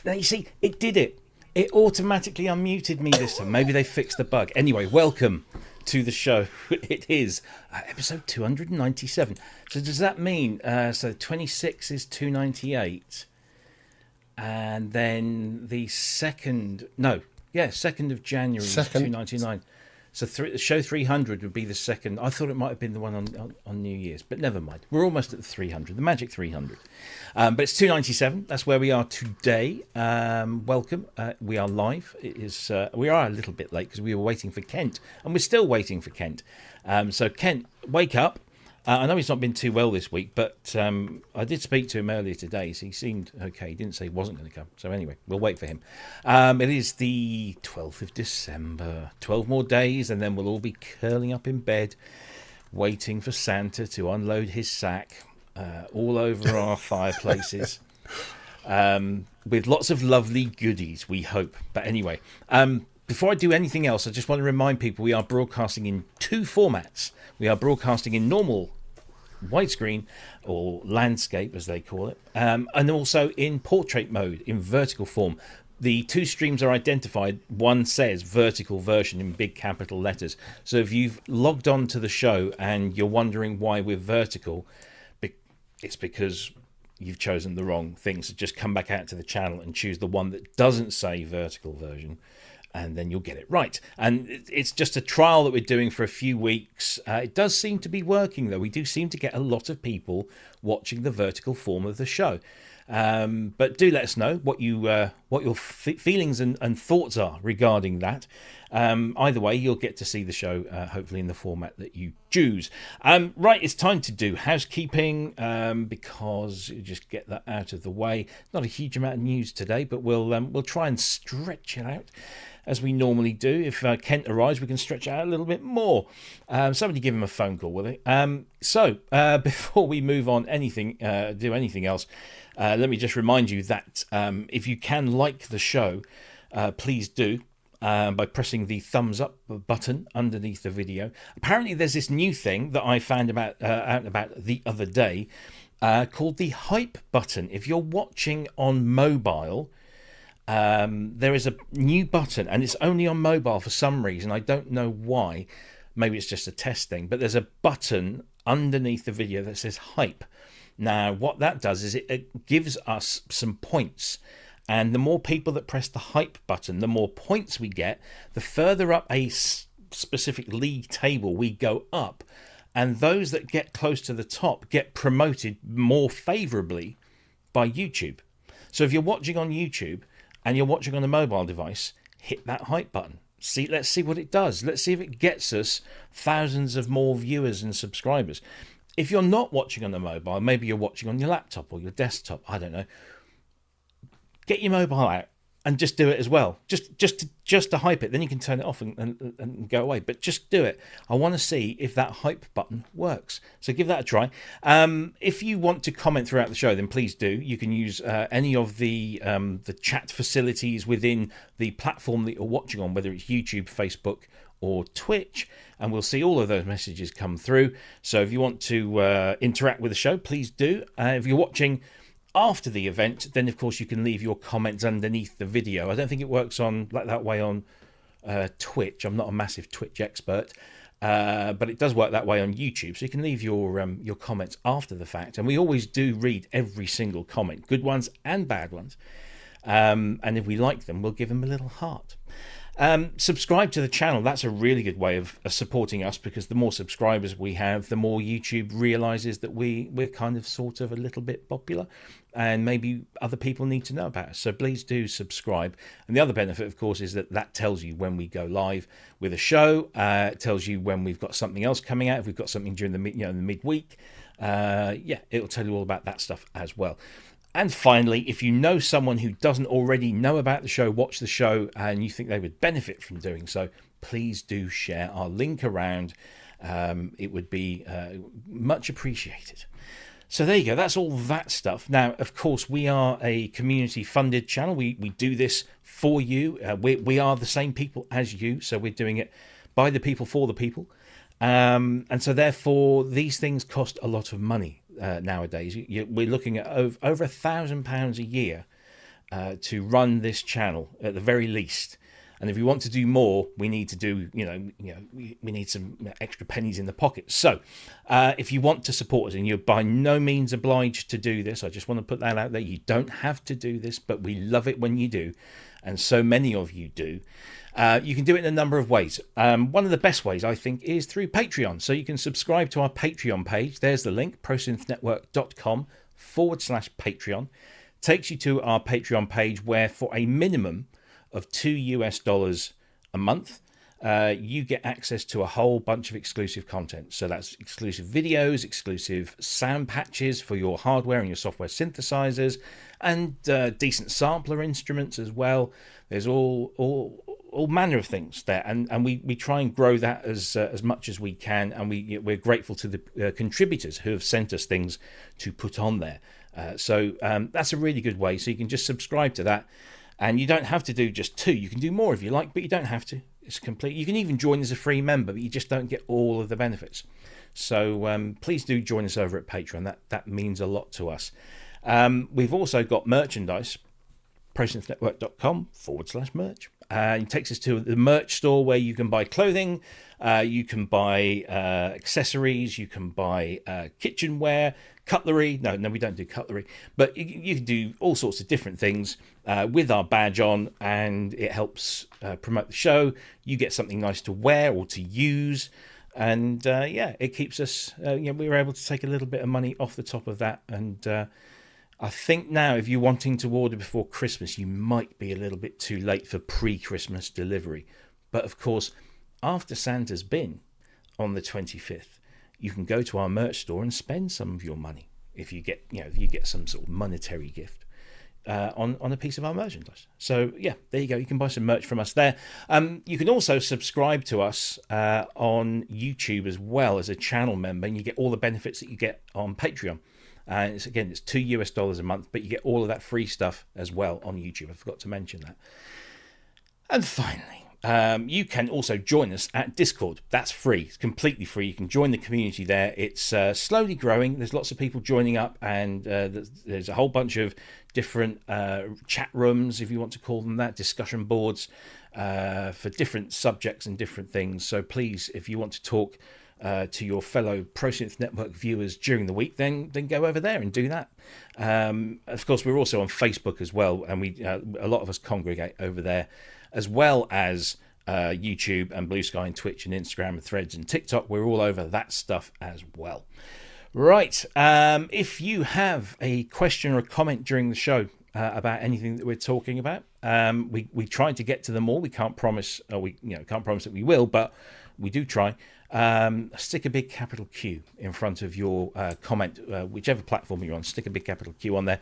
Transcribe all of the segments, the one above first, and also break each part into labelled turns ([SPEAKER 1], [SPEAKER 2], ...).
[SPEAKER 1] Now, you see, it did it. It automatically unmuted me this time. Maybe they fixed the bug. Anyway, welcome to the show. It is episode 297. So does that mean, so 26 is 298? And then the 2nd of January is 299. So show 300 would be the second. I thought it might have been the one on New Year's, but never mind. We're almost at the 300, the magic 300. But it's 297. That's where we are today. Welcome. We are live. We are a little bit late because we were waiting for Kent, and we're still waiting for Kent. So Kent, wake up. I know he's not been too well this week, but I did speak to him earlier today, so he seemed okay. He didn't say he wasn't going to come. So anyway, we'll wait for him. It is the 12th of December. 12 more days, and then we'll all be curling up in bed, waiting for Santa to unload his sack all over our fireplaces, with lots of lovely goodies, we hope. But anyway, before I do anything else, I just want to remind people we are broadcasting in two formats. We are broadcasting in normal widescreen, or landscape as they call it, and also in portrait mode, in vertical form. The two streams are identified. One says vertical version in big capital letters. So if you've logged on to the show and you're wondering why we're vertical, it's because you've chosen the wrong thing. So just come back out to the channel and choose the one that doesn't say vertical version, and then you'll get it right. And it's just a trial that we're doing for a few weeks. It does seem to be working, though. We do seem to get a lot of people watching the vertical form of the show. But do let us know what your feelings and thoughts are regarding that. Either way, you'll get to see the show, hopefully in the format that you choose. Right, it's time to do housekeeping, because you just get that out of the way. Not a huge amount of news today, but we'll try and stretch it out as we normally do. If Kent arrives, we can stretch it out a little bit more. Somebody give him a phone call, will they? So before we move on, do anything else, let me just remind you that if you can like the show, please do. By pressing the thumbs up button underneath the video. Apparently there's this new thing that I found out about the other day, called the hype button. If you're watching on mobile, there is a new button, and it's only on mobile for some reason. I don't know why. Maybe it's just a test thing, but there's a button underneath the video that says hype. Now what that does is it gives us some points. And the more people that press the hype button, the more points we get, the further up a specific league table we go up. And those that get close to the top get promoted more favourably by YouTube. So if you're watching on YouTube and you're watching on a mobile device, hit that hype button. Let's see what it does. Let's see if it gets us thousands of more viewers and subscribers. If you're not watching on a mobile, maybe you're watching on your laptop or your desktop, I don't know. Get your mobile out and just do it as well. Just to hype it. Then you can turn it off and go away. But just do it. I want to see if that hype button works. So give that a try. If you want to comment throughout the show, then please do. You can use any of the chat facilities within the platform that you're watching on, whether it's YouTube, Facebook, or Twitch, and we'll see all of those messages come through. So if you want to interact with the show, please do. If you're watching after the event, then of course you can leave your comments underneath the video. I don't think it works on like that way on Twitch. I'm not a massive Twitch expert, but it does work that way on YouTube. So you can leave your comments after the fact, and we always do read every single comment, good ones and bad ones. And if we like them, we'll give them a little heart. Subscribe to the channel. That's a really good way of supporting us, because the more subscribers we have, the more YouTube realizes that we're kind of sort of a little bit popular, and maybe other people need to know about us. So please do subscribe. And the other benefit, of course, is that tells you when we go live with a show. It tells you when we've got something else coming out. If we've got something during the midweek, it'll tell you all about that stuff as well. And finally, if you know someone who doesn't already know about the show, watch the show, and you think they would benefit from doing so, please do share our link around. It would be much appreciated. So there you go. That's all that stuff. Now, of course, we are a community-funded channel. We do this for you. We are the same people as you, so we're doing it by the people for the people. And so therefore, these things cost a lot of money nowadays. We're looking at over £1,000 a year to run this channel at the very least. And if we want to do more, we need to do, we need some extra pennies in the pocket. So if you want to support us, and you're by no means obliged to do this, I just want to put that out there. You don't have to do this, but we love it when you do. And so many of you do. You can do it in a number of ways. One of the best ways, I think, is through Patreon. So you can subscribe to our Patreon page. There's the link, prosynthnetwork.com/Patreon. Takes you to our Patreon page, where for a minimum of $2 a month, you get access to a whole bunch of exclusive content. So that's exclusive videos, exclusive sound patches for your hardware and your software synthesizers, and decent sampler instruments as well. There's all manner of things there, and we try and grow that as much as we can, and we're grateful to the contributors who have sent us things to put on there. So that's a really good way. So you can just subscribe to that. And you don't have to do just 2. You can do more if you like, but you don't have to. It's complete. You can even join as a free member, but you just don't get all of the benefits. So please do join us over at Patreon. That means a lot to us. We've also got merchandise, prosynthnetwork.com/merch. It takes us to the merch store, where you can buy clothing, you can buy accessories, you can buy kitchenware, cutlery. No, we don't do cutlery, but you can do all sorts of different things with our badge on, and it helps promote the show. You get something nice to wear or to use, and it keeps us. We were able to take a little bit of money off the top of that, and I think now, if you're wanting to order before Christmas, you might be a little bit too late for pre-Christmas delivery. But of course, after Santa's been on the 25th, you can go to our merch store and spend some of your money if you get some sort of monetary gift on a piece of our merchandise. So yeah, there you go. You can buy some merch from us there. You can also subscribe to us on YouTube as well as a channel member, and you get all the benefits that you get on Patreon. It's $2 a month, but you get all of that free stuff as well on YouTube. I forgot to mention that. And finally, you can also join us at Discord. That's free. It's completely free. You can join the community there. It's slowly growing. There's lots of people joining up, and there's a whole bunch of different chat rooms, if you want to call them that, discussion boards for different subjects and different things. So please, if you want to talk to your fellow ProSynth Network viewers during the week, then go over there and do that. Of course, we're also on Facebook as well, and a lot of us congregate over there, as well as YouTube and Blue Sky and Twitch and Instagram and Threads and TikTok. We're all over that stuff as well. Right. If you have a question or a comment during the show about anything that we're talking about, we try to get to them all. We can't promise, can't promise that we will, but we do try. Stick a big capital Q in front of your comment, whichever platform you're on. Stick a big capital Q on there,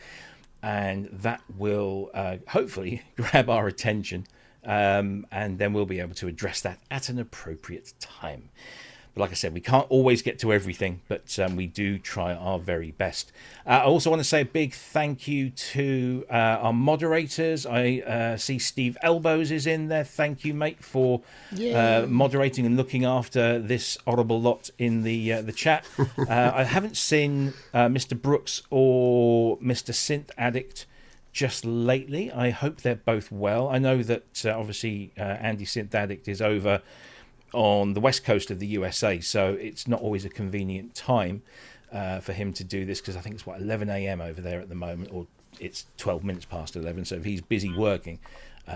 [SPEAKER 1] and that will hopefully grab our attention, and then we'll be able to address that at an appropriate time. But like I said, we can't always get to everything, but we do try our very best. I also want to say a big thank you to our moderators. I see Steve Elbows is in there. Thank you, mate, for moderating and looking after this audible lot in the chat. I haven't seen Mr. Brooks or Mr. Synth Addict just lately. I hope they're both well. I know that obviously Andy Synth Addict is over on the west coast of the USA, so it's not always a convenient time for him to do this, because I think it's 11 a.m. over there at the moment, or it's 12 minutes past 11, so if he's busy working,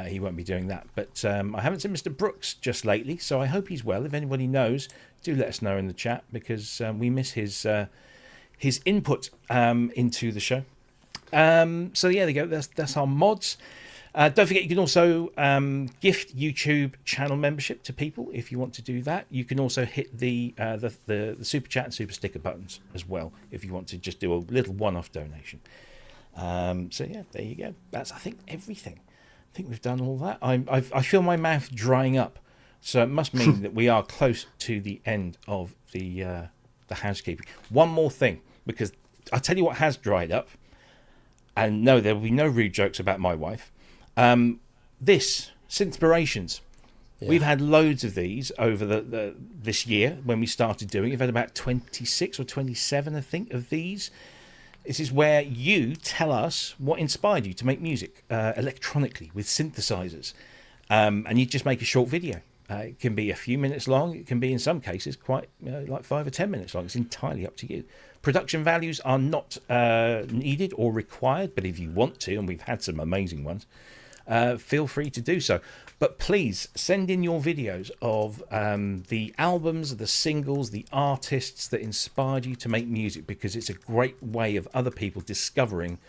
[SPEAKER 1] he won't be doing that. But I haven't seen Mr. Brooks just lately, so I hope he's well. If anybody knows, do let us know in the chat, because we miss his input into the show. So yeah, there you go. That's our mods. Don't forget, you can also gift YouTube channel membership to people if you want to do that. You can also hit the super chat and super sticker buttons as well if you want to just do a little one-off donation. So yeah, there you go. That's, I think, everything. I think we've done all that. I feel my mouth drying up, so it must mean that we are close to the end of the housekeeping. One more thing, because I'll tell you what has dried up, and no, there will be no rude jokes about my wife. This Synthspirations, we've had loads of these over this year when we started doing it. We've had about 26 or 27, I think, of these. This is where you tell us what inspired you to make music electronically with synthesizers. And you just make a short video. It can be a few minutes long. It can be, in some cases, quite like 5 or 10 minutes long. It's entirely up to you. Production values are not needed or required, but if you want to, and we've had some amazing ones, feel free to do so. But please send in your videos of the albums, the singles, the artists that inspired you to make music, because it's a great way of other people discovering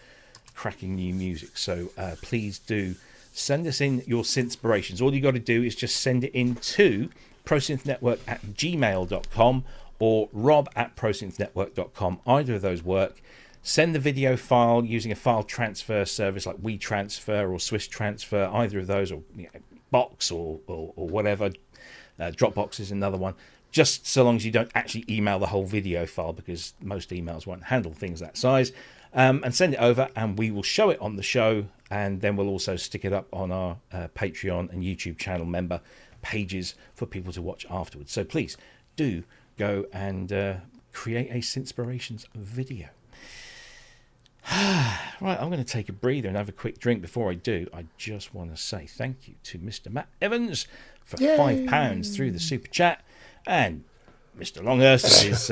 [SPEAKER 1] cracking new music. So please do send us in your synthspirations. All you got to do is just send it in to prosynthnetwork@gmail.com or rob@prosynthnetwork.com. Either of those work. Send the video file using a file transfer service like WeTransfer or Swiss Transfer, either of those, or Box or whatever. Dropbox is another one. Just so long as you don't actually email the whole video file, because most emails won't handle things that size. And send it over, and we will show it on the show, and then we'll also stick it up on our Patreon and YouTube channel member pages for people to watch afterwards. So please do go and create a Synthspirations video. Right, I'm going to take a breather and have a quick drink. Before I do, I just want to say thank you to Mr. Matt Evans for £5 through the super chat, and Mr. Longhurst is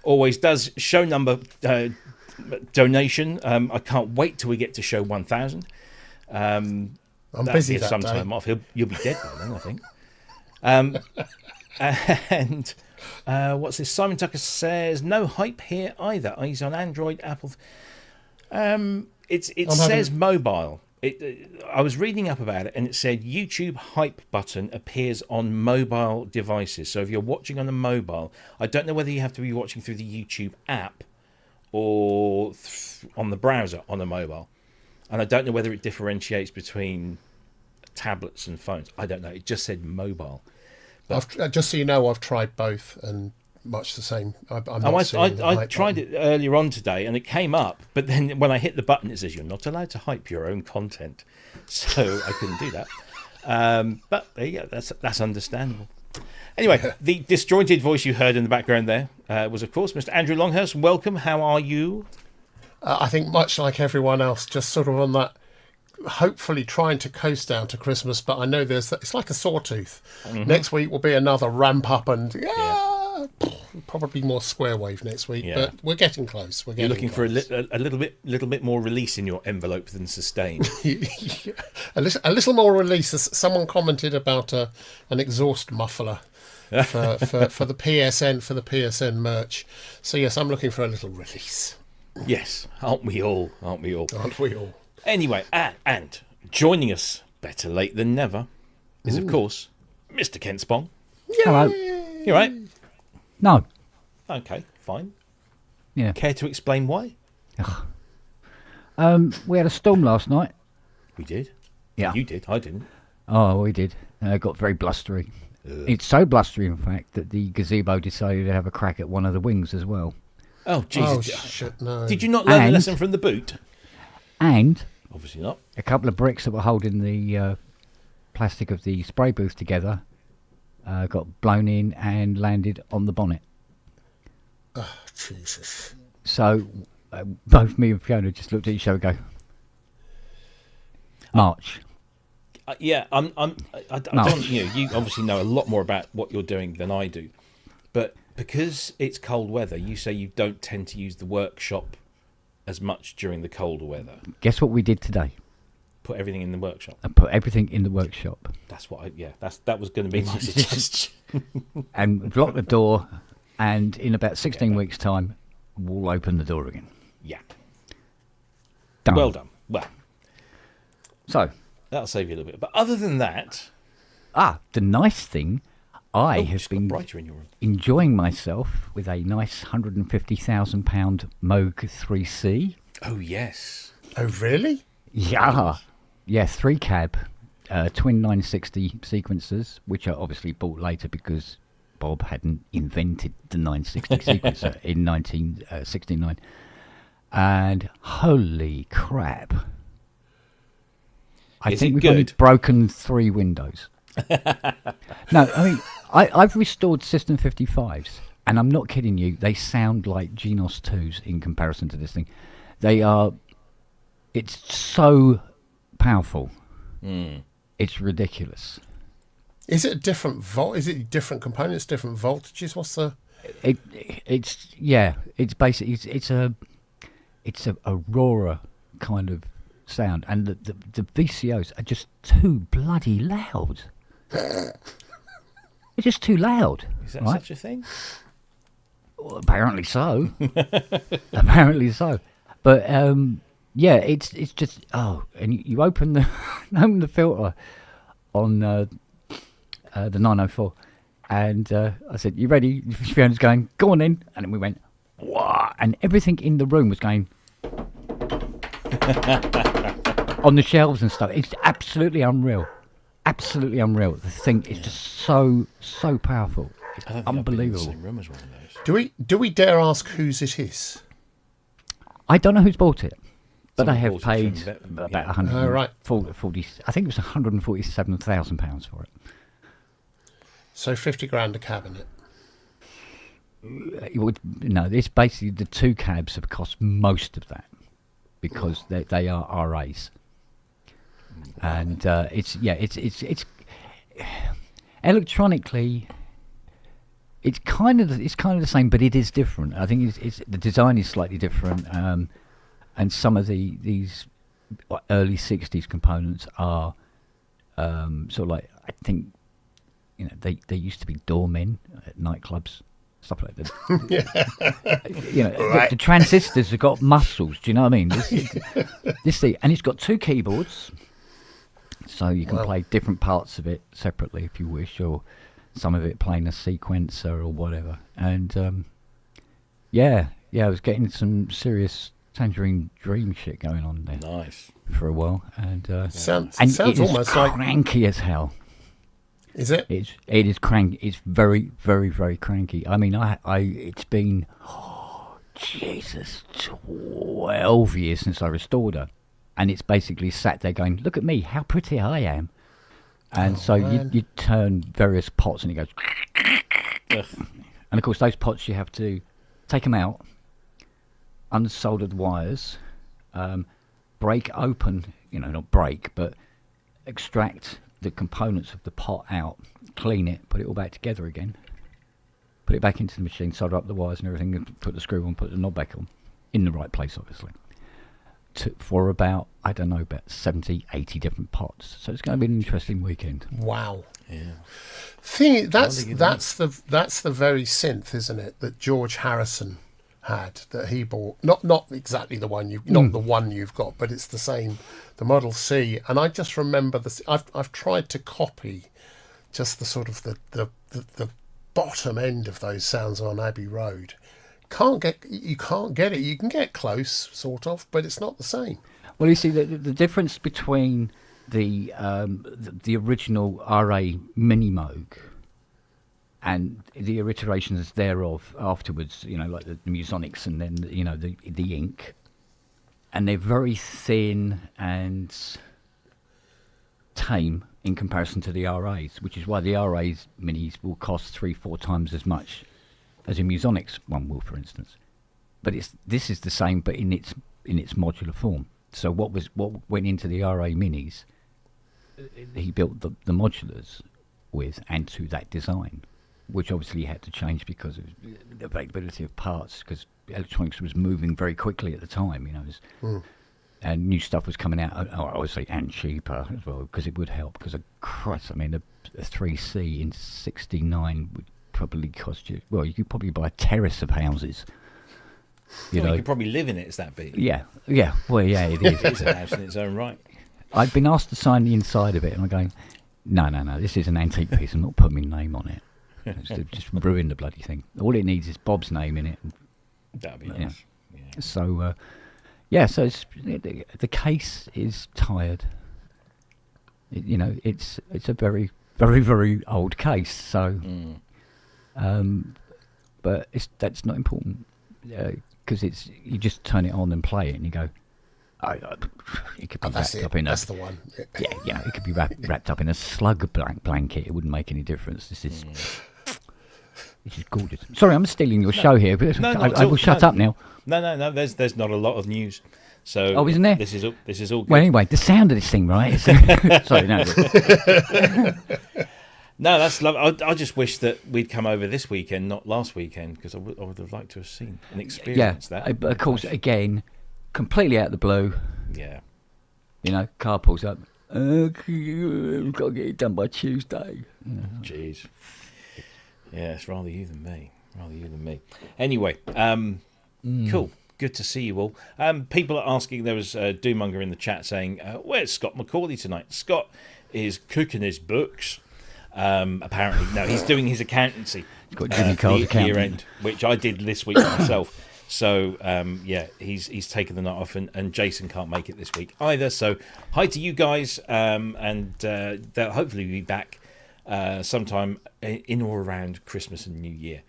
[SPEAKER 1] always does show number donation. I can't wait till we get to show 1,000.
[SPEAKER 2] I'm busy that
[SPEAKER 1] sometime
[SPEAKER 2] day.
[SPEAKER 1] off. You'll be dead by then, I think. And what's this? Simon Tucker says no hype here either. He's on Android, Apple. It says mobile. I was reading up about it, and it said YouTube hype button appears on mobile devices. So if you're watching on a mobile, I don't know whether you have to be watching through the YouTube app or on the browser on a mobile. And I don't know whether it differentiates between tablets and phones. I don't know. It just said mobile.
[SPEAKER 2] But just so you know, I've tried both, and much the same. I
[SPEAKER 1] tried it earlier on today, and it came up. But then when I hit the button, it says you're not allowed to hype your own content. So I couldn't do that. But yeah, that's understandable. Anyway, the disjointed voice you heard in the background there was, of course, Mr. Andrew Longhurst. Welcome. How are you?
[SPEAKER 2] I think much like everyone else, just sort of on that, hopefully trying to coast down to Christmas. But I know it's like a sawtooth. Mm-hmm. Next week will be another ramp up, and probably more square wave next week. Yeah. But we're getting close.
[SPEAKER 1] You're looking for a little bit more release in your envelope than sustain.
[SPEAKER 2] a little more release. Someone commented about an exhaust muffler. for the PSN merch. So yes, I'm looking for a little release.
[SPEAKER 1] Yes, aren't we all?
[SPEAKER 2] Aren't we all?
[SPEAKER 1] Anyway, and joining us, better late than never, is of course Mr. Kent Spong.
[SPEAKER 3] Hello.
[SPEAKER 1] You right?
[SPEAKER 3] No.
[SPEAKER 1] Okay, fine.
[SPEAKER 3] Yeah.
[SPEAKER 1] Care to explain why?
[SPEAKER 3] We had a storm last night.
[SPEAKER 1] We did.
[SPEAKER 3] Yeah.
[SPEAKER 1] You did. I didn't.
[SPEAKER 3] Oh, we did. It got very blustery. It's so blustery, in fact, that the gazebo decided to have a crack at one of the wings as well.
[SPEAKER 1] Oh, Jesus.
[SPEAKER 2] Oh, shit, no.
[SPEAKER 1] Did you not learn a lesson from the boot?
[SPEAKER 3] And
[SPEAKER 1] obviously not.
[SPEAKER 3] A couple of bricks that were holding the plastic of the spray booth together got blown in and landed on the bonnet.
[SPEAKER 2] Oh, Jesus.
[SPEAKER 3] So both me and Fiona just looked at each other and go, March.
[SPEAKER 1] Yeah, I don't. You obviously know a lot more about what you're doing than I do, but because it's cold weather, you say you don't tend to use the workshop as much during the colder weather.
[SPEAKER 3] Guess what we did today?
[SPEAKER 1] Put everything in the workshop.
[SPEAKER 3] I put everything in the workshop.
[SPEAKER 1] That's what. That was going to be my suggestion.
[SPEAKER 3] And lock the door, and in about 16 weeks' time, we'll open the door again.
[SPEAKER 1] Yeah.
[SPEAKER 3] Done.
[SPEAKER 1] Well done. Well.
[SPEAKER 3] So.
[SPEAKER 1] That'll save you a little bit. But other than that...
[SPEAKER 3] the nice thing, I have been
[SPEAKER 1] brighter in your room.
[SPEAKER 3] Enjoying myself with a nice £150,000 Moog 3C.
[SPEAKER 1] Oh, yes.
[SPEAKER 2] Oh, really?
[SPEAKER 3] Yeah. Yeah, 3-cab, twin 960 sequencers, which are obviously bought later because Bob hadn't invented the 960 sequencer in 1969. And holy crap. I think we've only broken 3 windows. No, I mean, I've restored System 55s, and I'm not kidding you, they sound like Genos 2s in comparison to this thing. They are. It's so powerful. It's ridiculous.
[SPEAKER 2] Is it a different Is it different components, different voltages? What's the?
[SPEAKER 3] It's basically it's a Aurora kind of sound, and the VCOs are just too bloody loud. They're just too loud.
[SPEAKER 1] Is that
[SPEAKER 3] right?
[SPEAKER 1] such a thing?
[SPEAKER 3] Well, apparently so. Apparently so. But it's just and you open the filter on the 904, and I said, "You ready?" Fiona's going, "Go on in," and then we went, "Wow!" And everything in the room was going on the shelves and stuff. It's absolutely unreal. Absolutely unreal. The thing is just so powerful. It's unbelievable.
[SPEAKER 1] I've been in the same room as one of those.
[SPEAKER 2] Do we dare ask whose it is?
[SPEAKER 3] I don't know who's bought it, but
[SPEAKER 1] Someone
[SPEAKER 3] I have
[SPEAKER 1] bought it
[SPEAKER 3] paid
[SPEAKER 1] from
[SPEAKER 3] about
[SPEAKER 2] Oh, right.
[SPEAKER 3] 140. I think it was £147,000 for it.
[SPEAKER 2] So 50 grand a cabinet.
[SPEAKER 3] It's basically the two cabs have cost most of that because they are RAs, and it's electronically. It's kind of the same, but it is different. I think it's the design is slightly different, and some of these early '60s components are sort of like, I think, they used to be doormen at nightclubs, stuff like that.
[SPEAKER 2] Right.
[SPEAKER 3] The transistors have got muscles. Do you know what I mean? This thing, and it's got two keyboards, so you can play different parts of it separately if you wish, or some of it playing a sequencer or whatever. And I was getting some serious Tangerine Dream shit going on there.
[SPEAKER 1] Nice.
[SPEAKER 3] For a while, and
[SPEAKER 2] Sounds
[SPEAKER 3] it is
[SPEAKER 2] almost like.
[SPEAKER 3] cranky as hell.
[SPEAKER 2] Is it?
[SPEAKER 3] It is cranky. It's very, very, very cranky. I mean, it's been 12 years since I restored her, and it's basically sat there going, "Look at me, how pretty I am." And you turn various pots, and it goes, and of course those pots you have to take them out, unsolder the wires, break open, not break, but extract the components of the pot out, clean it, put it all back together again, put it back into the machine, solder up the wires and everything, and put the screw on, put the knob back on, in the right place, obviously, for about 70, 80 different pots. So it's going to be an interesting weekend.
[SPEAKER 2] Wow.
[SPEAKER 1] Yeah.
[SPEAKER 2] That's the very synth, isn't it, that George Harrison had, that he bought. Not exactly the one not the one you've got, but it's the same, the Model C. And I just remember this. I've tried to copy just the sort of the bottom end of those sounds on Abbey Road. You can't get it. You can get close, sort of, but it's not the same.
[SPEAKER 3] Well, you see, the difference between the original RA Mini Moog and the iterations thereof afterwards, like the Musonics and then the Ink, and they're very thin and tame in comparison to the RAs, which is why the RAs Minis will cost 3-4 times as much as a Musonics one will, for instance. But this is the same, but in its modular form. So what went into the RA Minis, he built the modulars with and to that design, which obviously had to change because of the availability of parts, because electronics was moving very quickly at the time, and new stuff was coming out, obviously, and cheaper as well, because it would help. Because, Christ, I mean, a 3C in '69 would probably cost you, you could probably buy a terrace of houses.
[SPEAKER 1] You could probably live in it, is that big?
[SPEAKER 3] Yeah. Well, yeah, it is.
[SPEAKER 1] It's a house in its own right.
[SPEAKER 3] I've been asked to sign the inside of it, and I'm going, no, this is an antique piece. I'm not putting my name on it. Just ruin the bloody thing. All it needs is Bob's name in it.
[SPEAKER 1] That'd be nice. Yeah.
[SPEAKER 3] So, so the case is tired. It's a very, very, very old case. So, but that's not important, because you just turn it on and play it, and you go, it could be wrapped up in
[SPEAKER 2] that's the one.
[SPEAKER 3] Yeah, it could be wrapped up in a slug blanket. It wouldn't make any difference. This is which is gorgeous. Sorry, I'm stealing your show here, but
[SPEAKER 1] No, not
[SPEAKER 3] I
[SPEAKER 1] at all.
[SPEAKER 3] will shut up now.
[SPEAKER 1] No. There's not a lot of news. So
[SPEAKER 3] Oh, isn't there?
[SPEAKER 1] This is all good.
[SPEAKER 3] Well, anyway, the sound of this thing, right? Sorry, no.
[SPEAKER 1] No, that's lovely. I just wish that we'd come over this weekend, not last weekend, because I would have liked to have seen and experienced that.
[SPEAKER 3] But of course, again, completely out of the blue.
[SPEAKER 1] Yeah.
[SPEAKER 3] You know, car pulls up. Got to get it done by Tuesday.
[SPEAKER 1] Jeez. Yeah, it's rather you than me. Anyway, cool. Good to see you all. People are asking, there was a Doomonger in the chat saying, where's Scott McAuley tonight? Scott is cooking his books. Apparently, no, he's doing his accountancy.
[SPEAKER 3] He's got Jimmy
[SPEAKER 1] for
[SPEAKER 3] Carr's
[SPEAKER 1] the
[SPEAKER 3] accountant.
[SPEAKER 1] year end, which I did this week myself. So, yeah, he's taken the night off, and Jason can't make it this week either. So, hi to you guys, and they'll hopefully be back sometime in or around Christmas and New Year.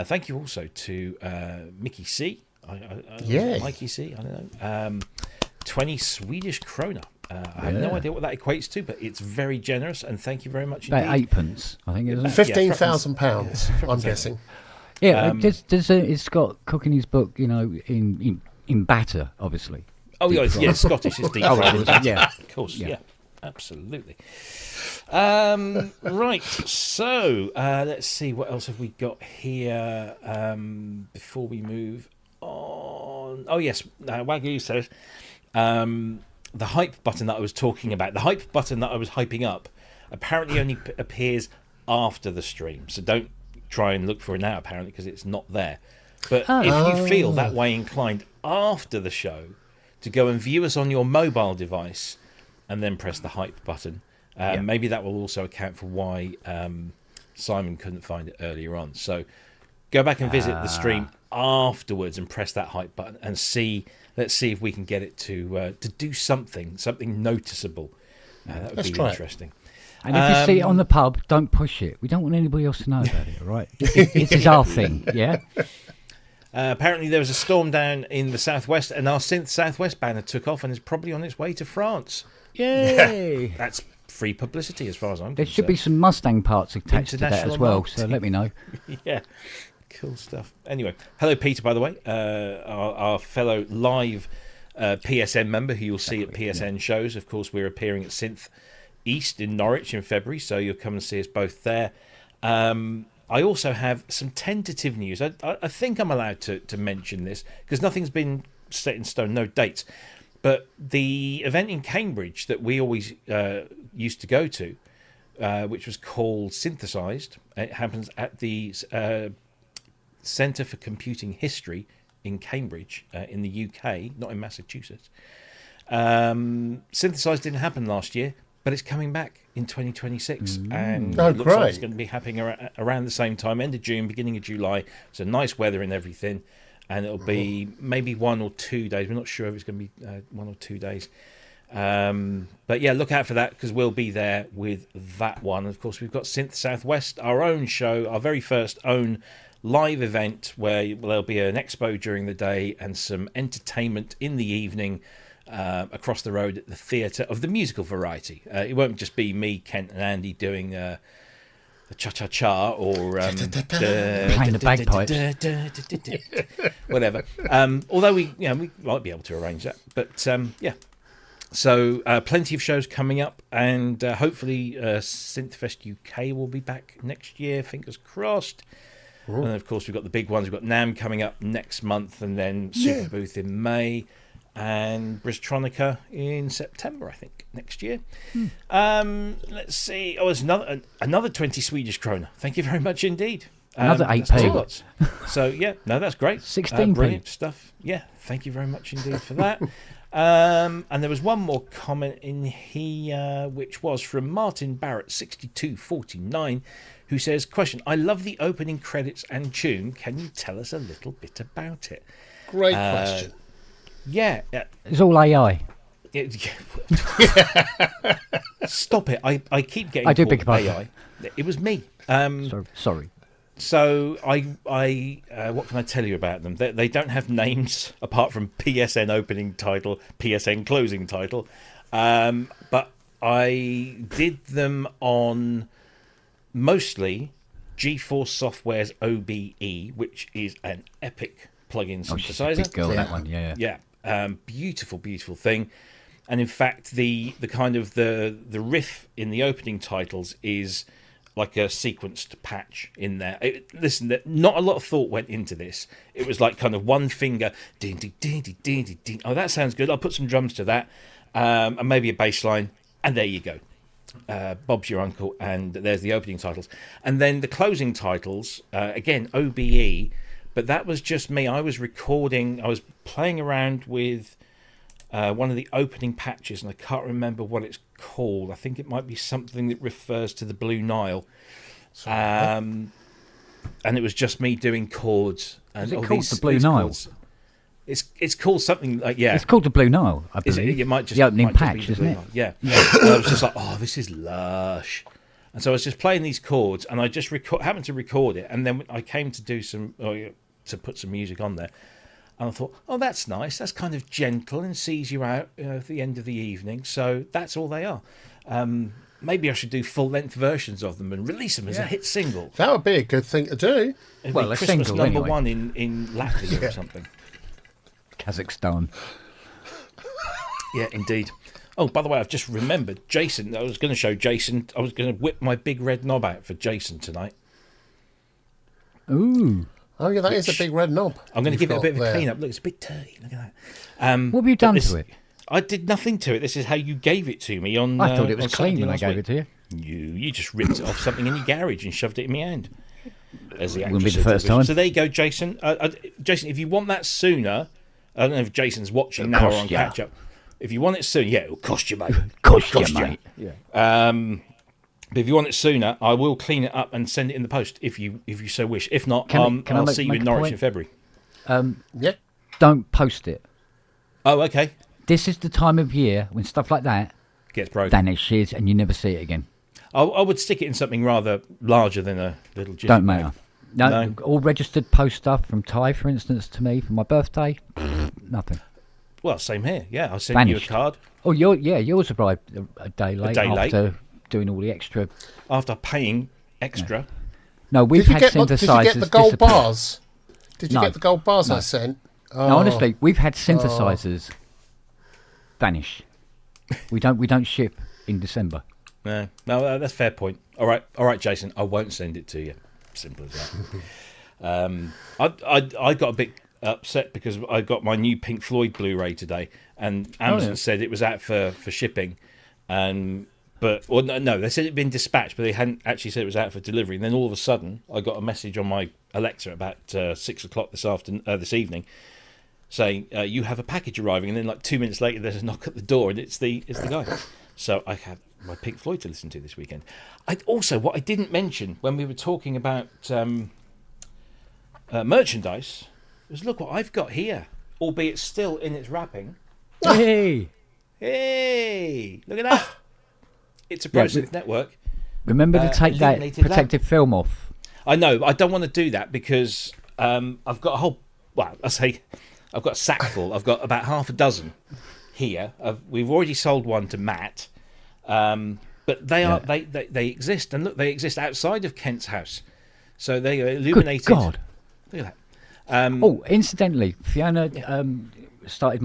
[SPEAKER 1] Thank you also to Mickey C.
[SPEAKER 2] Yeah.
[SPEAKER 1] Mikey C. I don't know. 20 Swedish krona. I have no idea what that equates to, but it's very generous, and thank you very much indeed.
[SPEAKER 3] About 8 pence, I think, isn't it?
[SPEAKER 2] £15,000, I'm guessing.
[SPEAKER 3] Yeah, is Scott cooking his book, you know, in batter, obviously?
[SPEAKER 1] Oh, yeah, Scottish is deep fried.
[SPEAKER 3] Yeah.
[SPEAKER 1] Of course, yeah, absolutely. Right, so let's see, what else have we got here before we move on? Oh, yes, Wagyu says, the hype button that I was talking about, the hype button that I was hyping up, apparently only appears after the stream, so don't try and look for it now, apparently, because it's not there. But if you feel that way inclined after the show to go and view us on your mobile device and then press the hype button, maybe that will also account for why Simon couldn't find it earlier on. So go back and visit the stream afterwards and press that hype button and see. Let's see if we can get it to do something noticeable. That would be interesting.
[SPEAKER 3] And if you see it on the pub, don't push it. We don't want anybody else to know about it, all right? This is our thing, yeah?
[SPEAKER 1] Apparently there was a storm down in the southwest, and our Synth Southwest banner took off and is probably on its way to France.
[SPEAKER 3] Yay!
[SPEAKER 1] That's free publicity as far as I'm
[SPEAKER 3] There
[SPEAKER 1] concerned.
[SPEAKER 3] should be some Mustang parts attached to that as
[SPEAKER 1] International
[SPEAKER 3] well,
[SPEAKER 1] marketing.
[SPEAKER 3] so let me know.
[SPEAKER 1] Yeah, cool stuff. Anyway, hello Peter, by the way, our fellow live PSN member who you'll see at PSN shows. Of course, we're appearing at Synth East in Norwich in February, so you'll come and see us both there. I also have some tentative news. I think I'm allowed to mention this because nothing's been set in stone, no dates. But the event in Cambridge that we always used to go to, which was called Synthesized, it happens at the Centre for Computing History in Cambridge in the UK, not in Massachusetts. Synthesized didn't happen last year, but it's coming back in 2026, and it looks like it's going to be happening around the same time, end of June, beginning of July. So nice weather and everything, and it'll be maybe 1 or 2 days. We're not sure if it's going to be 1 or 2 days, but yeah, look out for that because we'll be there with that one. And of course, we've got Synth Southwest, our own show, our very first own live event where there'll be an expo during the day and some entertainment in the evening. Across the road at the Theatre of the Musical Variety. It won't just be me, Kent, and Andy doing the cha-cha-cha or
[SPEAKER 3] Playing the bagpipes.
[SPEAKER 1] whatever. Although we might be able to arrange that. But yeah, so plenty of shows coming up, and hopefully Synthfest UK will be back next year. Fingers crossed. And of course, we've got the big ones. We've got NAMM coming up next month, and then Super Booth in May. And Bristronica in September, I think, next year. Let's see. Oh, there's another 20 Swedish krona. Thank you very much indeed.
[SPEAKER 3] Another 8p.
[SPEAKER 1] So, yeah, no, that's great.
[SPEAKER 3] 16p.
[SPEAKER 1] Brilliant stuff. Yeah, thank you very much indeed for that. And there was one more comment in here, which was from Martin Barrett, 6249, who says, question, I love the opening credits and tune. Can you tell us a little bit about it?
[SPEAKER 2] Great question.
[SPEAKER 1] Yeah.
[SPEAKER 3] It's all AI.
[SPEAKER 1] Stop it. I keep getting
[SPEAKER 3] I do
[SPEAKER 1] called
[SPEAKER 3] beg your pardon.
[SPEAKER 1] AI. It was me.
[SPEAKER 3] Sorry.
[SPEAKER 1] So I what can I tell you about them? They don't have names apart from PSN opening title, PSN closing title. But I did them on mostly GeForce Software's OBE, which is an epic plug-in
[SPEAKER 3] Oh, she's a
[SPEAKER 1] synthesizer.
[SPEAKER 3] big girl, that one. Yeah.
[SPEAKER 1] Beautiful, beautiful thing. And in fact, the kind of the riff in the opening titles is like a sequenced patch in there. Listen, not a lot of thought went into this. It was like kind of one finger, ding, ding, ding, ding, ding, ding, ding. Oh, that sounds good. I'll put some drums to that, and maybe a bass line, and there you go. Bob's your uncle, and there's the opening titles. And then the closing titles, again, OBE, but that was just me. I was playing around with one of the opening patches, and I can't remember what it's called. I think it might be something that refers to the Blue Nile. And it was just me doing chords. And
[SPEAKER 3] Is it called the Blue Nile?
[SPEAKER 1] It's called something like, yeah.
[SPEAKER 3] It's called the Blue Nile, I believe.
[SPEAKER 1] It might just
[SPEAKER 3] the opening
[SPEAKER 1] might just
[SPEAKER 3] patch,
[SPEAKER 1] be the
[SPEAKER 3] isn't
[SPEAKER 1] Blue
[SPEAKER 3] it?
[SPEAKER 1] Nile. Yeah. And I was just like, oh, this is lush. And so I was just playing these chords, and I just happened to record it, and then I came to do to put some music on there. And I thought, oh, that's nice. That's kind of gentle and sees you out at the end of the evening. So that's all they are. Maybe I should do full-length versions of them and release them as a hit single.
[SPEAKER 2] That would be a good thing to do.
[SPEAKER 1] It'd
[SPEAKER 3] Well,
[SPEAKER 1] be
[SPEAKER 3] a
[SPEAKER 1] Christmas
[SPEAKER 3] single
[SPEAKER 1] number
[SPEAKER 3] anyway.
[SPEAKER 1] one in Latvia or something.
[SPEAKER 3] Kazakhstan.
[SPEAKER 1] Yeah, indeed. Oh, by the way, I've just remembered Jason. I was going to show Jason. I was going to whip my big red knob out for Jason tonight.
[SPEAKER 3] Ooh.
[SPEAKER 2] Oh, yeah, that is a big red knob.
[SPEAKER 1] I'm going to give it a bit of a
[SPEAKER 2] there.
[SPEAKER 1] clean up. Look, it's a bit dirty. Look at that.
[SPEAKER 3] What have you done to it?
[SPEAKER 1] I did nothing to it. This is how you gave it to me on.
[SPEAKER 3] I thought it
[SPEAKER 1] on
[SPEAKER 3] was clean
[SPEAKER 1] Saturday
[SPEAKER 3] when I
[SPEAKER 1] last
[SPEAKER 3] gave
[SPEAKER 1] week.
[SPEAKER 3] it to you.
[SPEAKER 1] You just ripped it off something in your garage and shoved it in my hand. As the
[SPEAKER 3] Wouldn't be
[SPEAKER 1] actress
[SPEAKER 3] the
[SPEAKER 1] of
[SPEAKER 3] first
[SPEAKER 1] television.
[SPEAKER 3] time.
[SPEAKER 1] So there you go, Jason. Jason, if you want that sooner, I don't know if Jason's watching
[SPEAKER 3] It'll
[SPEAKER 1] now or
[SPEAKER 3] cost
[SPEAKER 1] on
[SPEAKER 3] ya.
[SPEAKER 1] catch up. If you want it soon, yeah, it'll cost you, mate.
[SPEAKER 3] Cost
[SPEAKER 1] It'll
[SPEAKER 3] you, mate.
[SPEAKER 1] But if you want it sooner, I will clean it up and send it in the post if you so wish. If not,
[SPEAKER 3] Can I
[SPEAKER 1] I'll
[SPEAKER 3] make-
[SPEAKER 1] see you
[SPEAKER 3] make
[SPEAKER 1] in
[SPEAKER 3] a
[SPEAKER 1] Norwich
[SPEAKER 3] point?
[SPEAKER 1] in February.
[SPEAKER 2] Yeah.
[SPEAKER 3] Don't post it.
[SPEAKER 1] Oh, okay.
[SPEAKER 3] This is the time of year when stuff like that
[SPEAKER 1] Gets broken.
[SPEAKER 3] vanishes and you never see it again.
[SPEAKER 1] I would stick it in something rather larger than a little jiffy
[SPEAKER 3] Don't
[SPEAKER 1] bag.
[SPEAKER 3] matter. No,
[SPEAKER 1] No.
[SPEAKER 3] all registered post stuff from Ty, for instance, to me for my birthday. Nothing.
[SPEAKER 1] Well, same here. Yeah, I'll send you
[SPEAKER 3] Vanished.
[SPEAKER 1] a card
[SPEAKER 3] Oh, yours arrived a day late
[SPEAKER 1] day late.
[SPEAKER 3] after doing all the extra.
[SPEAKER 1] after paying extra.
[SPEAKER 3] No, we've
[SPEAKER 2] Did you,
[SPEAKER 3] had
[SPEAKER 2] get,
[SPEAKER 3] synthesizers.
[SPEAKER 2] did you get the gold
[SPEAKER 3] disappear.
[SPEAKER 2] bars? Did you
[SPEAKER 3] No.
[SPEAKER 2] get the gold bars
[SPEAKER 3] No.
[SPEAKER 2] I sent?
[SPEAKER 3] No, honestly, we've had synthesizers vanish. We don't ship in December.
[SPEAKER 1] No, that's a fair point. All right, Jason. I won't send it to you. Simple as that. I got a bit upset because I got my new Pink Floyd Blu-ray today, and Amazon said it was out for shipping, no, they said it'd been dispatched, but they hadn't actually said it was out for delivery. And then all of a sudden, I got a message on my Alexa about 6 o'clock this evening, saying you have a package arriving. And then like 2 minutes later, there's a knock at the door, and it's the guy. So I have my Pink Floyd to listen to this weekend. What I didn't mention when we were talking about merchandise was, look what I've got here, albeit still in its wrapping.
[SPEAKER 3] Hey,
[SPEAKER 1] Hey, look at that! It's a ProSynth network.
[SPEAKER 3] remember to take that
[SPEAKER 1] illuminated
[SPEAKER 3] protective film off.
[SPEAKER 1] I know. I don't want to do that because I've got a whole. Well, I've got a sack full. I've got about half a dozen here. We've already sold one to Matt, but they exist, and look, they exist outside of Kent's house. So they are illuminated.
[SPEAKER 3] Good God!
[SPEAKER 1] Look at that.
[SPEAKER 3] Oh, incidentally, Fiona started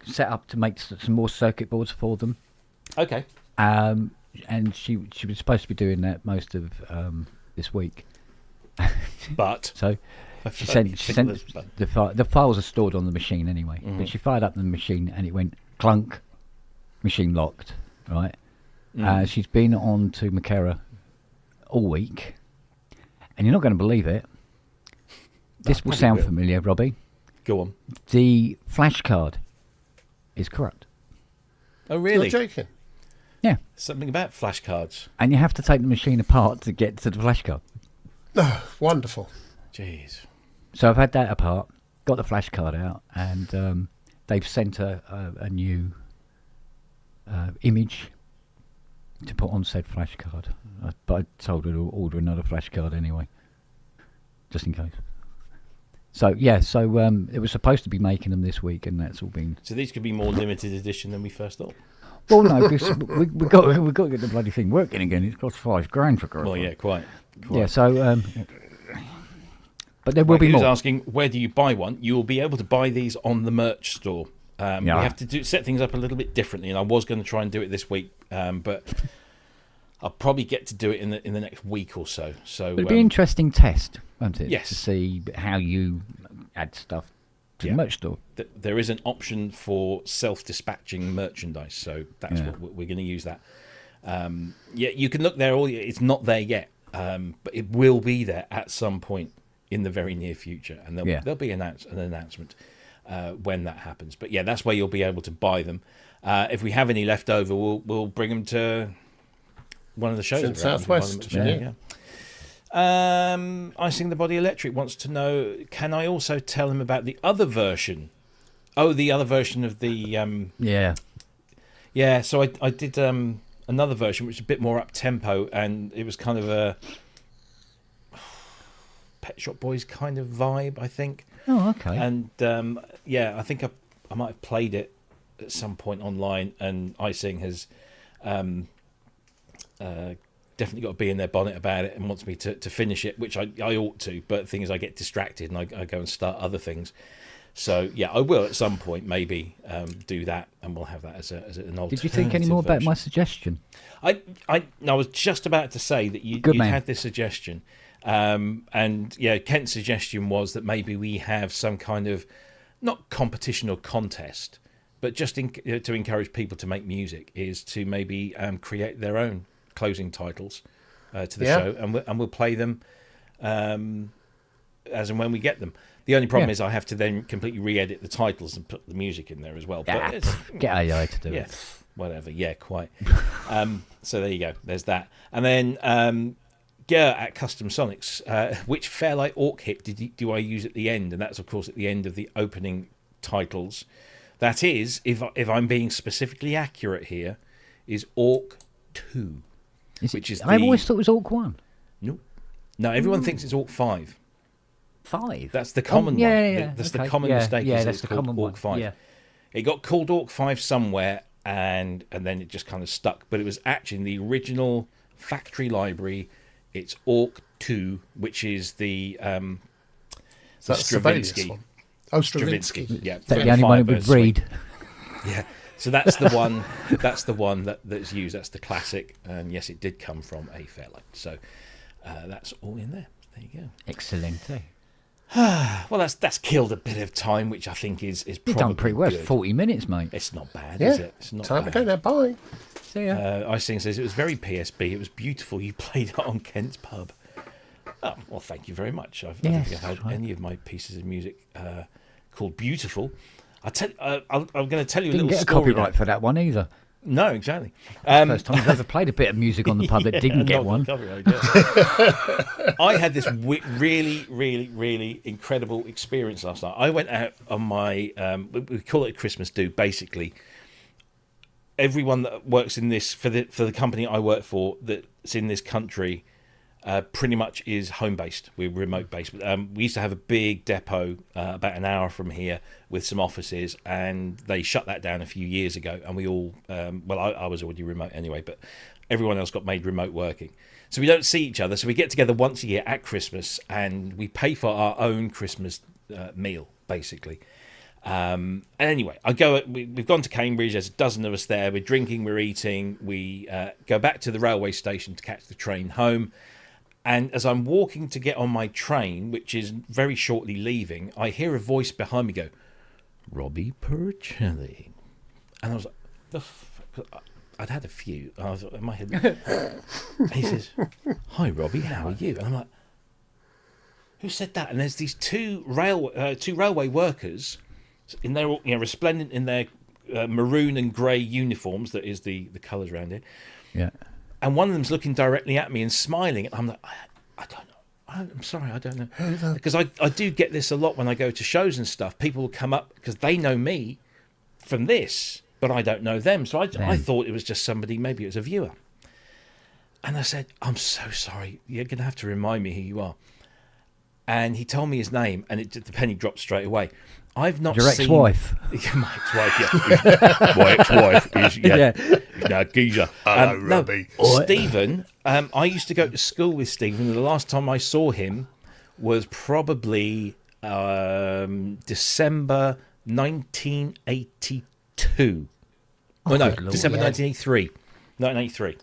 [SPEAKER 3] set up to make some more circuit boards for them.
[SPEAKER 1] Okay.
[SPEAKER 3] And she was supposed to be doing that most of this week.
[SPEAKER 1] But
[SPEAKER 3] So she sent the files are stored on the machine anyway. But she fired up the machine and it went clunk, machine locked. Right. She's been on to McAuley all week, and you're not going to believe it. This will sound familiar, Robbie.
[SPEAKER 1] Go on.
[SPEAKER 3] The flash card is corrupt.
[SPEAKER 1] Oh, really?
[SPEAKER 2] You're joking.
[SPEAKER 3] Yeah.
[SPEAKER 1] Something about flashcards.
[SPEAKER 3] And you have to take the machine apart to get to the flash card.
[SPEAKER 2] Oh, wonderful.
[SPEAKER 1] Jeez.
[SPEAKER 3] So I've had that apart, got the flash card out, and they've sent a new image to put on said flash card. But I told her to order another flash card anyway, just in case. So it was supposed to be making them this week, and that's all been.
[SPEAKER 1] So these could be more limited edition than we first thought.
[SPEAKER 3] Well, no, because we got to get the bloody thing working again. It cost $5,000 for Christmas.
[SPEAKER 1] Well, yeah, quite.
[SPEAKER 3] Yeah, so but there will be
[SPEAKER 1] He was
[SPEAKER 3] more.
[SPEAKER 1] asking, where do you buy one? You will be able to buy these on the merch store. We have to set things up a little bit differently, and I was going to try and do it this week, but I'll probably get to do it in the next week or so. So
[SPEAKER 3] It'll be an interesting test, won't it?
[SPEAKER 1] Yes.
[SPEAKER 3] To see how you add stuff to the merch store.
[SPEAKER 1] There is an option for self-dispatching merchandise, so that's what we're going to use that. You can look there. It's not there yet, but it will be there at some point in the very near future, and there'll be an announcement when that happens. But yeah, that's where you'll be able to buy them. If we have any left over, we'll bring them to one of the shows
[SPEAKER 2] in Southwest.
[SPEAKER 1] Icing the Body Electric wants to know, can I also tell him about the other version? Oh, the other version of the so I did another version which is a bit more up tempo, and it was kind of a Pet Shop Boys kind of vibe, I think.
[SPEAKER 3] Oh, okay.
[SPEAKER 1] And I think I might have played it at some point online, and Icing has definitely got to be in their bonnet about it and wants me to finish it, which I ought to, but the thing is I get distracted and I go and start other things. So yeah, I will at some point maybe do that, and we'll have that as an alternative.
[SPEAKER 3] Did you think any more about my suggestion?
[SPEAKER 1] I was just about to say that you'd had this suggestion, and yeah, Kent's suggestion was that maybe we have some kind of not competition or contest, but just to encourage people to make music, is to maybe create their own closing titles to the show, and we'll play them as and when we get them. The only problem is I have to then completely re-edit the titles and put the music in there as well. But
[SPEAKER 3] get AI to do it.
[SPEAKER 1] Whatever. Yeah, quite. So there you go. There's that. And then at Custom Sonics, which Fairlight Orc hit do I use at the end? And that's of course at the end of the opening titles. That is, if I'm being specifically accurate here, is Orc 2.
[SPEAKER 3] I always thought it was Orc 1.
[SPEAKER 1] No, everyone thinks it's Orc 5.
[SPEAKER 3] 5?
[SPEAKER 1] That's the common one.
[SPEAKER 3] Yeah.
[SPEAKER 1] That's the common mistake.
[SPEAKER 3] Yeah,
[SPEAKER 1] is
[SPEAKER 3] that's
[SPEAKER 1] it's
[SPEAKER 3] the
[SPEAKER 1] called
[SPEAKER 3] common
[SPEAKER 1] Orc
[SPEAKER 3] one.
[SPEAKER 1] 5.
[SPEAKER 3] Yeah.
[SPEAKER 1] It got called Orc 5 somewhere, and then it just kind of stuck. But it was actually in the original factory library. It's Orc 2, which is the Stravinsky.
[SPEAKER 2] One. Oh, Stravinsky.
[SPEAKER 1] Yeah,
[SPEAKER 3] That's the only one it would read.
[SPEAKER 1] Yeah. So that's the one. That's the one that's used. That's the classic. And yes, it did come from a Fairlight. So that's all in there. There you go.
[SPEAKER 3] Excellent.
[SPEAKER 1] Well, that's killed a bit of time, which I think is probably
[SPEAKER 3] You've done pretty well.
[SPEAKER 1] good.
[SPEAKER 3] 40 minutes, mate.
[SPEAKER 1] It's not bad, is it? It's not
[SPEAKER 2] time
[SPEAKER 1] bad.
[SPEAKER 2] to go now. Bye.
[SPEAKER 3] See ya.
[SPEAKER 1] Icing says it was very PSB. It was beautiful. You played it on Kent's pub. Oh, well, thank you very much. I don't think I've had any of my pieces of music called beautiful. I'm going to tell you a
[SPEAKER 3] Didn't
[SPEAKER 1] little
[SPEAKER 3] get a
[SPEAKER 1] story.
[SPEAKER 3] copyright for that one either.
[SPEAKER 1] No, exactly.
[SPEAKER 3] First time I've ever played a bit of music on the pub that didn't get one.
[SPEAKER 1] I had this really, really, really incredible experience last night. I went out on my, we call it a Christmas do, basically. Everyone that works in this, for the company I work for, that's in this country, pretty much is home-based. We're remote-based. We used to have a big depot about an hour from here with some offices, and they shut that down a few years ago, and we all, I was already remote anyway, but everyone else got made remote working. So we don't see each other, so we get together once a year at Christmas, and we pay for our own Christmas meal, basically. And anyway, we've gone to Cambridge, there's a dozen of us there, we're drinking, we're eating, we go back to the railway station to catch the train home. And as I'm walking to get on my train, which is very shortly leaving, I hear a voice behind me go, Robbie Puricelli. And I was like, I'd had a few. I was in my head. And he says, hi, Robbie, how are you? And I'm like, who said that? And there's these two railway workers in their, resplendent in their maroon and grey uniforms, that is the colours around it.
[SPEAKER 3] Yeah.
[SPEAKER 1] And one of them's looking directly at me and smiling. And I'm like, I don't know. I'm sorry, I don't know. Because I do get this a lot when I go to shows and stuff. People will come up because they know me from this, but I don't know them. So I thought it was just somebody, maybe it was a viewer. And I said, I'm so sorry. You're going to have to remind me who you are. and he told me his name, and the penny dropped straight away. I've not
[SPEAKER 3] Your
[SPEAKER 1] seen
[SPEAKER 3] ex-wife.
[SPEAKER 1] my ex-wife. Yeah, my ex-wife is he's now a geezer.
[SPEAKER 2] Hello, Robbie.
[SPEAKER 1] Stephen. I used to go to school with Stephen. And the last time I saw him was probably December 1982. Oh no,
[SPEAKER 3] Lord.
[SPEAKER 1] December 1983. 1983.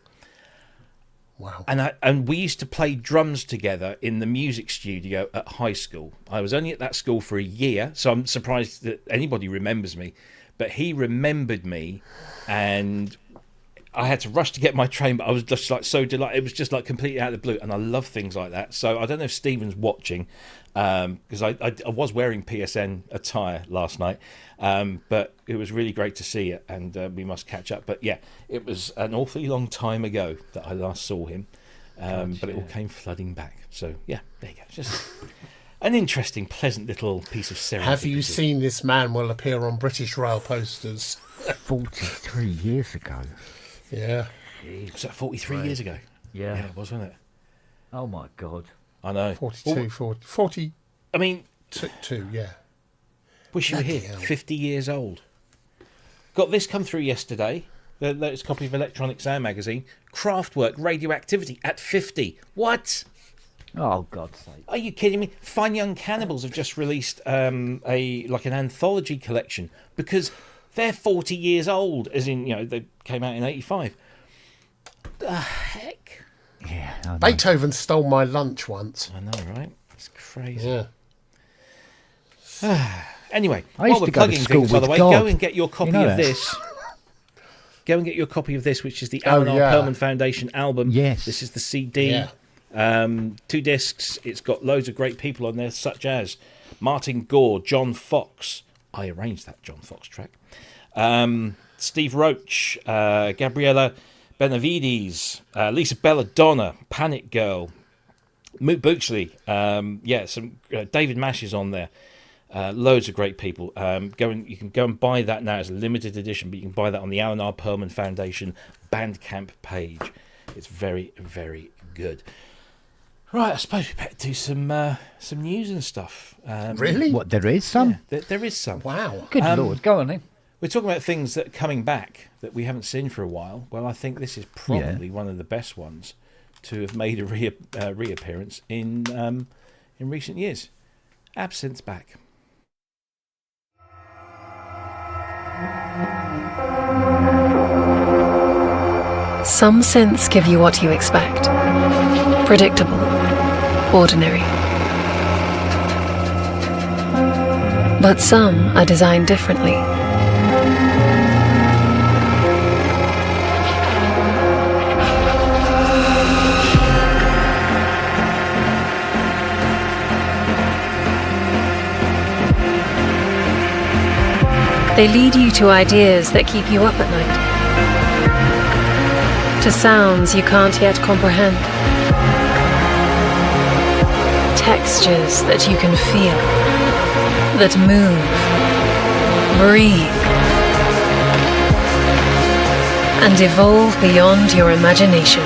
[SPEAKER 2] Wow.
[SPEAKER 1] And we used to play drums together in the music studio at high school. I was only at that school for a year, so I'm surprised that anybody remembers me. But he remembered me, and I had to rush to get my train, but I was just like so delighted. It was just like completely out of the blue, and I love things like that. So I don't know if Stephen's watching, because I was wearing PSN attire last night, but it was really great to see it, and we must catch up. But yeah, it was an awfully long time ago that I last saw him, but it all came flooding back. So yeah, there you go. Just an interesting, pleasant little piece of serendipity.
[SPEAKER 2] Have you seen this man will appear on British Rail posters?
[SPEAKER 3] 43 years ago.
[SPEAKER 2] Yeah.
[SPEAKER 1] Was that 43 years ago?
[SPEAKER 3] Yeah.
[SPEAKER 1] Yeah, it was, wasn't it?
[SPEAKER 3] Oh my God.
[SPEAKER 1] I know.
[SPEAKER 2] 42, 42,
[SPEAKER 1] I mean,
[SPEAKER 2] yeah.
[SPEAKER 1] wish you were here.
[SPEAKER 2] Bloody hell.
[SPEAKER 1] 50 years old. Got this come through yesterday. The latest copy of Electronic Sound magazine. Kraftwerk radioactivity at 50. What?
[SPEAKER 3] Oh, God's sake.
[SPEAKER 1] Are you kidding me? Fine Young Cannibals have just released an anthology collection because they're 40 years old, as in, they came out in 85. The heck?
[SPEAKER 3] Yeah. I know.
[SPEAKER 2] Beethoven stole my lunch once.
[SPEAKER 1] I know, right? It's crazy.
[SPEAKER 2] Yeah.
[SPEAKER 1] Anyway,
[SPEAKER 3] I used
[SPEAKER 1] while we're
[SPEAKER 3] to go to
[SPEAKER 1] plugging
[SPEAKER 3] school
[SPEAKER 1] things, by the
[SPEAKER 3] with
[SPEAKER 1] way,
[SPEAKER 3] God.
[SPEAKER 1] go and get your copy
[SPEAKER 3] You know
[SPEAKER 1] of
[SPEAKER 3] that.
[SPEAKER 1] this. Go and get your copy of this, which is the
[SPEAKER 2] Oh,
[SPEAKER 1] Alan R.
[SPEAKER 2] yeah.
[SPEAKER 1] Perlman Foundation album.
[SPEAKER 3] Yes.
[SPEAKER 1] This is the CD.
[SPEAKER 2] Yeah.
[SPEAKER 1] 2 discs. It's got loads of great people on there, such as Martin Gore, John Fox. I arranged that John Fox track. Steve Roach, Gabriella Benavides, Lisa Belladonna, Panic Girl, Moot Booksley. Some David Mash is on there. Loads of great people. You can go and buy that now. It's a limited edition, but you can buy that on the Alan R. Perlman Foundation Bandcamp page. It's very, very good. Right, I suppose we better do some news and stuff.
[SPEAKER 2] Really?
[SPEAKER 3] What, there is some?
[SPEAKER 1] Yeah, there is some.
[SPEAKER 2] Wow.
[SPEAKER 3] Good Lord. Go on then.
[SPEAKER 1] We're talking about things that are coming back that we haven't seen for a while. Well, I think this is probably one of the best ones to have made a reappearance in recent years. Absinth's back.
[SPEAKER 4] Some synths give you what you expect. Predictable, ordinary. But some are designed differently. They lead you to ideas that keep you up at night, to sounds you can't yet comprehend, textures that you can feel, that move, breathe, and evolve beyond your imagination.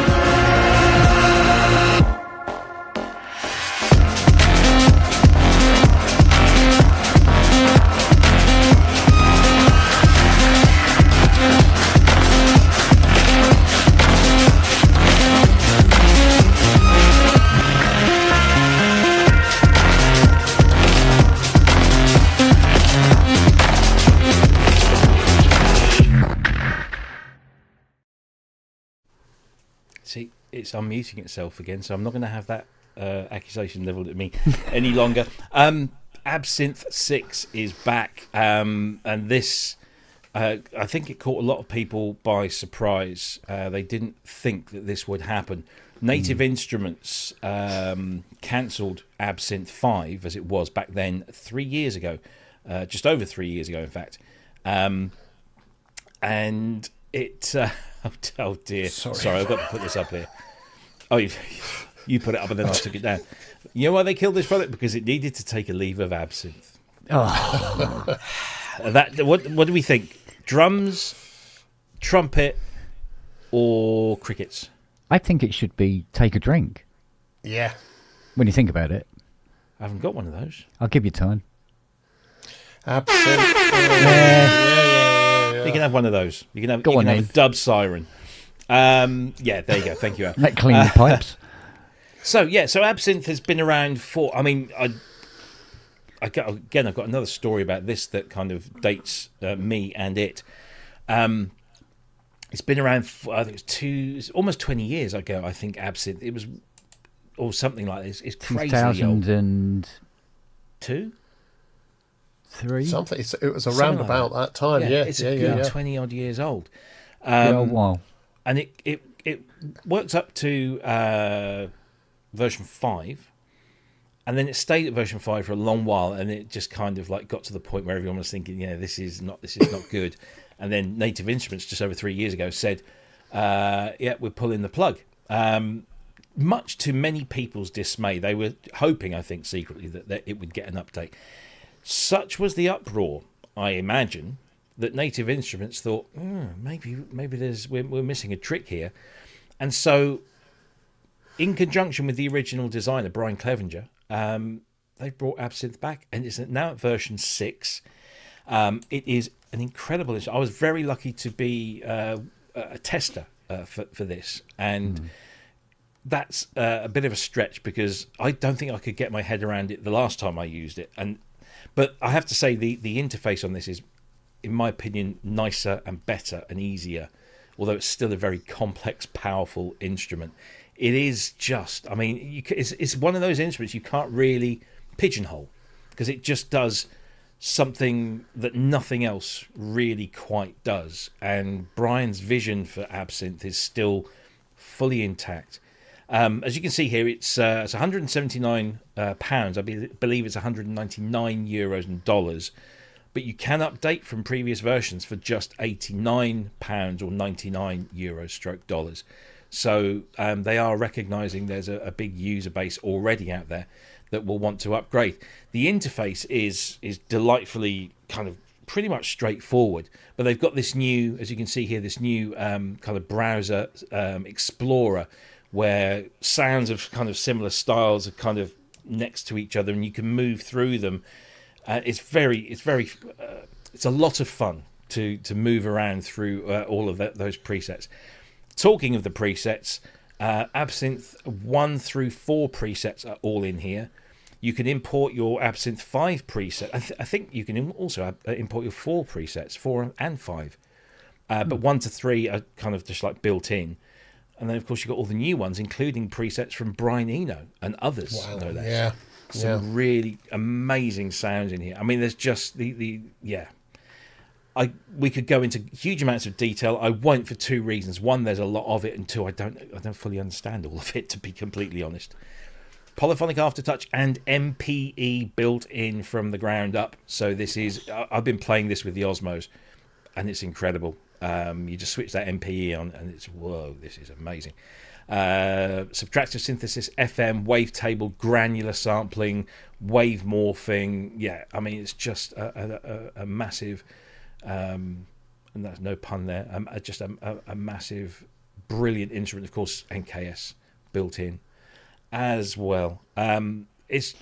[SPEAKER 1] See, it's unmuting itself again, so I'm not going to have that accusation levelled at me any longer. Absinthe 6 is back, and this, I think it caught a lot of people by surprise. They didn't think that this would happen. Native Instruments cancelled Absinthe 5, as it was back then, 3 years ago, just over 3 years ago, in fact. And it... oh dear. Sorry, I've got to put this up here. Oh, you put it up and then I took it down. You know why they killed this product? Because it needed to take a leave of absinthe.
[SPEAKER 3] Oh,
[SPEAKER 1] What do we think? Drums, trumpet, or crickets?
[SPEAKER 3] I think it should be take a drink
[SPEAKER 2] Yeah.
[SPEAKER 3] when you think about it.
[SPEAKER 1] haven't got one of those.
[SPEAKER 3] I'll give you time.
[SPEAKER 2] Absinthe.
[SPEAKER 1] You can have one of those. You can have,
[SPEAKER 3] Go
[SPEAKER 1] you
[SPEAKER 3] on
[SPEAKER 1] can have
[SPEAKER 3] then.
[SPEAKER 1] a dub siren. Yeah, there you go. Thank you, Al.
[SPEAKER 3] That clean the pipes.
[SPEAKER 1] So absinthe has been around for. I mean, I've got another story about this that kind of dates me and it. It's been around for, I think it's almost 20 years ago. I think absinthe. It was, or something like this. It's crazy old.
[SPEAKER 3] 2002, 3.
[SPEAKER 2] Something. It was
[SPEAKER 1] Something
[SPEAKER 2] around
[SPEAKER 1] like
[SPEAKER 2] about that time. Yeah,
[SPEAKER 1] it's a good
[SPEAKER 2] yeah.
[SPEAKER 1] 20 odd years old.
[SPEAKER 3] Wow.
[SPEAKER 1] And it works up to version 5, and then it stayed at version 5 for a long while, and it just kind of like got to the point where everyone was thinking, this is not good. And then Native Instruments just over 3 years ago said, we're pulling the plug. Much to many people's dismay, they were hoping, I think secretly, that it would get an update. Such was the uproar, I imagine, that Native Instruments thought, maybe we're missing a trick here. And so, in conjunction with the original designer, Brian Clevenger, they brought Absinthe back, and it's now at version 6. It is an incredible instrument. I was very lucky to be a tester for this, and that's a bit of a stretch because I don't think I could get my head around it the last time I used it. But I have to say the interface on this is, in my opinion, nicer and better and easier, although it's still a very complex, powerful instrument. It is just, I mean, it's one of those instruments you can't really pigeonhole because it just does something that nothing else really quite does. And Brian's vision for Absinthe is still fully intact. As you can see here, it's 179 pounds. I believe it's 199 euros and dollars. But you can update from previous versions for just 89 pounds or 99 euros stroke dollars. So they are recognising there's a big user base already out there that will want to upgrade. The interface is delightfully kind of pretty much straightforward, but they've got this new, as you can see here, this new kind of browser explorer where sounds of kind of similar styles are kind of next to each other, and you can move through them. It's a lot of fun to move around through all of those presets. Talking of the presets, Absinthe 1 through 4 presets are all in here. You can import your Absinthe 5 preset. I think you can also import your 4 presets, 4 and 5. But 1 to 3 are kind of just like built in. And then, of course, you've got all the new ones, including presets from Brian Eno and others.
[SPEAKER 2] Wow,
[SPEAKER 1] no less.
[SPEAKER 2] yeah.
[SPEAKER 1] Some really amazing sounds in here. I mean, there's just we could go into huge amounts of detail. I won't for 2 reasons. One, there's a lot of it, and 2, I don't fully understand all of it, to be completely honest. Polyphonic aftertouch and MPE built in from the ground up. So this is, I've been playing this with the Osmos, and it's incredible. You just switch that MPE on, and it's, whoa, this is amazing. Subtractive synthesis, FM, wavetable, granular sampling, wave morphing. Yeah, I mean, it's just a massive, and that's no pun there, just a massive, brilliant instrument. Of course, NKS built in as well. It's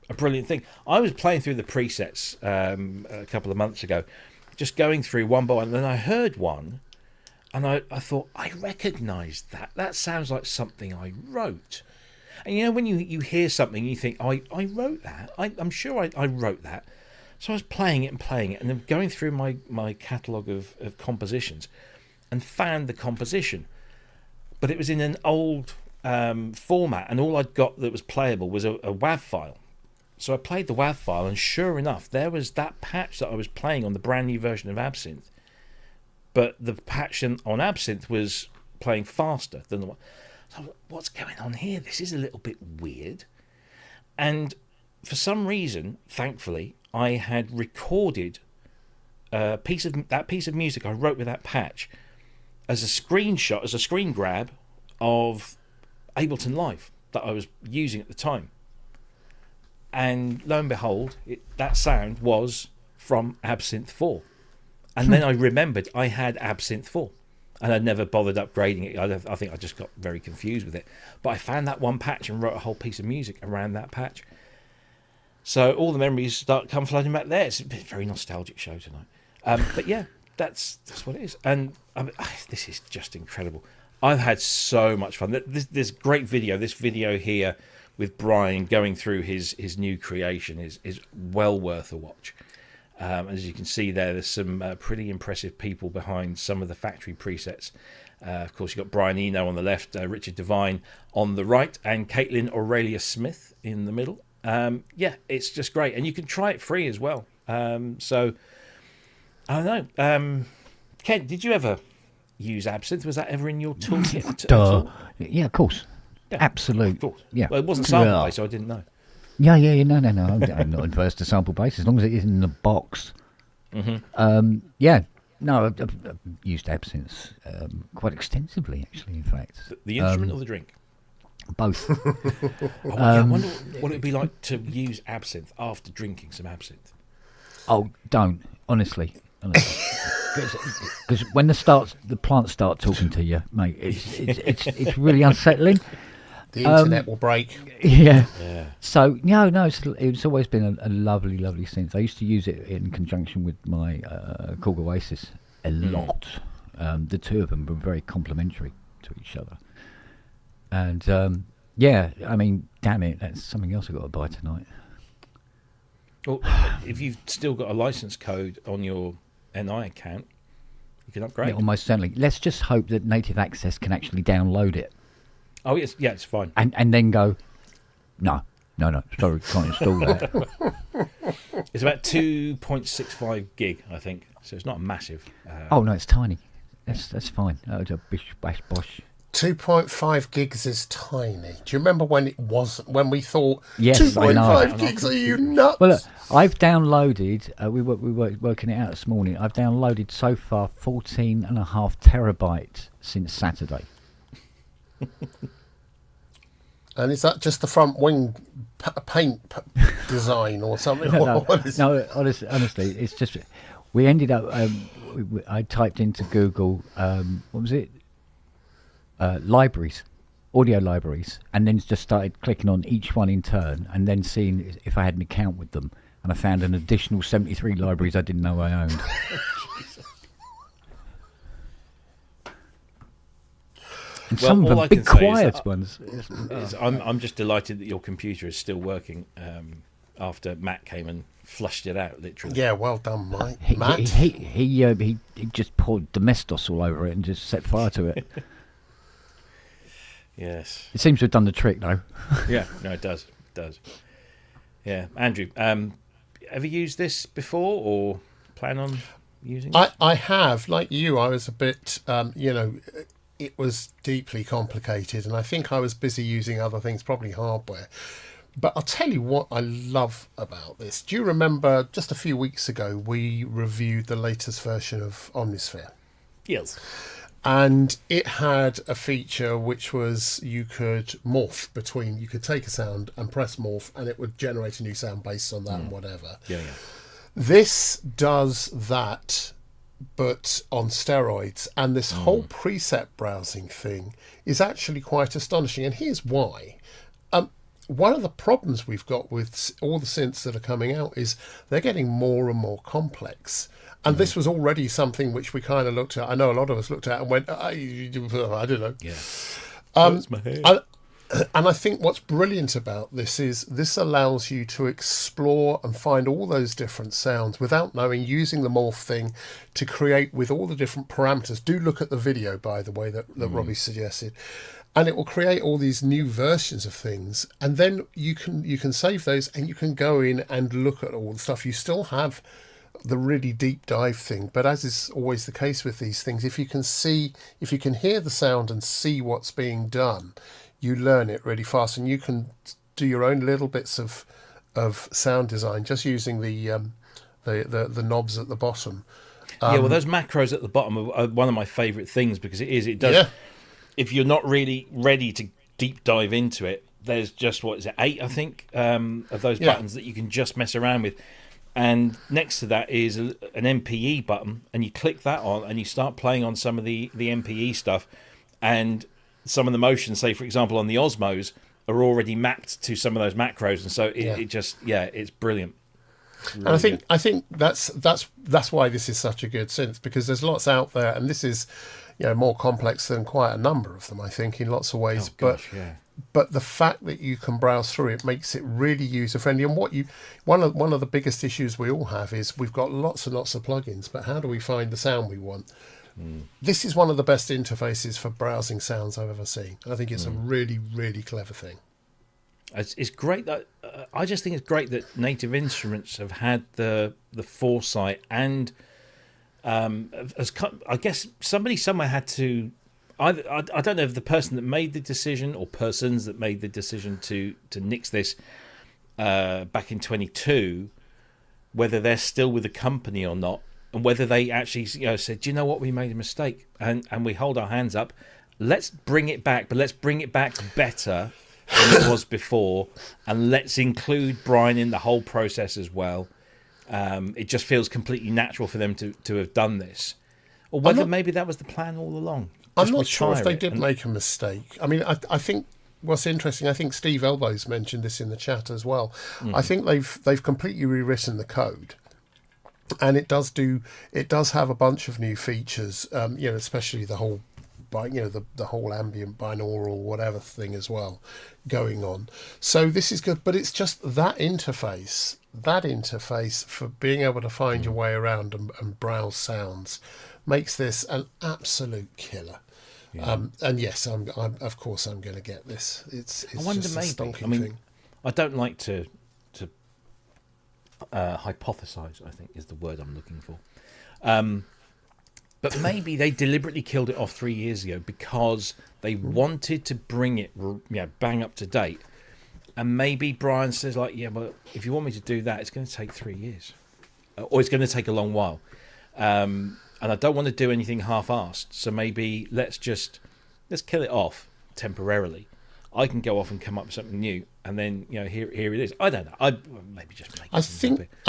[SPEAKER 1] a brilliant thing. I was playing through the presets a couple of months ago, just going through one by one, and then I heard one, and I thought, I recognised that. That sounds like something I wrote. And you know, when you hear something, you think, I wrote that. I'm sure I wrote that. So I was playing it, and then going through my catalogue of compositions, and found the composition. But it was in an old format, and all I'd got that was playable was a WAV file. So I played the WAV file, and sure enough, there was that patch that I was playing on the brand new version of Absinthe. But the patch on Absinthe was playing faster than the one. So what's going on here? This is a little bit weird. And for some reason, thankfully, I had recorded that piece of music I wrote with that patch as a screenshot, as a screen grab of Ableton Live that I was using at the time. And lo and behold, that sound was from Absinthe 4. And then I remembered I had Absinthe 4. And I'd never bothered upgrading it. I think I just got very confused with it. But I found that one patch and wrote a whole piece of music around that patch. So all the memories come flooding back there. It's a very nostalgic show tonight. But yeah, that's what it is. And this is just incredible. I've had so much fun. This great video. This video here with Brian going through his new creation is well worth a watch. As you can see there's some pretty impressive people behind some of the factory presets. Of course, you've got Brian Eno on the left, Richard Devine on the right, and Caitlin Aurelia Smith in the middle. It's just great. And you can try it free as well. So, I don't know. Ken, did you ever use Absinthe? Was that ever in your toolkit at all?
[SPEAKER 3] Yeah, of course.
[SPEAKER 1] Yeah,
[SPEAKER 3] Absolutely.
[SPEAKER 1] Of course.
[SPEAKER 3] Yeah.
[SPEAKER 1] Well, it wasn't sample-based, so I didn't know.
[SPEAKER 3] Yeah. No. I'm not adverse to sample base as long as it isn't in the box. Mm-hmm. No, I've used absinthe quite extensively, actually. In fact,
[SPEAKER 1] The instrument or the drink?
[SPEAKER 3] Both.
[SPEAKER 1] I wonder what it'd be like to use absinthe after drinking some absinthe.
[SPEAKER 3] Oh, don't honestly. Because when the plants start talking to you, mate, it's really unsettling.
[SPEAKER 2] The internet will break.
[SPEAKER 3] Yeah. So no, it's always been a lovely synth. I used to use it in conjunction with my Korg Oasis a lot. The two of them were very complementary to each other. And I mean, damn it, that's something else I've got to buy tonight.
[SPEAKER 1] Well, if you've still got a license code on your NI account, you can upgrade.
[SPEAKER 3] Yeah, almost certainly. Let's just hope that Native Access can actually download it.
[SPEAKER 1] Oh, yes, it's fine.
[SPEAKER 3] And then go, no, sorry, can't install that.
[SPEAKER 1] It's about 2.65 gig, I think. So it's not massive.
[SPEAKER 3] Oh, no, it's tiny. That's fine. Oh, it's a bish, bash, bosh.
[SPEAKER 2] 2.5 gigs is tiny. Do you remember when it wasn't? When we thought,
[SPEAKER 3] yes,
[SPEAKER 2] 2.5 gigs, are you nuts?
[SPEAKER 3] Well, look, I've downloaded, we were working it out this morning, I've downloaded so far 14.5 terabytes since Saturday.
[SPEAKER 2] And is that just the front wing paint design or something?
[SPEAKER 3] No, honestly, it's just, we ended up, I typed into Google, what was it? Libraries, audio libraries, and then just started clicking on each one in turn and then seeing if I had an account with them, and I found an additional 73 libraries I didn't know I owned. And some of them big quiet ones.
[SPEAKER 1] I'm just delighted that your computer is still working after Matt came and flushed it out, literally.
[SPEAKER 2] Yeah, well done, Mike.
[SPEAKER 3] Matt. He just poured Domestos all over it and just set fire to it.
[SPEAKER 1] Yes.
[SPEAKER 3] It seems to have done the trick, though.
[SPEAKER 1] Yeah, no, it does. Yeah, Andrew, ever used this before or plan on using it?
[SPEAKER 2] I have. Like you, I was a bit, it was deeply complicated, and I think I was busy using other things, probably hardware. But I'll tell you what I love about this. Do you remember just a few weeks ago we reviewed the latest version of Omnisphere?
[SPEAKER 1] Yes.
[SPEAKER 2] And it had a feature which was you could morph between, you could take a sound and press morph and it would generate a new sound based on that and whatever.
[SPEAKER 1] Yeah.
[SPEAKER 2] This does that, but on steroids. And this whole preset browsing thing is actually quite astonishing. And here's why. One of the problems we've got with all the synths that are coming out is they're getting more and more complex. And this was already something which we kind of looked at. I know a lot of us looked at and went, I don't know.
[SPEAKER 1] Yeah.
[SPEAKER 2] That's my hair. And I think what's brilliant about this is this allows you to explore and find all those different sounds without knowing, using the morph thing to create with all the different parameters. Do look at the video, by the way, that Robbie suggested. And it will create all these new versions of things. And then you can save those and you can go in and look at all the stuff. You still have the really deep dive thing, but as is always the case with these things, if you can hear the sound and see what's being done, you learn it really fast, and you can do your own little bits of sound design just using the knobs at the bottom.
[SPEAKER 1] Well, those macros at the bottom are one of my favourite things, because it does. Yeah. If you're not really ready to deep dive into it, there's just 8, I think, of those buttons that you can just mess around with. And next to that is an MPE button, and you click that on and you start playing on some of the MPE stuff, and some of the motions, say, for example, on the Osmos, are already mapped to some of those macros, and so it just it's brilliant.
[SPEAKER 2] Really, and I think that's why this is such a good synth, because there's lots out there, and this is more complex than quite a number of them, I think, in lots of ways. But the fact that you can browse through it makes it really user friendly. And one of the biggest issues we all have is we've got lots and lots of plugins, but how do we find the sound we want? This is one of the best interfaces for browsing sounds I've ever seen. I think it's a really, really clever thing.
[SPEAKER 1] It's great that I just think it's great that Native Instruments have had the foresight, and I guess somebody somewhere had to. I don't know if the person that made the decision or persons that made the decision to nix this back in 22, whether they're still with the company or not, and whether they actually said, do you know what, we made a mistake, and we hold our hands up, let's bring it back, but let's bring it back better than it was before, and let's include Brian in the whole process as well. It just feels completely natural for them to have done this, or whether maybe that was the plan all along.
[SPEAKER 2] I'm not sure if they did make a mistake. I mean, I think what's interesting, I think Steve Elbows mentioned this in the chat as well. I think they've completely rewritten the code, and it does have a bunch of new features. Especially the whole, the whole ambient binaural whatever thing as well going on. So this is good, but it's just that interface for being able to find your way around and browse sounds makes this an absolute killer. And yes, I'm of course I'm going to get this. It's
[SPEAKER 1] I wonder,
[SPEAKER 2] just a stonking thing.
[SPEAKER 1] I don't like to hypothesize, I think is the word I'm looking for. But maybe they deliberately killed it off 3 years ago because they wanted to bring it bang up to date. And maybe Brian says, like, well, if you want me to do that, it's going to take 3 years. Or it's going to take a long while. And I don't want to do anything half-assed, so maybe let's kill it off temporarily. I can go off and come up with something new, and then here it is. I don't know. I maybe just make.
[SPEAKER 2] I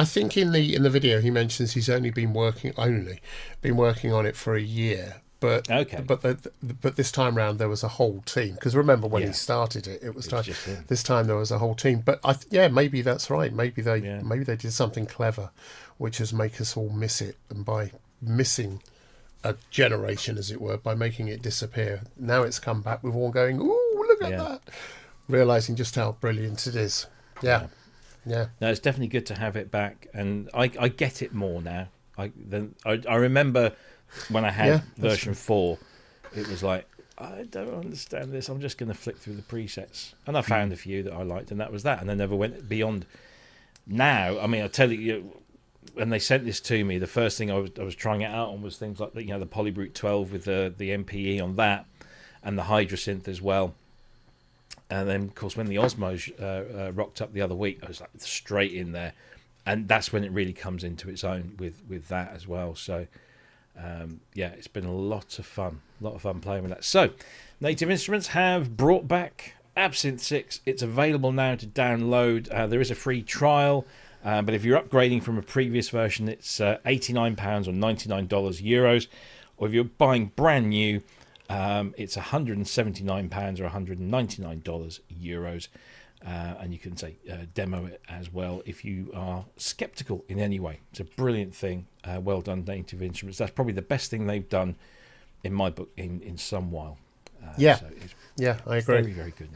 [SPEAKER 2] think in the video he mentions he's only been working on it for a year, but
[SPEAKER 1] okay.
[SPEAKER 2] But this time round there was a whole team, because remember when he started it was this time there was a whole team. But maybe that's right. Maybe they did something clever, which has made us all miss it, and by missing a generation, as it were, by making it disappear, now it's come back with all going, ooh, look at that, realizing just how brilliant it is. No,
[SPEAKER 1] it's definitely good to have it back, and I get it more now. I remember when I had version 4, it was like, I don't understand this, I'm just going to flick through the presets, and I found a few that I liked, and that was that, and I never went beyond. Now, I mean, I tell you, when they sent this to me, the first thing I was trying it out on was things like the Polybrute 12 with the MPE on that, and the Hydrasynth as well. And then, of course, when the Osmos rocked up the other week, I was like straight in there, and that's when it really comes into its own with that as well. So, it's been a lot of fun playing with that. So, Native Instruments have brought back Absynth 6. It's available now to download. There is a free trial. But if you're upgrading from a previous version, it's £89 or $99 euros. Or if you're buying brand new, it's £179 or $199 euros. And you can demo it as well if you are skeptical in any way. It's a brilliant thing. Well done, Native Instruments. That's probably the best thing they've done in my book in some while.
[SPEAKER 2] I agree.
[SPEAKER 1] Very, very good.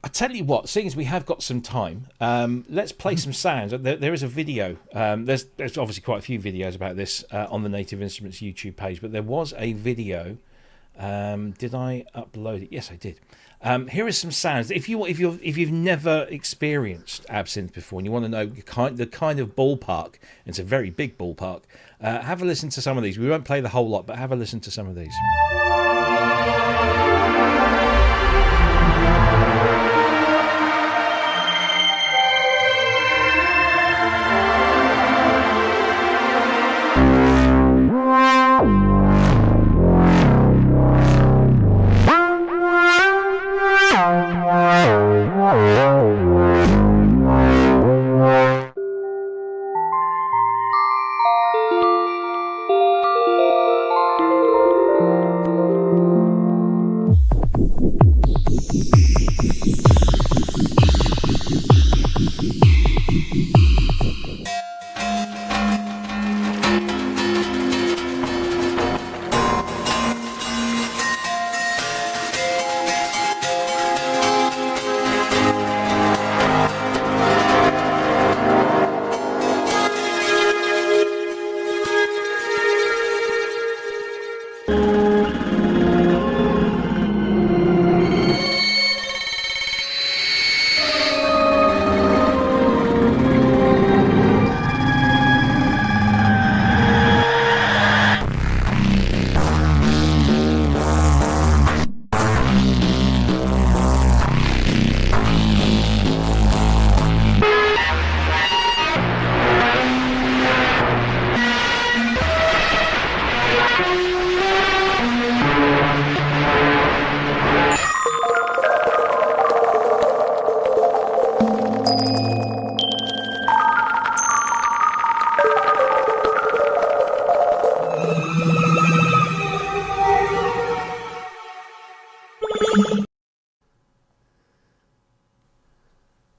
[SPEAKER 1] I tell you what, seeing as we have got some time, let's play some sounds. There is a video. There's obviously quite a few videos about this on the Native Instruments YouTube page, but there was a video. Did I upload it? Yes, I did. Here are some sounds. If you've never experienced absinthe before and you want to know the kind of ballpark, it's a very big ballpark. Have a listen to some of these. We won't play the whole lot, but have a listen to some of these.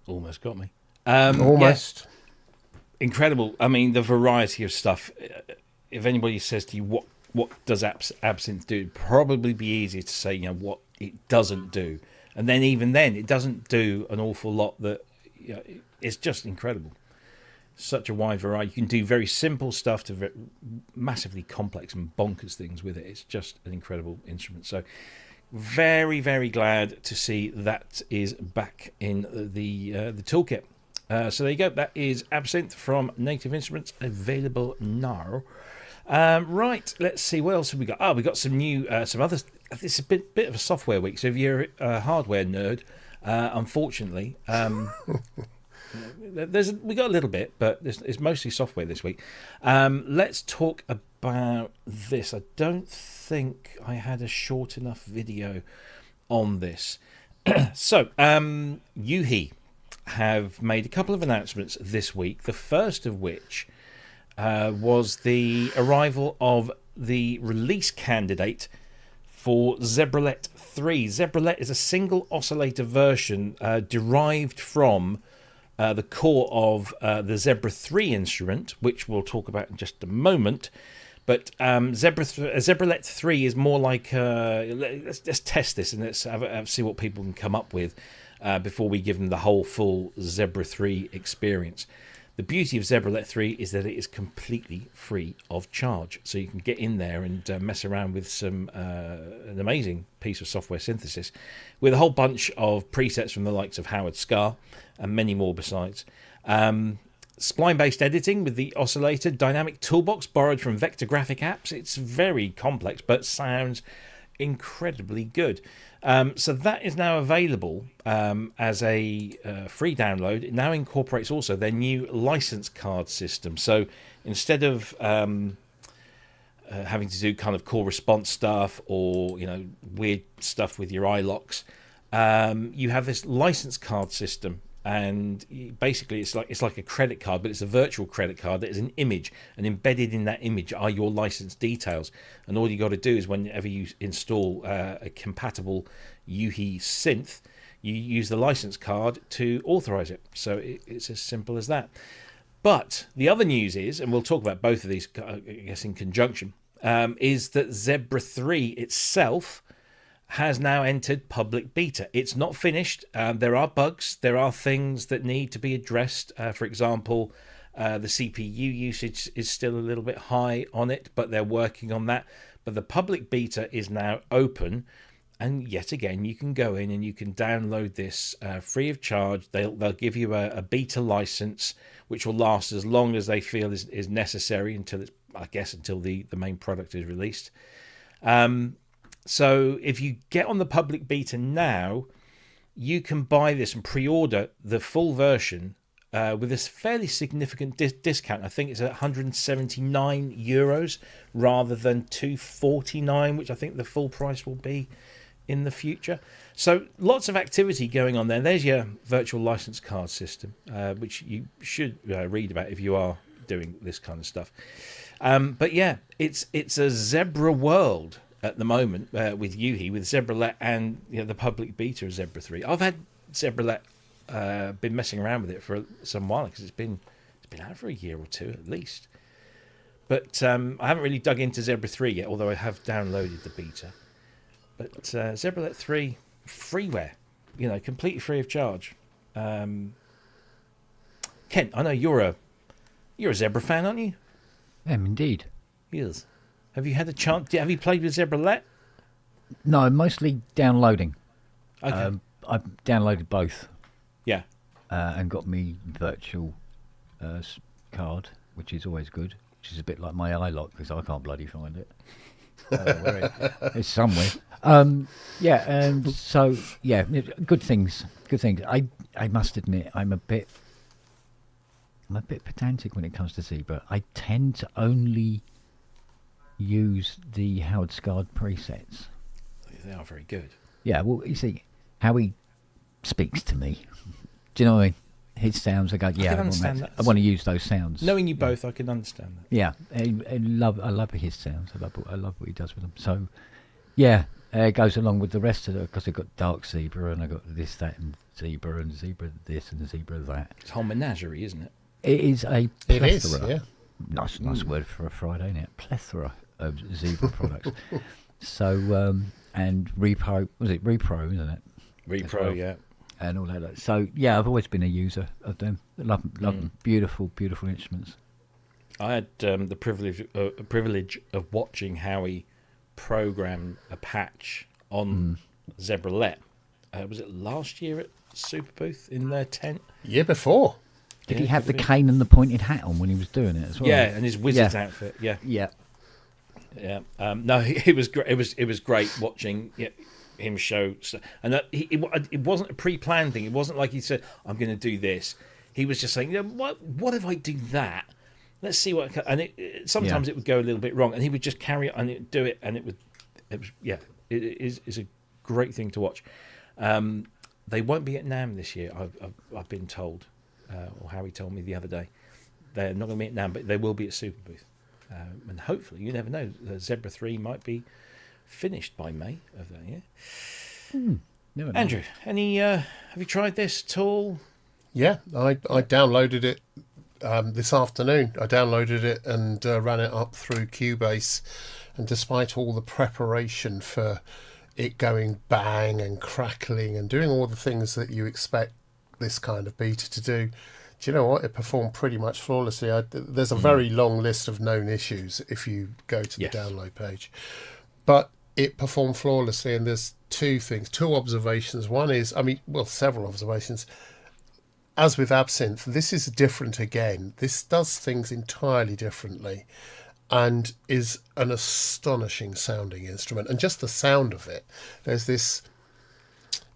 [SPEAKER 1] Almost got me.
[SPEAKER 2] Almost.
[SPEAKER 1] Incredible. I mean, the variety of stuff. If anybody says to you, what does absinthe do? It'd probably be easier to say, what it doesn't do. And then even then, it doesn't do an awful lot that, it's just incredible. Such a wide variety. You can do very simple stuff to massively complex and bonkers things with it. It's just an incredible instrument. So very, very glad to see that is back in the toolkit. So there you go. That is Absinthe from Native Instruments, available now. Right, let's see what else have we got. We got some new, some others. It's a bit of a software week. So if you're a hardware nerd, unfortunately, we got a little bit, but it's mostly software this week. Let's talk about this. I don't think I had a short enough video on this. So, Yuhi have made a couple of announcements this week. The first of which was the arrival of the release candidate for Zebralet 3. Zebralet is a single oscillator version derived from the core of the Zebra 3 instrument, which we'll talk about in just a moment. But Zebralet 3 is more like let's test this and let's see what people can come up with before we give them the whole full Zebra 3 experience. The beauty of Zebralet 3 is that it is completely free of charge, so you can get in there and mess around with an amazing piece of software synthesis with a whole bunch of presets from the likes of Howard Scar and many more besides. Spline-based editing with the oscillator, dynamic toolbox borrowed from vector graphic apps. It's very complex, but sounds incredibly good. So that is now available as a free download. It now incorporates also their new license card system. So instead of having to do kind of call response stuff or weird stuff with your iLocks, you have this license card system. And basically it's like a credit card, but it's a virtual credit card that is an image, and embedded in that image are your license details. And all you got to do is whenever you install a compatible Yuhi synth, you use the license card to authorize it. So it's as simple as that. But the other news is, and we'll talk about both of these I guess in conjunction, is that Zebra 3 itself has now entered public beta. It's not finished. There are bugs. There are things that need to be addressed. For example, the CPU usage is still a little bit high on it, but they're working on that. But the public beta is now open. And yet again, you can go in and you can download this free of charge. They'll give you a beta license, which will last as long as they feel is necessary until the main product is released. So if you get on the public beta now, you can buy this and pre-order the full version with this fairly significant discount. I think it's €179 rather than €249, which I think the full price will be in the future. So lots of activity going on there. There's your virtual license card system, which you should read about if you are doing this kind of stuff. But yeah, it's a Zebra world at the moment with Yuhi, with Zebralet and the public beta of Zebra 3. I've had Zebralet, been messing around with it for some while because it's been out for a year or two at least. But I haven't really dug into Zebra 3 yet, although I have downloaded the beta. But Zebralet 3 freeware, completely free of charge. Kent, I know you're a Zebra fan, aren't you?
[SPEAKER 3] Indeed.
[SPEAKER 1] Yes. Have you had a chance? Have you played with Zebralet?
[SPEAKER 3] No, mostly downloading.
[SPEAKER 1] Okay.
[SPEAKER 3] I've downloaded both.
[SPEAKER 1] Yeah.
[SPEAKER 3] And got me virtual card, which is always good. Which is a bit like my iLock because I can't bloody find it. It's somewhere. So good things. Good things. I must admit, I'm a bit pedantic when it comes to Zebra. I tend to only use the Howard Scard presets.
[SPEAKER 1] They are very good.
[SPEAKER 3] Yeah, well, you see, how he speaks to me. Do you know what I mean? His sounds, I go, yeah, I want to use those sounds.
[SPEAKER 1] Knowing you both, I can understand that.
[SPEAKER 3] Yeah, I love his sounds. I love what he does with them. So, yeah, it goes along with the rest of it, because I've got Dark Zebra, and I've got this, that, and Zebra this, and Zebra that.
[SPEAKER 1] It's a whole menagerie, isn't it?
[SPEAKER 3] It is a plethora.
[SPEAKER 2] It is, yeah.
[SPEAKER 3] Nice word for a Friday, isn't it? Plethora of Zebra products. So, and Repro, isn't it?
[SPEAKER 1] Repro,
[SPEAKER 3] well.
[SPEAKER 1] yeah.
[SPEAKER 3] And all that. So, yeah, I've always been a user of them. Love them. Beautiful instruments.
[SPEAKER 1] I had the privilege of watching Howie program a patch on Zebralet. Was it last year at Super Booth in their tent?
[SPEAKER 2] Year before.
[SPEAKER 3] Did he have the cane and the pointed hat on when he was doing it as well?
[SPEAKER 1] Yeah, and his wizard's outfit. Yeah. No, it was great. It was great watching him show, and that it wasn't a pre-planned thing. It wasn't like he said, "I'm going to do this." He was just saying, "What if I do that? Let's see what." And sometimes it would go a little bit wrong, and he would just carry it and do it, and it is a great thing to watch. They won't be at NAMM this year. I've been told, or Harry told me the other day. They're not going to be at NAMM, but they will be at Super Booth. And hopefully, you never know, the Zebra 3 might be finished by May of that year.
[SPEAKER 3] Never know.
[SPEAKER 1] Andrew, have you tried this at all?
[SPEAKER 2] Yeah, I downloaded it this afternoon. I downloaded it and ran it up through Cubase, and despite all the preparation for it going bang and crackling and doing all the things that you expect this kind of beta to do, do you know what? It performed pretty much flawlessly. There's a very long list of known issues if you go to the download page. But it performed flawlessly, and there's two observations. One is, several observations. As with Absinthe, this is different again. This does things entirely differently and is an astonishing sounding instrument. And just the sound of it, there's this...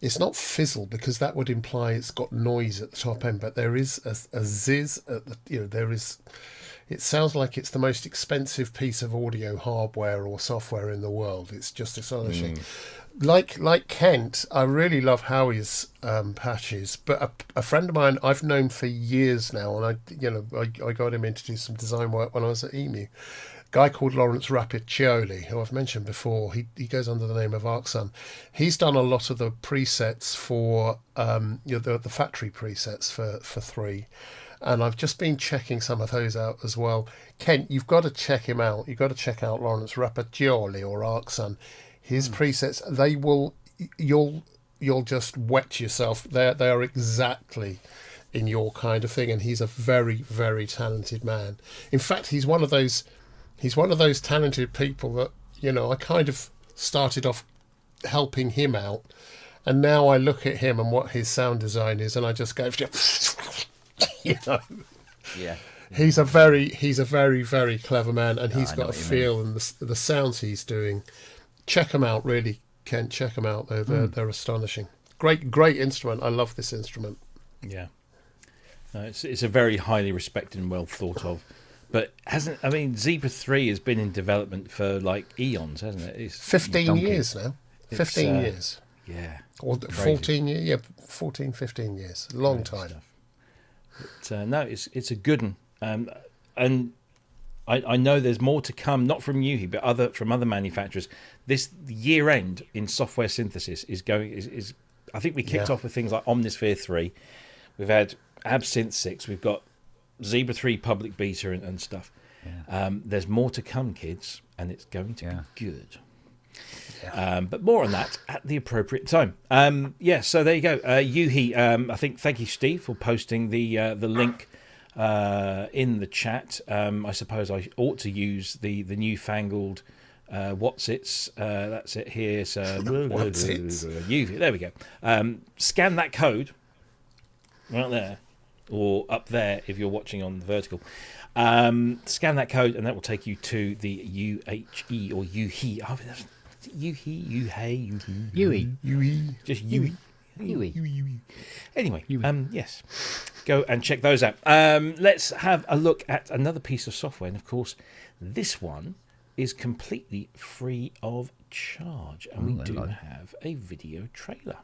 [SPEAKER 2] It's not fizzle, because that would imply it's got noise at the top end, but there is a ziz at the, there is. It sounds like it's the most expensive piece of audio hardware or software in the world. It's just astonishing. Like Kent, I really love Howie's patches, but a friend of mine I've known for years now, and I got him in to do some design work when I was at EMU. Guy called Lawrence Rapiccioli, who I've mentioned before. He goes under the name of Arcsun. He's done a lot of the presets for the factory presets for 3, and I've just been checking some of those out as well. Kent, you've got to check him out. You've got to check out Lawrence Rapiccioli or Arcsun. His presets, you'll just wet yourself. They are exactly in your kind of thing, and he's a very, very talented man. In fact, he's one of those talented people that, I kind of started off helping him out, and now I look at him and what his sound design is, and I just go,
[SPEAKER 1] Yeah.
[SPEAKER 2] He's a very, very clever man, and he's got a feel, and the sounds he's doing. Check them out, really, Kent. Check them out. They're astonishing. Great instrument. I love this instrument.
[SPEAKER 1] Yeah. No, it's a very highly respected and well thought of. But Zebra 3 has been in development for like eons, hasn't it? It's
[SPEAKER 2] 15 years now. 15 years.
[SPEAKER 1] Yeah.
[SPEAKER 2] Or 14 years. Yeah, 14, 15 years. Long time.
[SPEAKER 1] But, no, it's a good one. And I know there's more to come, not from you, but from other manufacturers. This year end in software synthesis is I think we kicked off with things like Omnisphere 3. We've had Absinthe 6. We've got Zebra 3 public beta and stuff. Yeah. There's more to come, kids, and it's going to be good. Yeah. But more on that at the appropriate time. So there you go. Yuhi, I think, thank you, Steve, for posting the link in the chat. I suppose I ought to use the newfangled Whatsits. That's it here. So Yuhi, there we go. Scan that code right there, or up there if you're watching on the vertical. Scan that code, and that will take you to the UHE or UHE. Oh, UHE. Just UHE. Anyway, yes. Go and check those out. Let's have a look at another piece of software. And, of course, this one is completely free of charge, and we do
[SPEAKER 3] hello.
[SPEAKER 1] have a video trailer.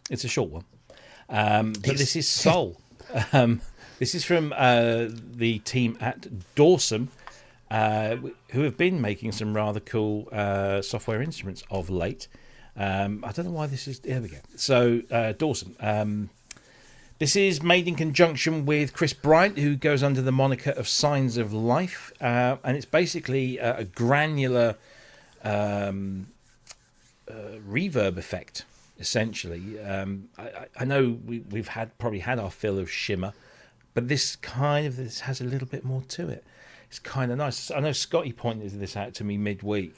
[SPEAKER 1] It's a short one, but this is Soul. This is from the team at Dawson, who have been making some rather cool software instruments of late. I don't know why this is... Here we go. So, Dawson. This is made in conjunction with Chris Bryant, who goes under the moniker of Signs of Life. And it's basically a granular reverb effect, essentially. I know we've probably had our fill of shimmer, but this has a little bit more to it. It's kind of nice. I know Scotty pointed this out to me midweek,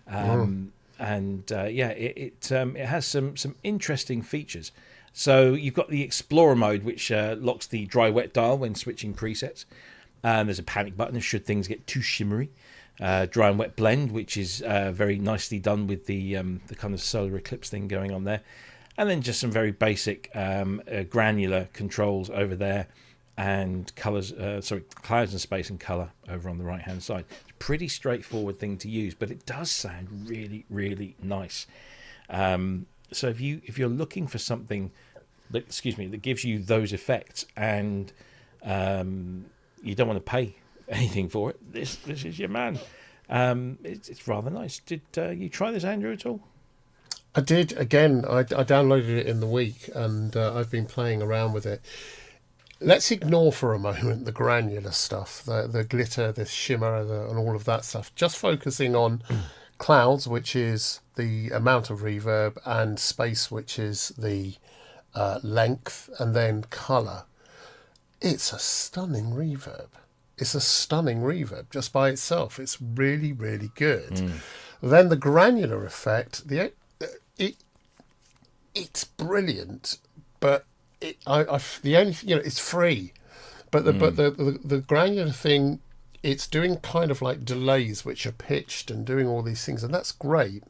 [SPEAKER 1] and it has some interesting features. So you've got the Explorer mode, which locks the dry-wet dial when switching presets. There's a panic button should things get too shimmery. Dry and wet blend, which is very nicely done with the kind of solar eclipse thing going on there. And then just some very basic granular controls over there, and clouds and space and color over on the right hand side. It's a pretty straightforward thing to use, but it does sound really, really nice. So if you're looking for something that gives you those effects, and you don't want to pay anything for it, this is your man. It's rather nice. Did you try this, Andrew, at all?
[SPEAKER 2] I did. Again, I downloaded it in the week, and I've been playing around with it. Let's ignore for a moment the granular stuff, the glitter, the shimmer, and all of that stuff. Just focusing on clouds, which is the amount of reverb, and space, which is the length, and then colour. It's a stunning reverb. It's a stunning reverb just by itself. It's really, really good. Then the granular effect, it's brilliant, but it's free, but the granular thing, it's doing kind of like delays which are pitched and doing all these things, and that's great,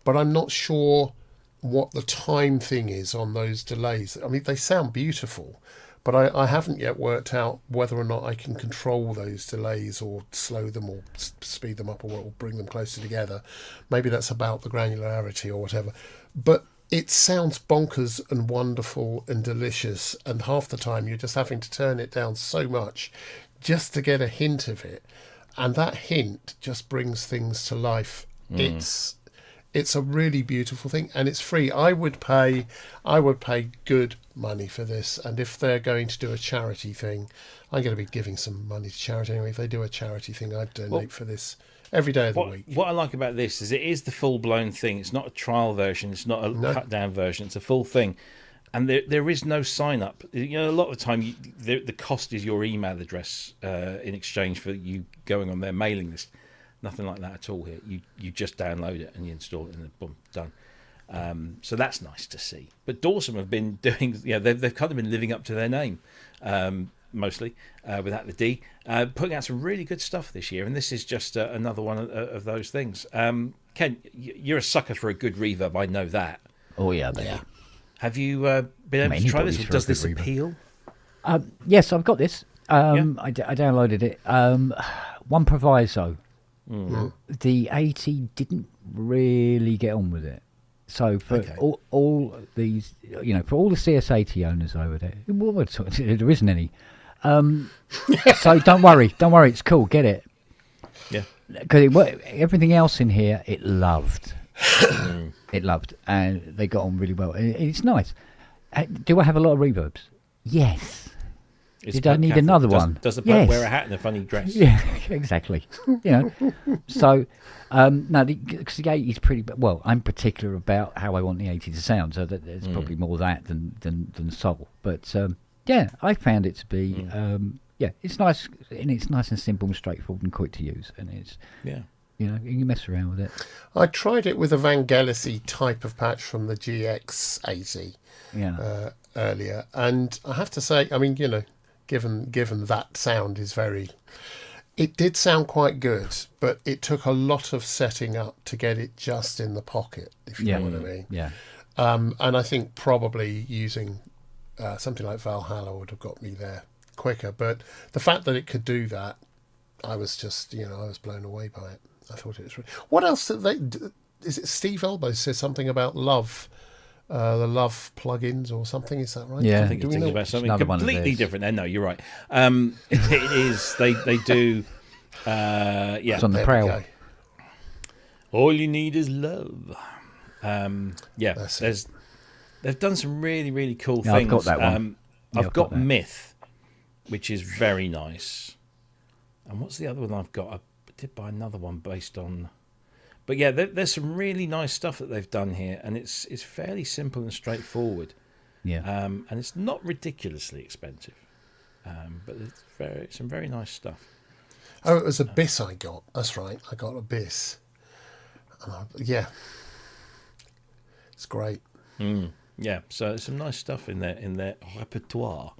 [SPEAKER 2] but I'm not sure what the time thing is on those delays. I mean, they sound beautiful, but I haven't yet worked out whether or not I can control those delays or slow them or speed them up or bring them closer together. Maybe that's about the granularity or whatever. But it sounds bonkers and wonderful and delicious, and half the time you're just having to turn it down so much just to get a hint of it. And that hint just brings things to life. It's a really beautiful thing, and it's free. I would pay good money for this, and if they're going to do a charity thing, I'm going to be giving some money to charity anyway. If they do a charity thing, I'd donate for this every day of the week.
[SPEAKER 1] What I like about this is it is the full-blown thing. It's not a trial version. It's not a cut-down version. It's a full thing. And there is no sign-up. You know, a lot of the time, the cost is your email address in exchange for you going on their mailing list. Nothing like that at all here. You just download it and you install it, and boom, done. So that's nice to see. But Dawson have been doing, they've kind of been living up to their name, mostly, without the D, putting out some really good stuff this year. And this is just another one of those things. Ken, you're a sucker for a good reverb. I know that.
[SPEAKER 3] Oh, yeah, baby. Yeah.
[SPEAKER 1] Have you been able to try this, or does this appeal?
[SPEAKER 3] Yes, I've got this. I downloaded it. One proviso. The 80 didn't really get on with it. So for all these, for all the CS80 owners over there, there isn't any. So don't worry, it's cool. Get it.
[SPEAKER 1] Yeah.
[SPEAKER 3] Because everything else in here, it loved. It loved, and they got on really well. It's nice. Do I have a lot of reverbs? Yes. You don't need another one.
[SPEAKER 1] Does the Pope wear a hat and a funny dress?
[SPEAKER 3] Yeah, exactly. So no, because the 80 is pretty. Well, I'm particular about how I want the 80 to sound, so that there's probably more that than soul. But I found it to be it's nice, and it's nice and simple and straightforward and quick to use, and You know, you can mess around with it.
[SPEAKER 2] I tried it with a Vangelis type of patch from the GX AZ earlier, and I have to say, I mean, you know, given that sound is very, it did sound quite good, but it took a lot of setting up to get it just in the pocket, if you know what I mean.
[SPEAKER 3] Yeah.
[SPEAKER 2] And I think probably using something like Valhalla would have got me there quicker. But the fact that it could do that, I was just, you know, I was blown away by it. I thought it was really... What else did they... Is it Steve Elbow says something about Love, the Love plugins or something? Is that right?
[SPEAKER 3] Yeah.
[SPEAKER 1] I think you're thinking about something completely different then. No, you're right. It is. They do... yeah.
[SPEAKER 3] It's on the prowl.
[SPEAKER 1] All you need is love. Yeah, they've done some really, really cool things.
[SPEAKER 3] I've got that one.
[SPEAKER 1] I've got Myth, which is very nice. And what's the other one I've got? I did buy another one based on... But yeah, there's some really nice stuff that they've done here, and it's fairly simple and straightforward.
[SPEAKER 3] Yeah.
[SPEAKER 1] And it's not ridiculously expensive. But it's some very nice stuff.
[SPEAKER 2] Oh, it was Abyss I got. That's right. I got Abyss. Yeah. It's great.
[SPEAKER 1] Yeah, so there's some nice stuff in their repertoire.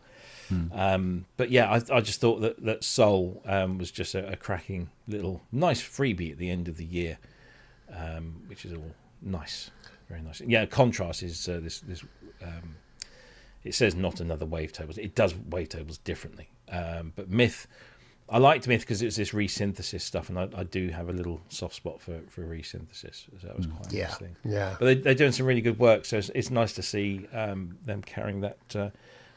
[SPEAKER 1] But yeah, I just thought that Soul was just a cracking little nice freebie at the end of the year, which is all nice, very nice. Yeah, Contrast is this. It says not another Wavetables. It does Wavetables differently, but Myth. I liked Myth because it was this resynthesis stuff, and I do have a little soft spot for resynthesis. So that was quite a nice thing.
[SPEAKER 2] Yeah.
[SPEAKER 1] But they're doing some really good work, so it's nice to see them carrying that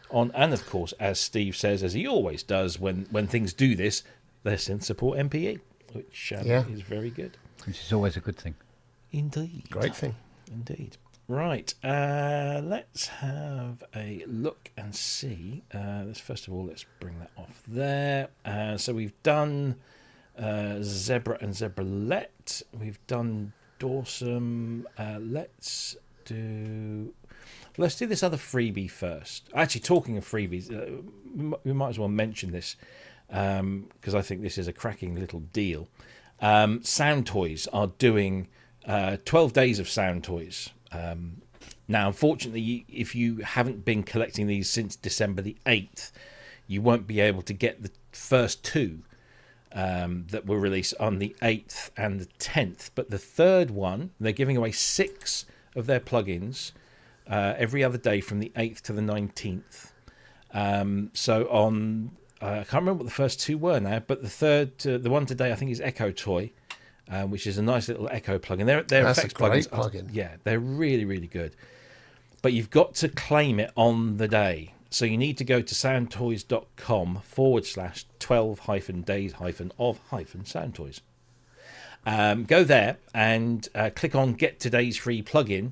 [SPEAKER 1] on. And of course, as Steve says, as he always does, when things do this, their synth support MPE, which is very good.
[SPEAKER 3] Which is always a good thing.
[SPEAKER 1] Indeed.
[SPEAKER 2] Great thing.
[SPEAKER 1] Indeed. Right, let's have a look and see. First of all, let's bring that off there. So we've done Zebra and Zebralet. We've done Dorsum. Let's do this other freebie first. Actually, talking of freebies, we might as well mention this because I think this is a cracking little deal. Sound Toys are doing 12 days of Sound Toys. Now, unfortunately, if you haven't been collecting these since December the 8th, you won't be able to get the first two that were released on the 8th and the 10th. But the third one, they're giving away 6 of their plugins every other day from the 8th to the 19th. So on, I can't remember what the first two were now, but the third, the one today, I think is Echo Toy. Which is a nice little echo plugin. Their effects plugins, plugin. They're really, really good. But you've got to claim it on the day. So you need to go to soundtoys.com/12-days-of-soundtoys. Go there and click on Get Today's Free Plugin,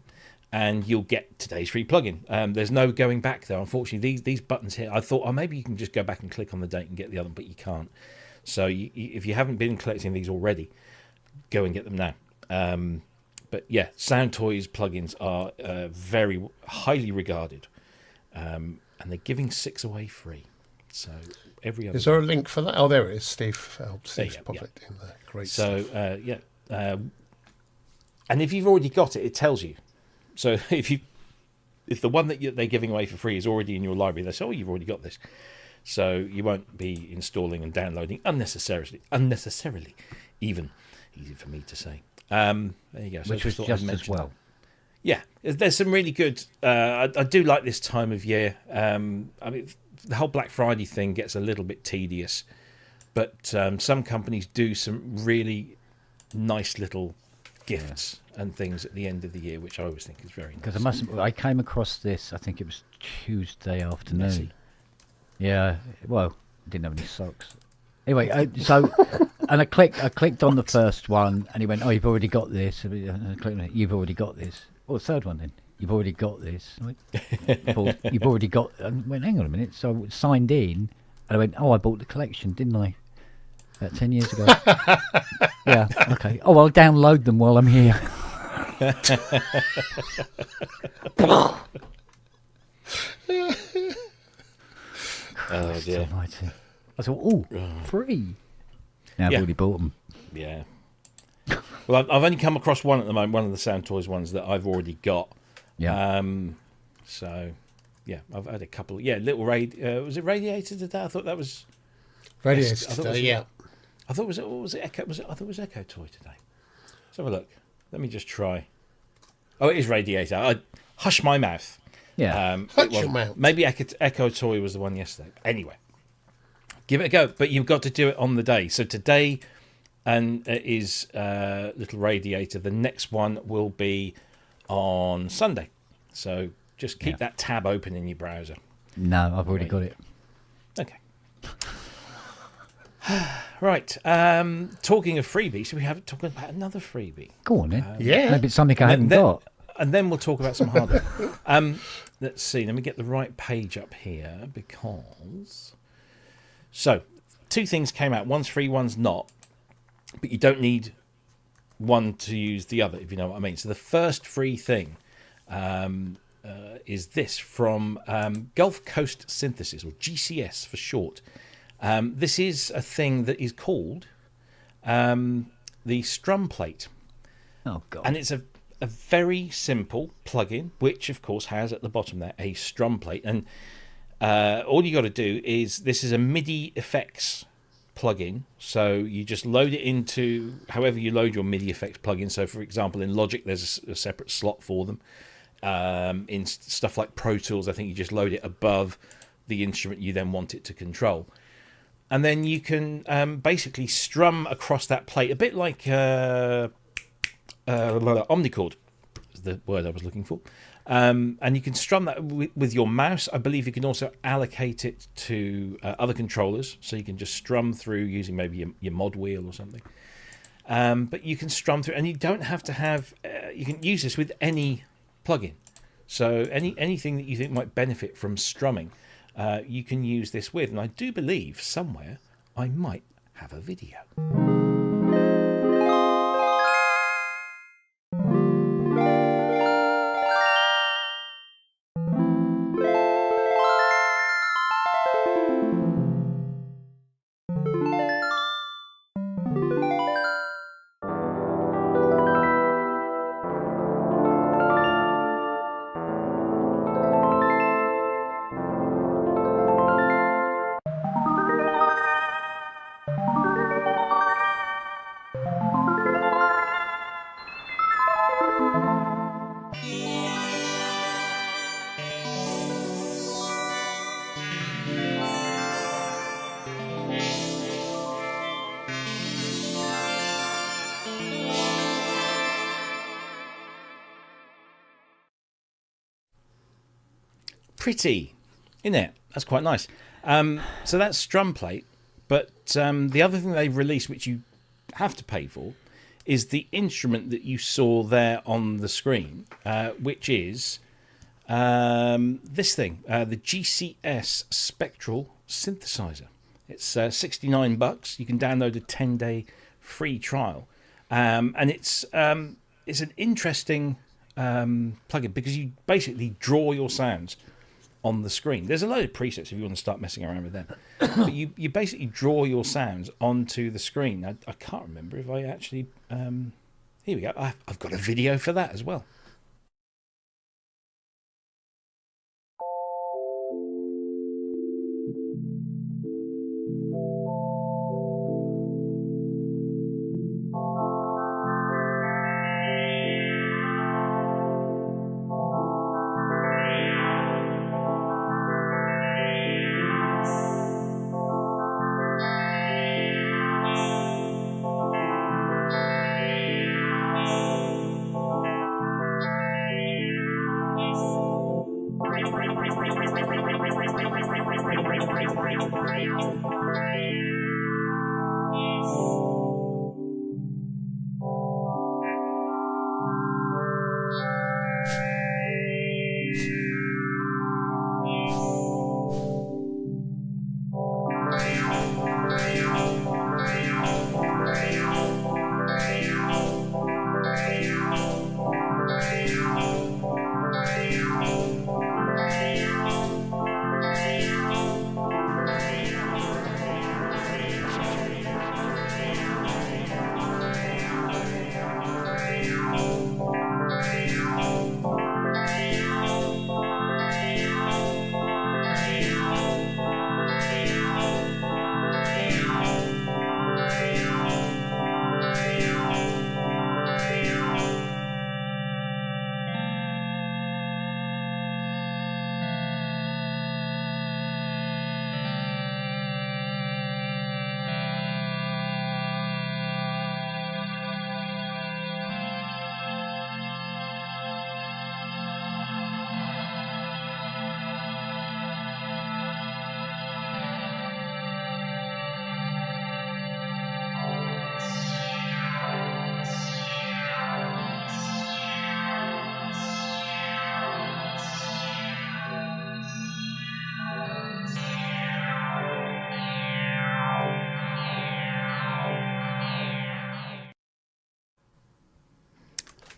[SPEAKER 1] and you'll get today's free plugin. There's no going back there. Unfortunately, these buttons here, I thought, maybe you can just go back and click on the date and get the other one, but you can't. So if you haven't been collecting these already, go and get them now. But yeah, Sound Toys plugins are very highly regarded, and they're giving 6 away free. So every other.
[SPEAKER 2] Is there a link for that? Oh, there it is. Steve helped pop it in there. Great.
[SPEAKER 1] So and if you've already got it, it tells you. So if the one that they're giving away for free is already in your library, they say, you've already got this. So you won't be installing and downloading unnecessarily even. Easy for me to say. There you go. So
[SPEAKER 3] which was just as well.
[SPEAKER 1] Yeah, there's some really good... I do like this time of year. I mean, the whole Black Friday thing gets a little bit tedious, but some companies do some really nice little gifts and things at the end of the year, which I always think is very nice.
[SPEAKER 3] Because I came across this, I think it was Tuesday afternoon.
[SPEAKER 1] Messy.
[SPEAKER 3] Yeah, well, I didn't have any socks. Anyway, and I clicked on the first one, and he went, you've already got this. And I clicked on it, you've already got this. Well, the third one then, you've already got this. I went, you've already got... I went, hang on a minute. So I signed in, and I went, I bought the collection, didn't I? About 10 years ago. Yeah, okay. I'll download them while I'm here.
[SPEAKER 1] Oh, dear.
[SPEAKER 3] I thought, free. Now I've already bought them.
[SPEAKER 1] Yeah. Well, I've only come across one at the moment, one of the Sound Toys ones that I've already got.
[SPEAKER 3] Yeah.
[SPEAKER 1] So, yeah, I've had a couple. Yeah, little was it Radiator today? I thought that was
[SPEAKER 2] Radiator
[SPEAKER 1] I thought it was-
[SPEAKER 2] today, yeah.
[SPEAKER 1] I thought was it Echo? I thought it was Echo Toy today. Let's have a look. Let me just try. Oh, it is Radiator. I hush my mouth.
[SPEAKER 3] Yeah.
[SPEAKER 2] Hush your mouth.
[SPEAKER 1] Maybe Echo Toy was the one yesterday. Anyway, give it a go. But you've got to do it on the day. So today is Little Radiator. The next one will be on Sunday. So just keep that tab open in your browser.
[SPEAKER 3] No, I've already got it.
[SPEAKER 1] Okay. Right. Talking of freebies, we have talking about another freebie.
[SPEAKER 3] Go on then.
[SPEAKER 2] Yeah.
[SPEAKER 3] Maybe it's something I haven't got.
[SPEAKER 1] And then we'll talk about some hardware. Let's see. Let me get the right page up here because. So, two things came out. One's free, one's not. But you don't need one to use the other, if you know what I mean. So the first free thing is this from Gulf Coast Synthesis, or GCS for short. This is a thing that is called the Strum Plate.
[SPEAKER 3] Oh, God.
[SPEAKER 1] And it's a very simple plugin, which, of course, has at the bottom there a strum plate. And all you got to do is, this is a MIDI effects plugin. So you just load it into however you load your MIDI effects plugin. So, for example, in Logic, there's a separate slot for them. In stuff like Pro Tools, I think you just load it above the instrument you then want it to control. And then you can basically strum across that plate, a bit like omnichord is the word I was looking for. And you can strum that with your mouse. I believe you can also allocate it to other controllers, so you can just strum through using maybe your mod wheel or something. But you can strum through, and you don't have to have. You can use this with any plugin. So anything that you think might benefit from strumming, you can use this with. And I do believe somewhere I might have a video. Pretty, isn't it? That's quite nice. So that's Strum Plate, but the other thing they've released, which you have to pay for, is the instrument that you saw there on the screen, which is this thing, the GCS Spectral Synthesizer. It's $69. You can download a 10-day free trial, and it's an interesting plugin because you basically draw your sounds on the screen. There's a load of presets if you want to start messing around with them. But you basically draw your sounds onto the screen. I can't remember if I actually... here we go. I've got a video for that as well.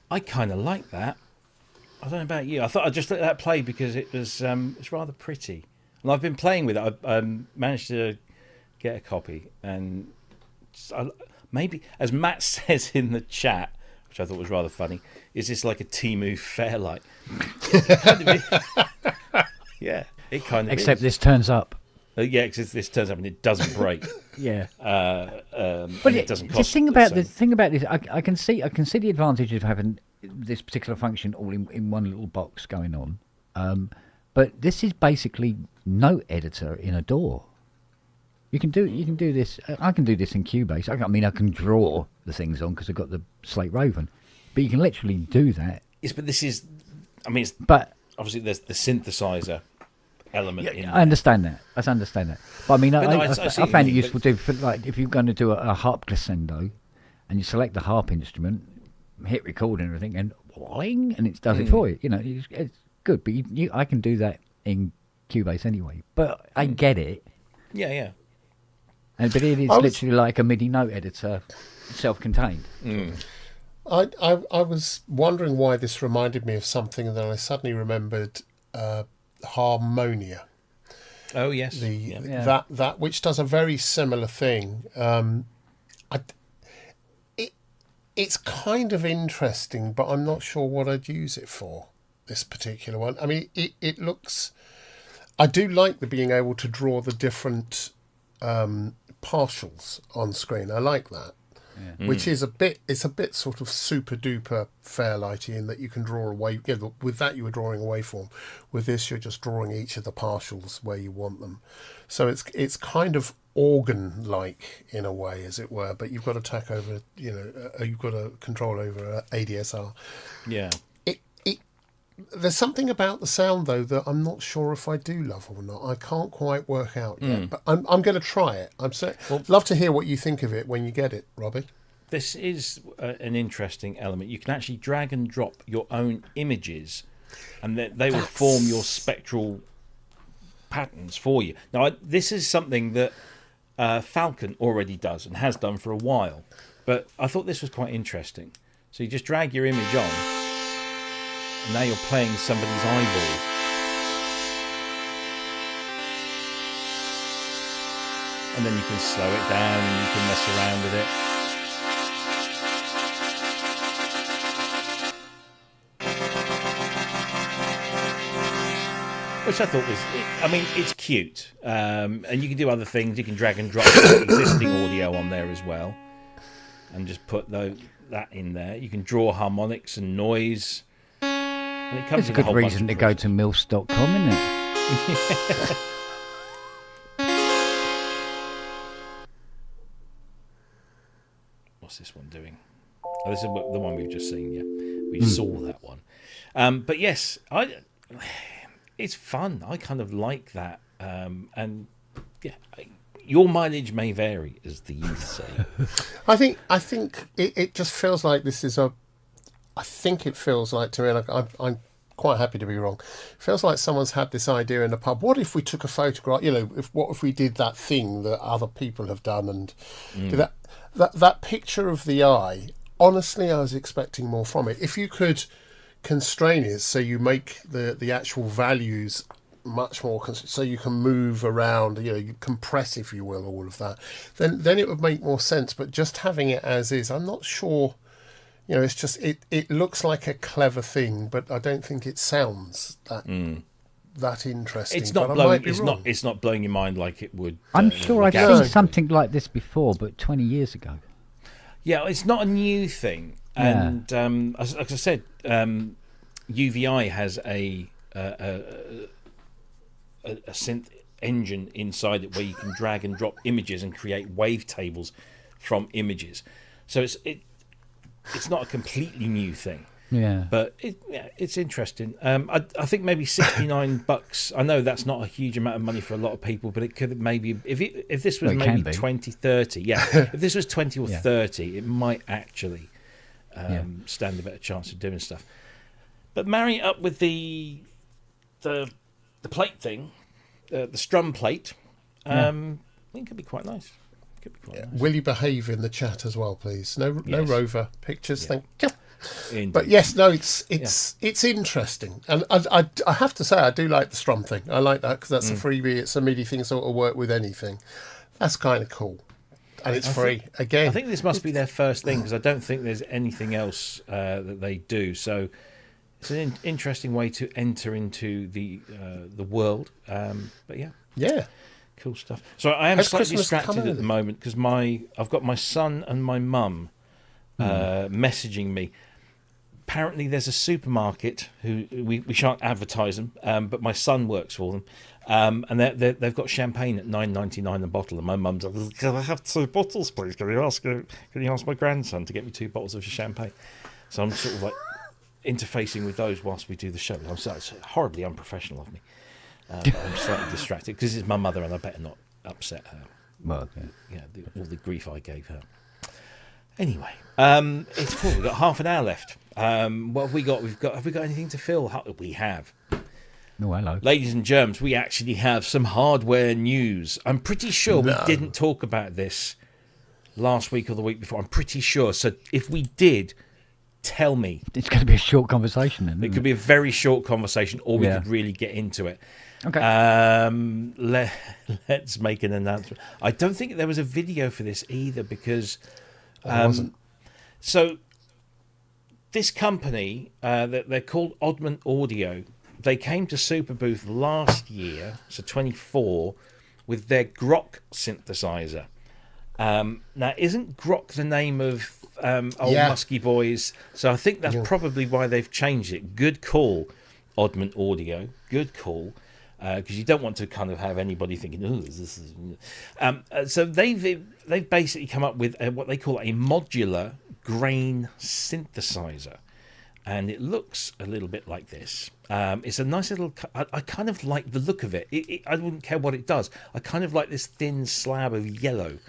[SPEAKER 1] I kind of like that. I don't know about you. I thought I'd just let that play because it's rather pretty. And I've been playing with it. I managed to get a copy. And maybe, as Matt says in the chat, which I thought was rather funny, is this like a Temu Fairlight? Yeah, it kind of
[SPEAKER 3] Except
[SPEAKER 1] is.
[SPEAKER 3] this turns up.
[SPEAKER 1] Yeah, because this turns up and it doesn't break.
[SPEAKER 3] Yeah.
[SPEAKER 1] But it doesn't cost.
[SPEAKER 3] The thing about this, I can see the advantage of having this particular function all in one little box going on. But this is basically note editor in a DAW. You can do this. I can do this in Cubase. I can draw the things on because I've got the Slate Raven, but you can literally do that.
[SPEAKER 1] Yes, but this is.
[SPEAKER 3] But
[SPEAKER 1] obviously there's the synthesizer element in there.
[SPEAKER 3] I understand that. But I mean, I found it
[SPEAKER 1] mean,
[SPEAKER 3] useful for like if you're going to do a harp glissando, and you select the harp instrument, hit record and everything, and boing, and it does it for you. You know, it's good. But I can do that in Cubase anyway. But I get it.
[SPEAKER 1] Yeah.
[SPEAKER 3] But it is literally like a MIDI note editor, self-contained.
[SPEAKER 2] I was wondering why this reminded me of something, and then I suddenly remembered Harmonia.
[SPEAKER 1] Oh yes,
[SPEAKER 2] that which does a very similar thing. It's kind of interesting, but I'm not sure what I'd use it for. This particular one. I mean, it looks. I do like the being able to draw the different partials on screen. I like that. Yeah. Which is it's a bit sort of super duper Fairlighty in that you can draw away. With that you were drawing a waveform. With this you're just drawing each of the partials where you want them. So it's kind of organ-like in a way, as it were. But you've got to tack over, you've got to control over ADSR.
[SPEAKER 1] Yeah.
[SPEAKER 2] There's something about the sound though that I'm not sure if I do love or not. I can't quite work out yet, but I'm going to try it. Love to hear what you think of it when you get it, Robbie.
[SPEAKER 1] This is an interesting element. You can actually drag and drop your own images, and they will form your spectral patterns for you. Now, this is something that Falcon already does and has done for a while, but I thought this was quite interesting. So you just drag your image on. And now you're playing somebody's eyeball. And then you can slow it down and you can mess around with it. Which I thought was, it's cute. And you can do other things. You can drag and drop existing audio on there as well. And just put that in there. You can draw harmonics and noise.
[SPEAKER 3] It's a good reason to go to mills.com, isn't it?
[SPEAKER 1] What's this one doing? Oh, this is the one we've just seen, yeah. We saw that one. But yes, it's fun. I kind of like that. And yeah, your mileage may vary, as the youth say.
[SPEAKER 2] I think it just feels like this is I think it feels like, to me, like I'm quite happy to be wrong. It feels like someone's had this idea in a pub. What if we took a photograph? What if we did that thing that other people have done and did that picture of the eye? Honestly, I was expecting more from it. If you could constrain it so you make the actual values much more, so you can move around, you compress, if you will, all of that, then it would make more sense. But just having it as is, I'm not sure. It's just it looks like a clever thing, but I don't think it sounds that interesting.
[SPEAKER 1] It's not blowing. It's not blowing your mind like it would.
[SPEAKER 3] I'm sure I've seen something like this before, but 20 years ago.
[SPEAKER 1] Yeah, it's not a new thing, and like I said, UVI has a synth engine inside it where you can drag and drop images and create wavetables from images. So it's not a completely new thing.
[SPEAKER 3] Yeah.
[SPEAKER 1] But it's interesting. I think maybe $69. I know that's not a huge amount of money for a lot of people, but it could maybe if this was maybe 20, 30. Yeah. If this was 20 or 30, it might actually stand a better chance of doing stuff. But marry it up with the plate thing, the strum plate. I think it could be quite nice.
[SPEAKER 2] Will you behave in the chat as well, please? No Rover pictures. Thank you.
[SPEAKER 1] Indeed.
[SPEAKER 2] But yes, no, it's interesting, and I have to say I do like the strum thing. I like that because that's a freebie. It's a MIDI thing, so it'll work with anything. That's kind of cool, and it's free again.
[SPEAKER 1] I think this must be their first thing because I don't think there's anything else that they do. So it's an interesting way to enter into the world. But yeah. Cool stuff. So I am slightly distracted at the moment because I've got my son and my mum messaging me. Apparently, there's a supermarket who we shan't advertise them, but my son works for them, and they've got champagne at $9.99 a bottle. And my mum's like, "Can I have 2 bottles, please? Can you ask my grandson to get me 2 bottles of champagne?" So I'm sort of like interfacing with those whilst we do the show. It's horribly unprofessional of me. But I'm slightly distracted because it's my mother and I better not upset her.
[SPEAKER 3] Well,
[SPEAKER 1] All the grief I gave her. Anyway, it's cool. We've got half an hour left. What have we got? Have we got anything to fill? We have.
[SPEAKER 3] Oh, hello.
[SPEAKER 1] Ladies and germs, we actually have some hardware news. I'm pretty sure we didn't talk about this last week or the week before. I'm pretty sure. So if we did, tell me.
[SPEAKER 3] It's going to be a short conversation then.
[SPEAKER 1] It could be a very short conversation or we could really get into it.
[SPEAKER 3] Okay.
[SPEAKER 1] Let's make an announcement. I don't think there was a video for this either because
[SPEAKER 2] wasn't.
[SPEAKER 1] So this company they're called Oddment Audio. They came to Superbooth last year, so 24, with their Grok synthesizer. Now, isn't Grok the name of old Muskie Boys? So I think that's probably why they've changed it. Good call, Oddment Audio. Good call. Because you don't want to kind of have anybody thinking, "Oh, this is." So they've basically come up with what they call a modular grain synthesizer, and it looks a little bit like this. It's a nice little. I kind of like the look of it. I wouldn't care what it does. I kind of like this thin slab of yellow.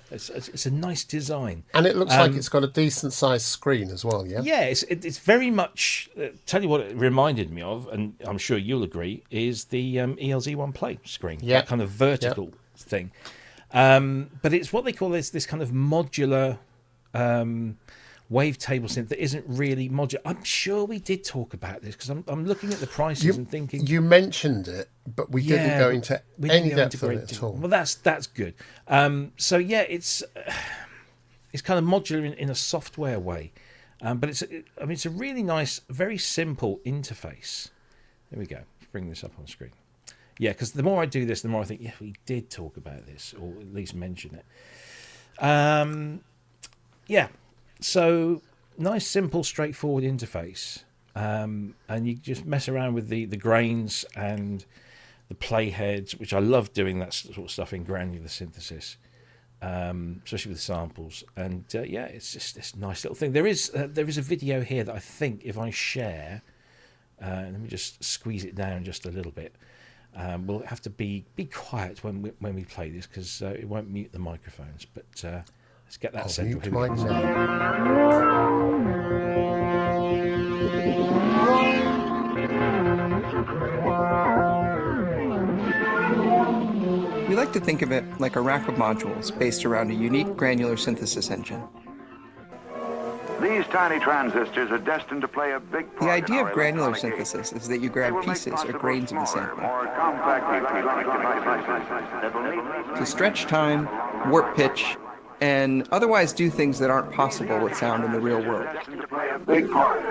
[SPEAKER 1] It's a nice design,
[SPEAKER 2] and it looks like it's got a decent sized screen as well. Yeah,
[SPEAKER 1] it's very much. Tell you what it reminded me of, and I'm sure you'll agree, is the ELZ1 Play screen.
[SPEAKER 2] Yeah,
[SPEAKER 1] that kind of vertical thing. But it's what they call this kind of modular wavetable synth that isn't really modular. I'm sure we did talk about this because I'm looking at the prices and thinking
[SPEAKER 2] you mentioned it, but we didn't go into any depth of it at all.
[SPEAKER 1] Well, that's good. So yeah, it's kind of modular in a software way, but it's a really nice, very simple interface. There we go. Let's bring this up on screen. Yeah, because the more I do this, the more I think, we did talk about this or at least mention it. So nice, simple, straightforward interface, and you just mess around with the grains and the playheads, which I love doing that sort of stuff in granular synthesis, especially with samples. And it's just this nice little thing. There is a video here that I think if I share, let me just squeeze it down just a little bit. We'll have to be quiet when we play this because it won't mute the microphones, but. Let's get that central.
[SPEAKER 2] Here we go.
[SPEAKER 5] We like to think of it like a rack of modules based around a unique granular synthesis engine.
[SPEAKER 6] These tiny transistors are destined to play a big part.
[SPEAKER 5] The idea
[SPEAKER 6] in
[SPEAKER 5] of granular
[SPEAKER 6] electronic age.
[SPEAKER 5] synthesis is that you grab pieces or grains of the sample
[SPEAKER 6] More compact electronic devices.
[SPEAKER 5] to stretch time, warp pitch, and otherwise do things that aren't possible with sound in the real world.
[SPEAKER 6] Destined to play a big part.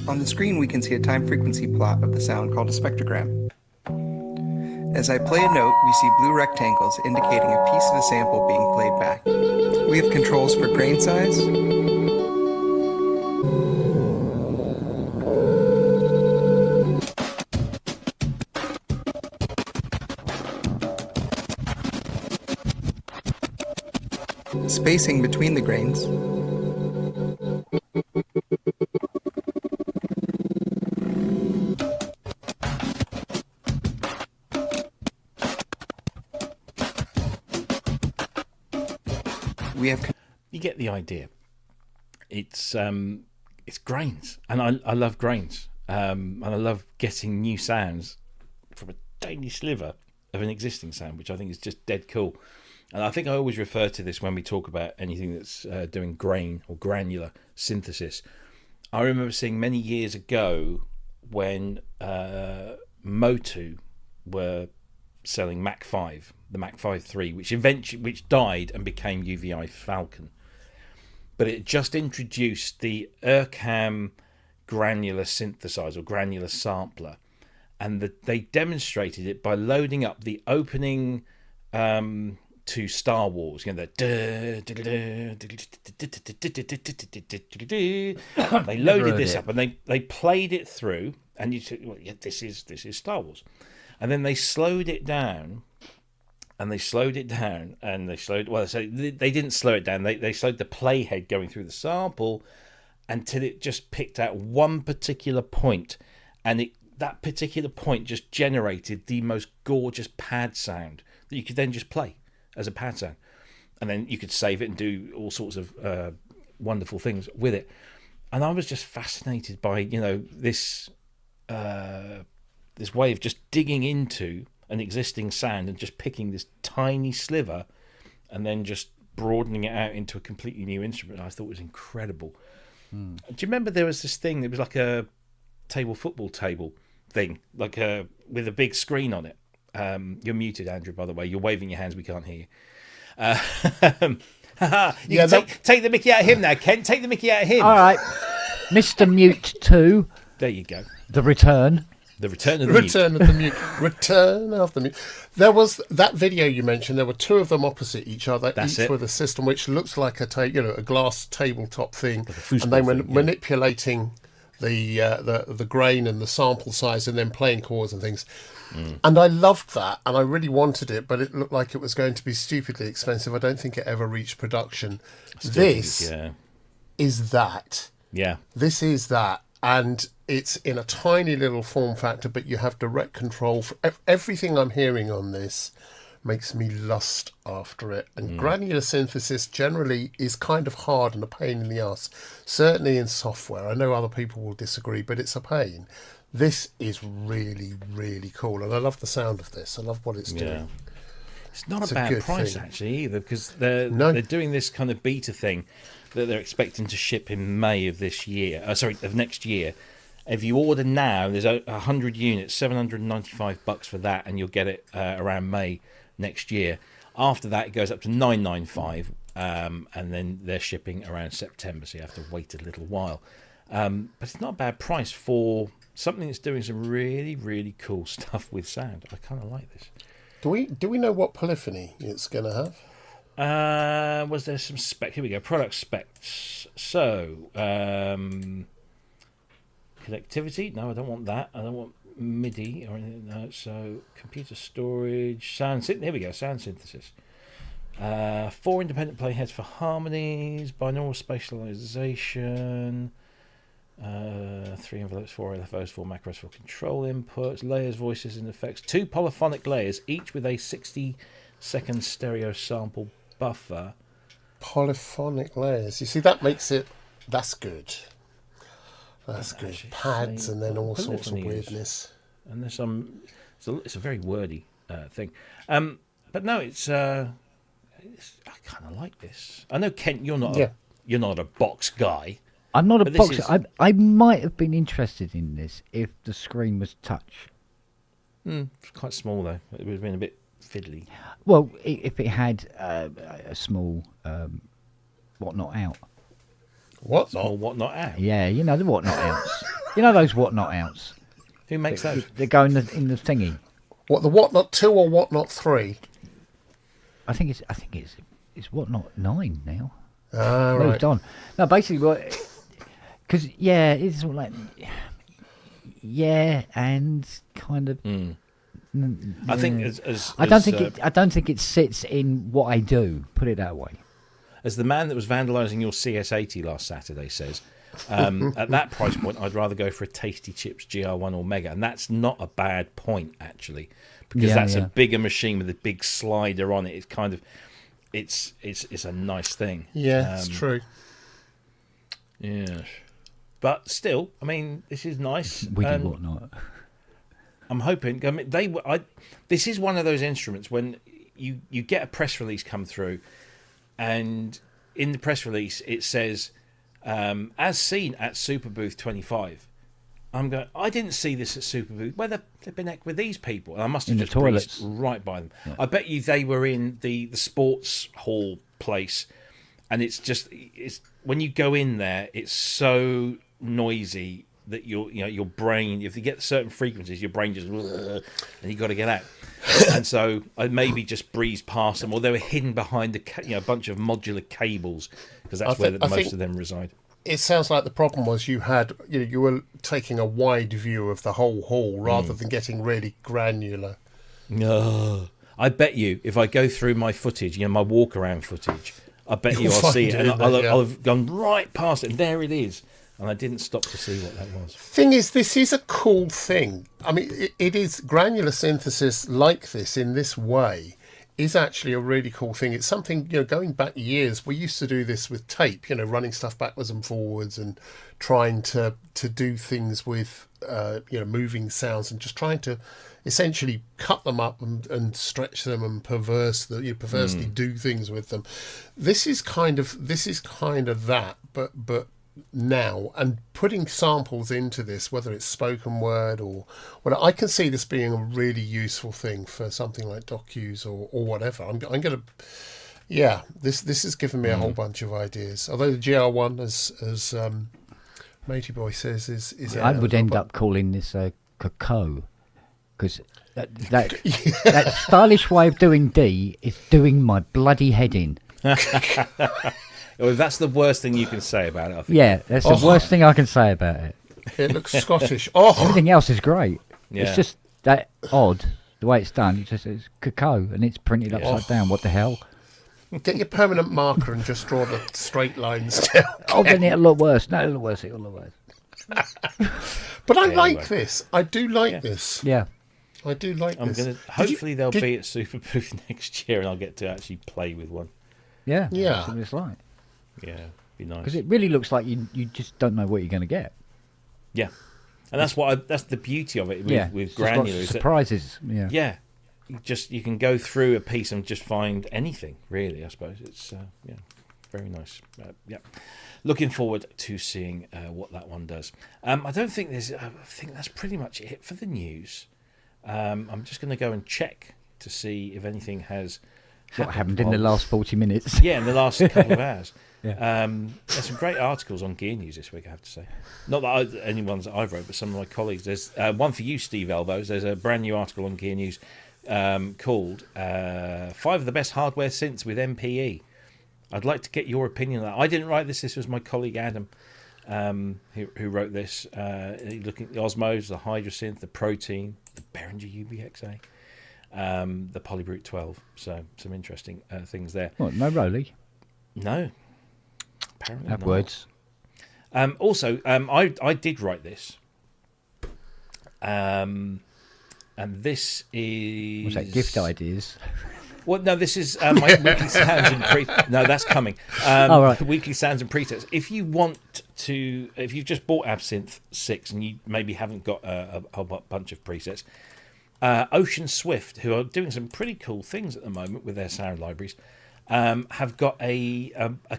[SPEAKER 5] On the screen we can see a time frequency plot of the sound called a spectrogram. As I play a note, we see blue rectangles indicating a piece of the sample being played back. We have controls for grain size, spacing between the grains,
[SPEAKER 1] You get the idea. It's it's grains, and I love grains, and I love getting new sounds from a tiny sliver of an existing sound, which I think is just dead cool. And I think I always refer to this when we talk about anything that's doing grain or granular synthesis. I remember seeing many years ago when Motu were selling Mac 5, the Mac 5 III, which died and became UVI Falcon. But it just introduced the Urcam granular synthesizer or granular sampler, and they demonstrated it by loading up the opening to Star Wars. You know, they loaded this up and they played it through, and you said, well, yeah, this is Star Wars. And then they slowed it down, and they slowed it down, and they slowed. Well, so they didn't slow it down. They slowed the playhead going through the sample until it just picked out one particular point, and that particular point just generated the most gorgeous pad sound that you could then just play as a pad sound, and then you could save it and do all sorts of wonderful things with it. And I was just fascinated by this way of just digging into an existing sound and just picking this tiny sliver and then just broadening it out into a completely new instrument. I thought it was incredible. Do you remember there was this thing that was like a football table thing, like with a big screen on it? You're muted, Andrew, by the way. You're waving your hands. We can't hear you. Take the mickey out of him now, Ken. Take the mickey out of him.
[SPEAKER 3] All right. Mr. Mute 2.
[SPEAKER 1] There you go.
[SPEAKER 3] The return.
[SPEAKER 1] The return of the mute.
[SPEAKER 2] Return of the mute. Return of the mute. There was that video you mentioned. There were two of them opposite each other,
[SPEAKER 1] That's
[SPEAKER 2] each
[SPEAKER 1] it.
[SPEAKER 2] with a system which looks like a glass tabletop thing,
[SPEAKER 1] Like a foosball
[SPEAKER 2] and they were
[SPEAKER 1] thing, yeah.
[SPEAKER 2] manipulating the grain and the sample size, and then playing chords and things. And I loved that, and I really wanted it, but it looked like it was going to be stupidly expensive. I don't think it ever reached production. This is that.
[SPEAKER 1] Yeah.
[SPEAKER 2] This is that. And it's in a tiny little form factor, but you have direct control. For everything I'm hearing on this makes me lust after it. And granular synthesis generally is kind of hard and a pain in the ass. Certainly in software. I know other people will disagree, but it's a pain. This is really, really cool. And I love the sound of this. I love what it's doing.
[SPEAKER 1] It's not
[SPEAKER 2] It's
[SPEAKER 1] a
[SPEAKER 2] a
[SPEAKER 1] bad
[SPEAKER 2] good
[SPEAKER 1] price,
[SPEAKER 2] thing.
[SPEAKER 1] actually, either, because they're doing this kind of beta thing that they're expecting to ship in May of this year. Of next year. If you order now, there's 100 units, $795 for that, and you'll get it around May next year. After that, it goes up to $995, and then they're shipping around September, so you have to wait a little while. But it's not a bad price for something that's doing some really, really cool stuff with sound. I kind of like this.
[SPEAKER 2] Do we know what polyphony it's going to have?
[SPEAKER 1] Was there some spec? Here we go. Product specs. So, connectivity. No, I don't want that. I don't want MIDI or anything. No. So, computer storage. Sound. Here we go. Sound synthesis. 4 independent playheads for harmonies. Binaural spatialization. 3 envelopes, 4 LFOs, 4 macros for control inputs. Layers, voices, and effects. 2 polyphonic layers, each with a 60-second stereo sample buffer.
[SPEAKER 2] Polyphonic layers. You see, that makes it. That's good. That's good. Pads and then all sorts of weirdness.
[SPEAKER 1] And there's some. It's a very wordy thing. But no, it's I kind of like this. I know, Kent, you're not a box guy.
[SPEAKER 3] I'm not a
[SPEAKER 1] But
[SPEAKER 3] boxer. I might have been interested in this if the screen was touch.
[SPEAKER 1] It's quite small though. It would have been a bit fiddly.
[SPEAKER 3] Well, if it had a small whatnot out.
[SPEAKER 2] What?
[SPEAKER 1] Small whatnot out.
[SPEAKER 3] Yeah, you know the whatnot outs. You know those whatnot outs.
[SPEAKER 1] Who makes those?
[SPEAKER 3] They go in the thingy.
[SPEAKER 2] What, the whatnot 2 or whatnot 3?
[SPEAKER 3] I think it's whatnot 9 now.
[SPEAKER 2] Ah,
[SPEAKER 3] Moved
[SPEAKER 2] right.
[SPEAKER 3] on. No, basically what. Because it's all like, and kind of.
[SPEAKER 1] I think
[SPEAKER 3] I don't think it sits in what I do. Put it that way.
[SPEAKER 1] As the man that was vandalising your CS80 last Saturday says, at that price point, I'd rather go for a Tasty Chips GR1 Omega, and that's not a bad point actually, because that's a bigger machine with a big slider on it. It's kind of, it's a nice thing.
[SPEAKER 2] Yeah, it's true.
[SPEAKER 1] Yeah. But still, I mean, this is nice.
[SPEAKER 3] We do
[SPEAKER 1] and
[SPEAKER 3] whatnot.
[SPEAKER 1] I'm hoping. I mean, this is one of those instruments when you get a press release come through, and in the press release it says, as seen at Super Booth 25. I'm going, I didn't see this at Super Booth. Where the flipping heck were these people? And I must have
[SPEAKER 3] In the
[SPEAKER 1] just breezed
[SPEAKER 3] toilets.
[SPEAKER 1] right by them.
[SPEAKER 3] Yeah.
[SPEAKER 1] I bet you they were in the sports hall place, and it's when you go in there, it's so noisy that your brain, if you get certain frequencies, your brain just and you got to get out. And so I maybe just breezed past them, or they were hidden behind a bunch of modular cables, because that's where most of them reside.
[SPEAKER 2] It sounds like the problem was you were taking a wide view of the whole hall rather than getting really granular.
[SPEAKER 1] No, I bet you if I go through my footage, my walk around footage, I bet you I'll see it, and I'll have gone right past it, and there it is, and I didn't stop to see what that was.
[SPEAKER 2] Thing is, this is a cool thing. I mean, it is granular synthesis like this in this way is actually a really cool thing. It's something, going back years, we used to do this with tape, running stuff backwards and forwards and trying to do things with, moving sounds and just trying to essentially cut them up and stretch them and perversely do things with them. This is kind of that, but now, and putting samples into this, whether it's spoken word or whatever, I can see this being a really useful thing for something like docus or whatever. I'm gonna, this has given me a whole bunch of ideas. Although the GR1, as Matey Boy says, is
[SPEAKER 3] I would end up calling this a cacao, because that stylish way of doing D is doing my bloody head in.
[SPEAKER 1] Well, that's the worst thing you can say about it, I think.
[SPEAKER 3] Yeah, that's the worst thing I can say about it.
[SPEAKER 2] It looks Scottish. Oh,
[SPEAKER 3] Everything else is great.
[SPEAKER 1] Yeah.
[SPEAKER 3] It's just that odd, the way it's done. It's cacao, and it's printed upside down. What the hell?
[SPEAKER 2] get your permanent marker and just draw the straight lines down.
[SPEAKER 3] Oh, then it'll look worse. No, it'll look worse.
[SPEAKER 2] But I like this. I do like this.
[SPEAKER 3] Yeah.
[SPEAKER 2] I do like this.
[SPEAKER 1] Hopefully they'll be at Super Booth next year, and I'll get to actually play with one.
[SPEAKER 3] Yeah.
[SPEAKER 2] Yeah.
[SPEAKER 3] That's what it's like.
[SPEAKER 1] Yeah, be nice.
[SPEAKER 3] Because it really looks like you just don't know what you're going to get.
[SPEAKER 1] Yeah, and that's the beauty of it with
[SPEAKER 3] It's just lots of
[SPEAKER 1] granular.
[SPEAKER 3] surprises. Yeah.
[SPEAKER 1] You can go through a piece and just find anything. Really, I suppose it's very nice. Looking forward to seeing what that one does. I don't think there's. I think that's pretty much it for the news. I'm just going to go and check to see if anything has.
[SPEAKER 3] What happened in the last 40 minutes?
[SPEAKER 1] Yeah, in the last couple of hours.
[SPEAKER 3] Yeah.
[SPEAKER 1] There's some great articles on Gear News this week, I have to say. Not that any ones that I've wrote, but some of my colleagues. There's one for you, Steve Elbows. There's a brand new article on Gear News called 5 of the Best Hardware Synths with MPE. I'd like to get your opinion on that. I didn't write this. This was my colleague Adam who wrote this. Looking at the Osmos, the Hydrasynth, the Protein, the Behringer UBXA. The Polybrute 12, so some interesting things there.
[SPEAKER 3] What, no Rolly?
[SPEAKER 1] No, apparently
[SPEAKER 3] Have
[SPEAKER 1] not.
[SPEAKER 3] words.
[SPEAKER 1] Also, I did write this, and this is
[SPEAKER 3] Was that gift ideas?
[SPEAKER 1] Well, no, this is my weekly sounds and No, that's coming.
[SPEAKER 3] Right.
[SPEAKER 1] Weekly sounds and presets. If you've just bought Absinthe 6 and you maybe haven't got a whole bunch of presets. Ocean Swift, who are doing some pretty cool things at the moment with their sound libraries, have got a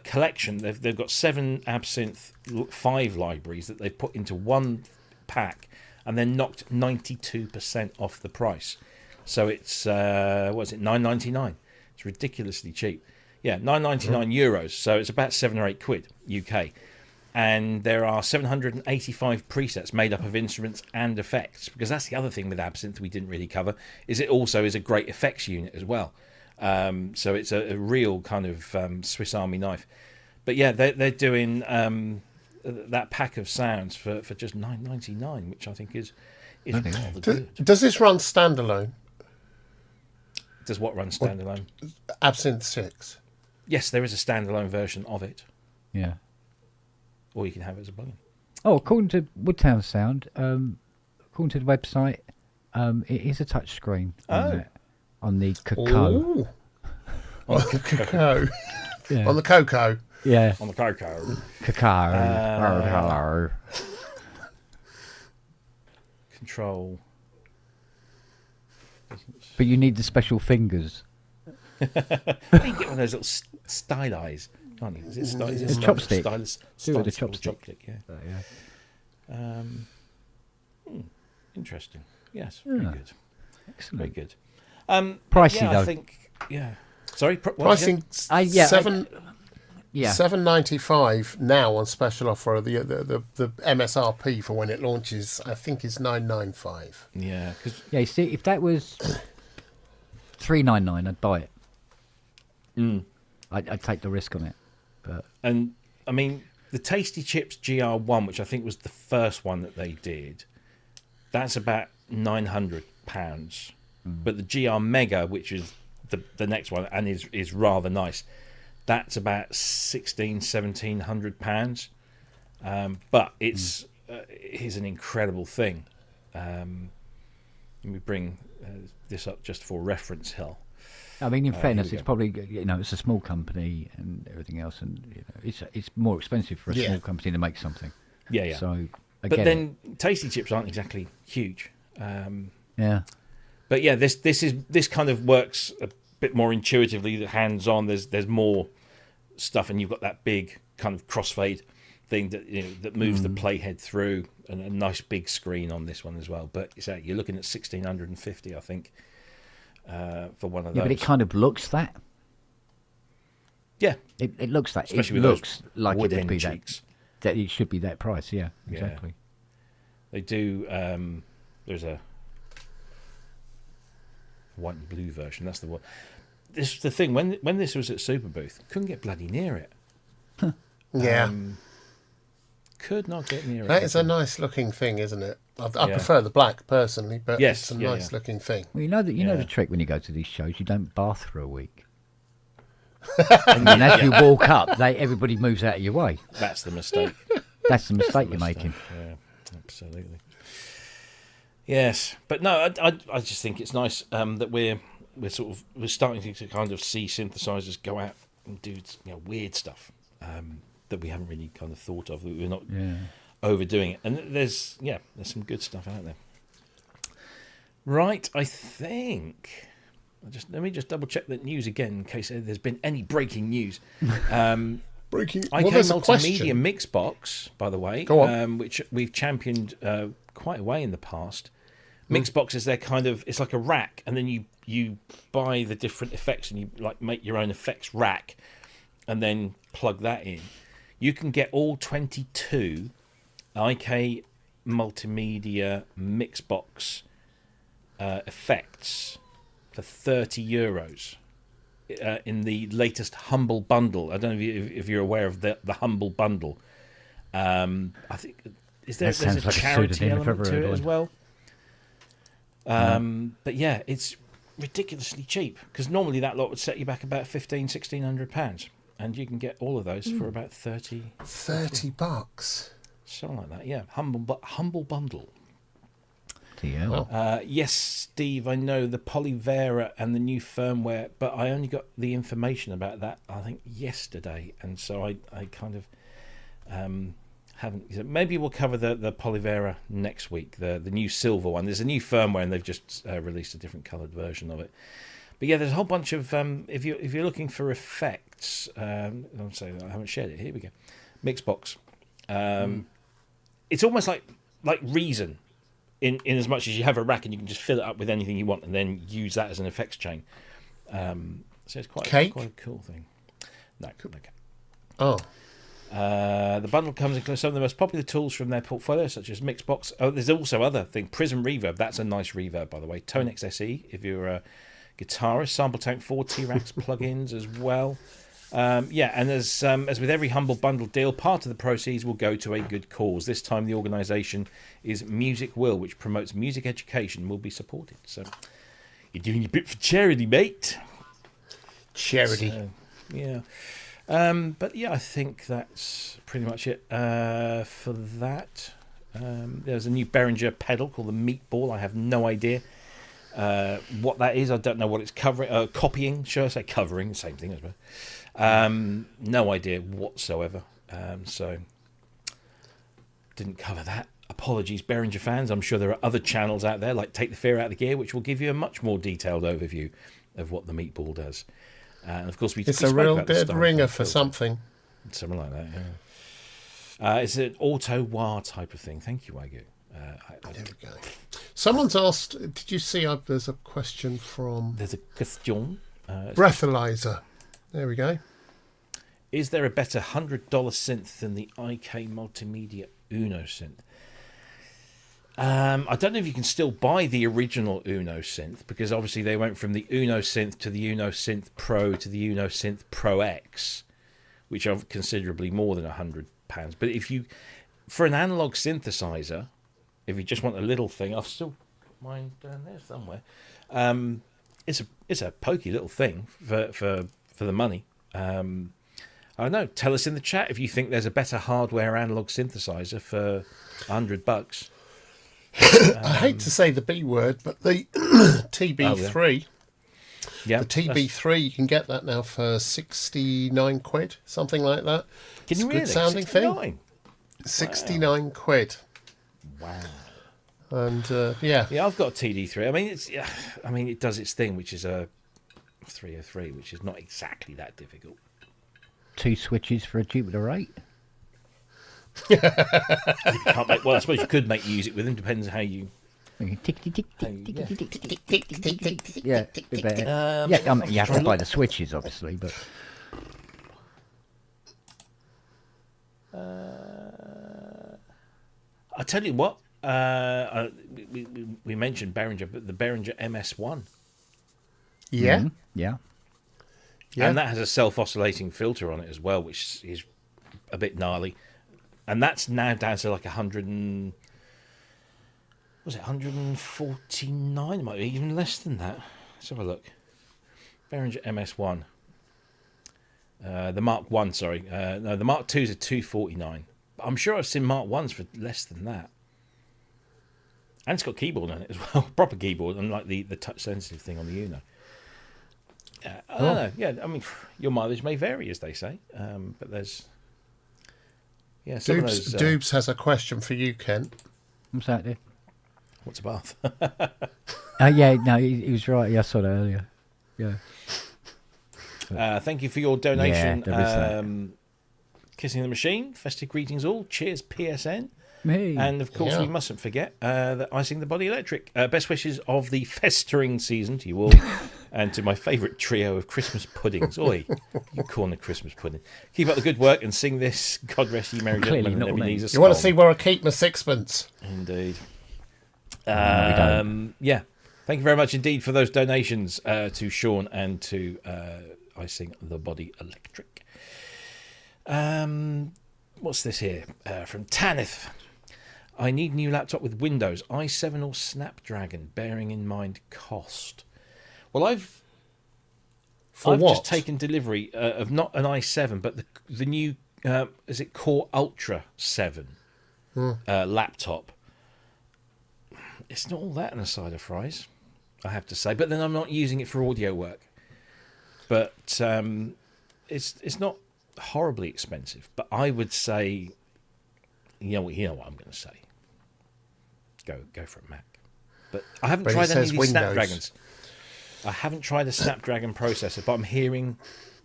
[SPEAKER 1] collection. They've got 7 Absinthe 5 libraries that they've put into one pack, and then knocked 92% off the price. So it's £9.99. It's ridiculously cheap. Yeah, €9.99. So it's about 7 or 8 quid UK. And there are 785 presets made up of instruments and effects, because that's the other thing with Absinthe we didn't really cover, is it also is a great effects unit as well. So it's a real kind of Swiss Army knife. But yeah, they're doing that pack of sounds for just $9.99, which I think is rather good.
[SPEAKER 2] Does this run standalone?
[SPEAKER 1] Does what run standalone?
[SPEAKER 2] Absinthe 6.
[SPEAKER 1] Yes, there is a standalone version of it,
[SPEAKER 3] Yeah.
[SPEAKER 1] or you can have it as a plugin.
[SPEAKER 3] Oh, according to Woodtown Sound, according to the website, it is a touch screen on the Cacao.
[SPEAKER 2] Ooh. On the cacao.
[SPEAKER 3] Yeah.
[SPEAKER 2] On the cocoa.
[SPEAKER 3] Yeah.
[SPEAKER 1] on the cacao.
[SPEAKER 3] Cacao.
[SPEAKER 1] Control.
[SPEAKER 3] But you need the special fingers.
[SPEAKER 1] You get one of those little style eyes, can't you? Is it
[SPEAKER 3] The chopstick.
[SPEAKER 1] Do
[SPEAKER 3] the chopstick.
[SPEAKER 1] Yeah. Interesting. Yes, very good.
[SPEAKER 3] Excellent.
[SPEAKER 1] Very good.
[SPEAKER 3] Pricey
[SPEAKER 1] yeah,
[SPEAKER 3] though.
[SPEAKER 1] I think. Yeah. Sorry. What
[SPEAKER 2] Pricing
[SPEAKER 3] yeah,
[SPEAKER 2] $7.95 now on special offer. The MSRP for when it launches, I think, is $9.95.
[SPEAKER 1] Yeah. Because
[SPEAKER 3] Yeah, you see, if that was $3.99, I'd buy it. I'd take the risk on it. But
[SPEAKER 1] and I mean the Tasty Chips GR1, which I think was the first one that they did, that's about £900. But the GR Mega, which is the next one and is rather nice, that's about £1,1700. But it's an incredible thing. Let me bring this up just for reference, Hill.
[SPEAKER 3] I mean, in fairness,
[SPEAKER 1] we
[SPEAKER 3] it's
[SPEAKER 1] go.
[SPEAKER 3] probably, it's a small company and everything else, and it's more expensive for a small company to make something.
[SPEAKER 1] Yeah.
[SPEAKER 3] So, I
[SPEAKER 1] But
[SPEAKER 3] get
[SPEAKER 1] then Tasty Chips aren't exactly huge.
[SPEAKER 3] yeah.
[SPEAKER 1] But yeah, this kind of works a bit more intuitively, hands-on. There's more stuff, and you've got that big kind of crossfade thing that moves the playhead through, and a nice big screen on this one as well. But you're looking at 1,650, I think, for one of those.
[SPEAKER 3] Yeah, but it kind of looks that.
[SPEAKER 1] Yeah,
[SPEAKER 3] It looks that.
[SPEAKER 1] Especially
[SPEAKER 3] It
[SPEAKER 1] with
[SPEAKER 3] looks
[SPEAKER 1] those
[SPEAKER 3] like it
[SPEAKER 1] wood
[SPEAKER 3] would
[SPEAKER 1] end
[SPEAKER 3] be
[SPEAKER 1] cheeks.
[SPEAKER 3] that it should be that price. Yeah, exactly.
[SPEAKER 1] They do. There's a white and blue version. That's the one. This the thing. When this was at Super Booth, couldn't get bloody near it.
[SPEAKER 2] Yeah.
[SPEAKER 1] Could not get near it.
[SPEAKER 2] That is a nice looking thing, isn't it? I
[SPEAKER 1] Yeah.
[SPEAKER 2] prefer the black personally, but
[SPEAKER 1] Yes,
[SPEAKER 2] it's a
[SPEAKER 1] yeah,
[SPEAKER 2] nice looking thing.
[SPEAKER 3] Well, you know
[SPEAKER 1] Yeah.
[SPEAKER 3] the trick when you go to these shows. You don't bath for a week. And then as you walk up, everybody moves out of your way.
[SPEAKER 1] That's the mistake.
[SPEAKER 3] That's the mistake you're making.
[SPEAKER 1] Yeah, absolutely. Yes, but no, I just think it's nice that we're starting to kind of see synthesizers go out and do weird stuff that we haven't really kind of thought of. That we're not overdoing it, and there's some good stuff out there. Right, I think. Let me just double check that news again in case there's been any breaking news.
[SPEAKER 2] Breaking.
[SPEAKER 1] IK
[SPEAKER 2] there's a
[SPEAKER 1] Multimedia
[SPEAKER 2] question.
[SPEAKER 1] Mixbox, by the way,
[SPEAKER 2] Go on.
[SPEAKER 1] which we've championed quite a way in the past. Mixbox is it's like a rack, and then you buy the different effects and you make your own effects rack, and then plug that in. You can get all 22 IK Multimedia Mixbox effects for €30 in the latest Humble Bundle. I don't know if you're aware of the Humble Bundle. I think there's a
[SPEAKER 3] sounds like a
[SPEAKER 1] charity
[SPEAKER 3] pseudonym if
[SPEAKER 1] element
[SPEAKER 3] I've
[SPEAKER 1] to
[SPEAKER 3] heard
[SPEAKER 1] it
[SPEAKER 3] one.
[SPEAKER 1] as well. But yeah, it's ridiculously cheap because normally that lot would set you back about £1,500-1,600, and you can get all of those for about $30,
[SPEAKER 2] $30.
[SPEAKER 1] something like that. Yeah, Humble Bundle.
[SPEAKER 3] TL.
[SPEAKER 1] Yes, Steve, I know the Polyvera and the new firmware, but I only got the information about that, I think, yesterday. And so I kind of haven't. Maybe we'll cover the Polyvera next week, the new silver one. There's a new firmware, and they've just released a different coloured version of it. But yeah, there's a whole bunch of. If you're looking for effects, I'm saying I haven't shared it. Here we go. Mixbox. It's almost like Reason. In as much as you have a rack and you can just fill it up with anything you want and then use that as an effects chain. So it's quite a cool thing. No, okay.
[SPEAKER 2] Oh.
[SPEAKER 1] The bundle comes includes some of the most popular tools from their portfolio, such as Mixbox. Oh, there's also other things. Prism Reverb, that's a nice reverb, by the way. Tonex SE, if you're a guitarist. Sample Tank 4 T-Rax plugins as well. And as with every Humble Bundle deal, part of the proceeds will go to a good cause. This time the organisation is Music Will, which promotes music education, will be supported. So you're doing your bit for charity, mate.
[SPEAKER 2] Charity.
[SPEAKER 1] So, yeah. But yeah, I think that's pretty much it for that. There's a new Behringer pedal called the Meatball. I have no idea What that is, I don't know what it's covering. Copying, should I say covering? Same thing, I suppose. No idea whatsoever. So didn't cover that. Apologies, Behringer fans. I'm sure there are other channels out there like Take the Fear Out of the Gear, which will give you a much more detailed overview of what the meatball does. And of course,
[SPEAKER 2] it's a real dead ringer for something.
[SPEAKER 1] Something like that, yeah. It's an auto-wah type of thing. Thank you, Wagyu.
[SPEAKER 2] There we go. Someone's asked, did you see there's a question from...
[SPEAKER 1] There's a question.
[SPEAKER 2] Breathalyzer. There we go.
[SPEAKER 1] Is there a better $100 synth than the IK Multimedia Uno synth? I don't know if you can still buy the original Uno synth, because obviously they went from the Uno synth to the Uno synth Pro to the Uno synth Pro X, which are considerably more than £100. But if you, for an analog synthesizer, if you just want a little thing, I've still got mine down there somewhere. It's a pokey little thing for the money. I don't know. Tell us in the chat if you think there's a better hardware analog synthesizer for $100.
[SPEAKER 2] I hate to say the B word, but the TB3.
[SPEAKER 1] Yeah,
[SPEAKER 2] the TB3, you can get that now for 69 quid, something like that.
[SPEAKER 1] Can you
[SPEAKER 2] it's a
[SPEAKER 1] really?
[SPEAKER 2] good sounding
[SPEAKER 1] 69?
[SPEAKER 2] thing. 69 quid.
[SPEAKER 1] Wow.
[SPEAKER 2] And yeah,
[SPEAKER 1] I've got a TD3. I mean, it does its thing, which is a 303, which is not exactly that difficult.
[SPEAKER 3] 2 switches for a Jupiter 8.
[SPEAKER 1] You can't make, well, I suppose you could make music with them. Depends how you.
[SPEAKER 3] Tick, tick, tick, tick,
[SPEAKER 1] How you-
[SPEAKER 3] tick,
[SPEAKER 1] yeah.
[SPEAKER 3] tick, tick, tick, tick, tick, tick, tick. Yeah, bit better. Yeah, you have to buy the switches, obviously, but
[SPEAKER 1] I tell you what. We mentioned Behringer, but the Behringer MS1,
[SPEAKER 2] yeah,
[SPEAKER 3] yeah.
[SPEAKER 2] yeah.
[SPEAKER 1] and that has a self-oscillating filter on it as well, which is a bit gnarly. And that's now down to like 100 and... Was it 149? It might be even less than that. Let's have a look. Behringer MS1. The Mark 1, sorry. No, the Mark 2's are 249. But I'm sure I've seen Mark 1s for less than that. And it's got keyboard on it as well. Proper keyboard, unlike the touch-sensitive thing on the Uno. I don't know. Yeah, I mean, your mileage may vary, as they say. But there's... Yeah, some of those...
[SPEAKER 2] Doobs has a question for you, Kent.
[SPEAKER 3] What's that there?
[SPEAKER 1] What's a bath?
[SPEAKER 3] Yeah, no, he was right. Yeah, I saw that earlier. Yeah.
[SPEAKER 1] Thank you for your donation.
[SPEAKER 3] Yeah, there is that.
[SPEAKER 1] Kissing the Machine. Festive greetings all. Cheers, PSN.
[SPEAKER 3] Me.
[SPEAKER 1] And of course,
[SPEAKER 2] Yeah.
[SPEAKER 1] we mustn't forget that Icing the Body Electric. Best wishes of the festering season to you all, and to my favourite trio of Christmas puddings. Oi, you corner Christmas pudding. Keep up the good work and sing this. God rest you, merry
[SPEAKER 3] Clearly
[SPEAKER 1] gentlemen,
[SPEAKER 3] not
[SPEAKER 1] and
[SPEAKER 3] me.
[SPEAKER 1] Ebenezer
[SPEAKER 2] You want to
[SPEAKER 1] Spong.
[SPEAKER 2] see where I keep my sixpence?
[SPEAKER 1] Indeed.
[SPEAKER 3] we don't.
[SPEAKER 1] Yeah. Thank you very much indeed for those donations to Sean and to Icing the Body Electric. What's this here? From Tanith. I need a new laptop with Windows, i7 or Snapdragon, bearing in mind cost. Well, I've just taken delivery of not an i7, but the new, is it Core Ultra 7 laptop. It's not all that in a side of fries, I have to say. But then I'm not using it for audio work. But it's not horribly expensive. But I would say, you know what I'm going to say. Go for a Mac. But I haven't
[SPEAKER 2] But it
[SPEAKER 1] tried any of
[SPEAKER 2] says
[SPEAKER 1] these
[SPEAKER 2] Windows.
[SPEAKER 1] Snapdragons. I haven't tried a Snapdragon processor, but I'm hearing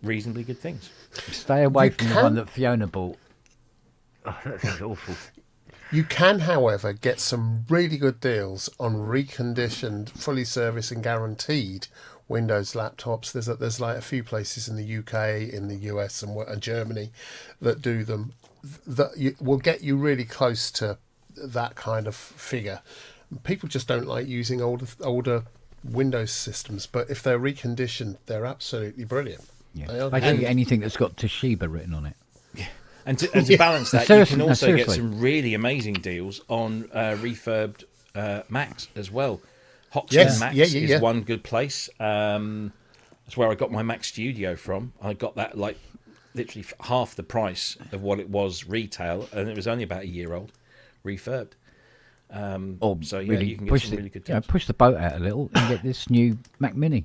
[SPEAKER 1] reasonably good things.
[SPEAKER 3] Stay away
[SPEAKER 2] You
[SPEAKER 3] from the
[SPEAKER 2] can-
[SPEAKER 3] one that Fiona bought. Oh, that sounds awful.
[SPEAKER 2] You can, however, get some really good deals on reconditioned, fully serviced and guaranteed Windows laptops. There's like a few places in the UK, in the US and Germany that do them. That will get you really close to that kind of figure. People just don't like using older Windows systems, but if they're reconditioned, they're absolutely brilliant.
[SPEAKER 3] Yeah.
[SPEAKER 2] They are
[SPEAKER 3] Basically,
[SPEAKER 2] good.
[SPEAKER 3] anything that's got Toshiba written on it.
[SPEAKER 1] And to balance that, you
[SPEAKER 3] Seriously,
[SPEAKER 1] can
[SPEAKER 3] no,
[SPEAKER 1] also get
[SPEAKER 3] seriously.
[SPEAKER 1] some really amazing deals on refurbed Macs as well. Hotspot
[SPEAKER 2] Yes,
[SPEAKER 1] Macs
[SPEAKER 2] yeah.
[SPEAKER 1] is one good place. That's where I got my Mac Studio from. I got that like literally half the price of what it was retail, and it was only about a year old, refurbed. So yeah,
[SPEAKER 3] really
[SPEAKER 1] you can get
[SPEAKER 3] push
[SPEAKER 1] some
[SPEAKER 3] the,
[SPEAKER 1] really good
[SPEAKER 3] you know,
[SPEAKER 1] tips.
[SPEAKER 3] push the boat out a little and get this new Mac Mini.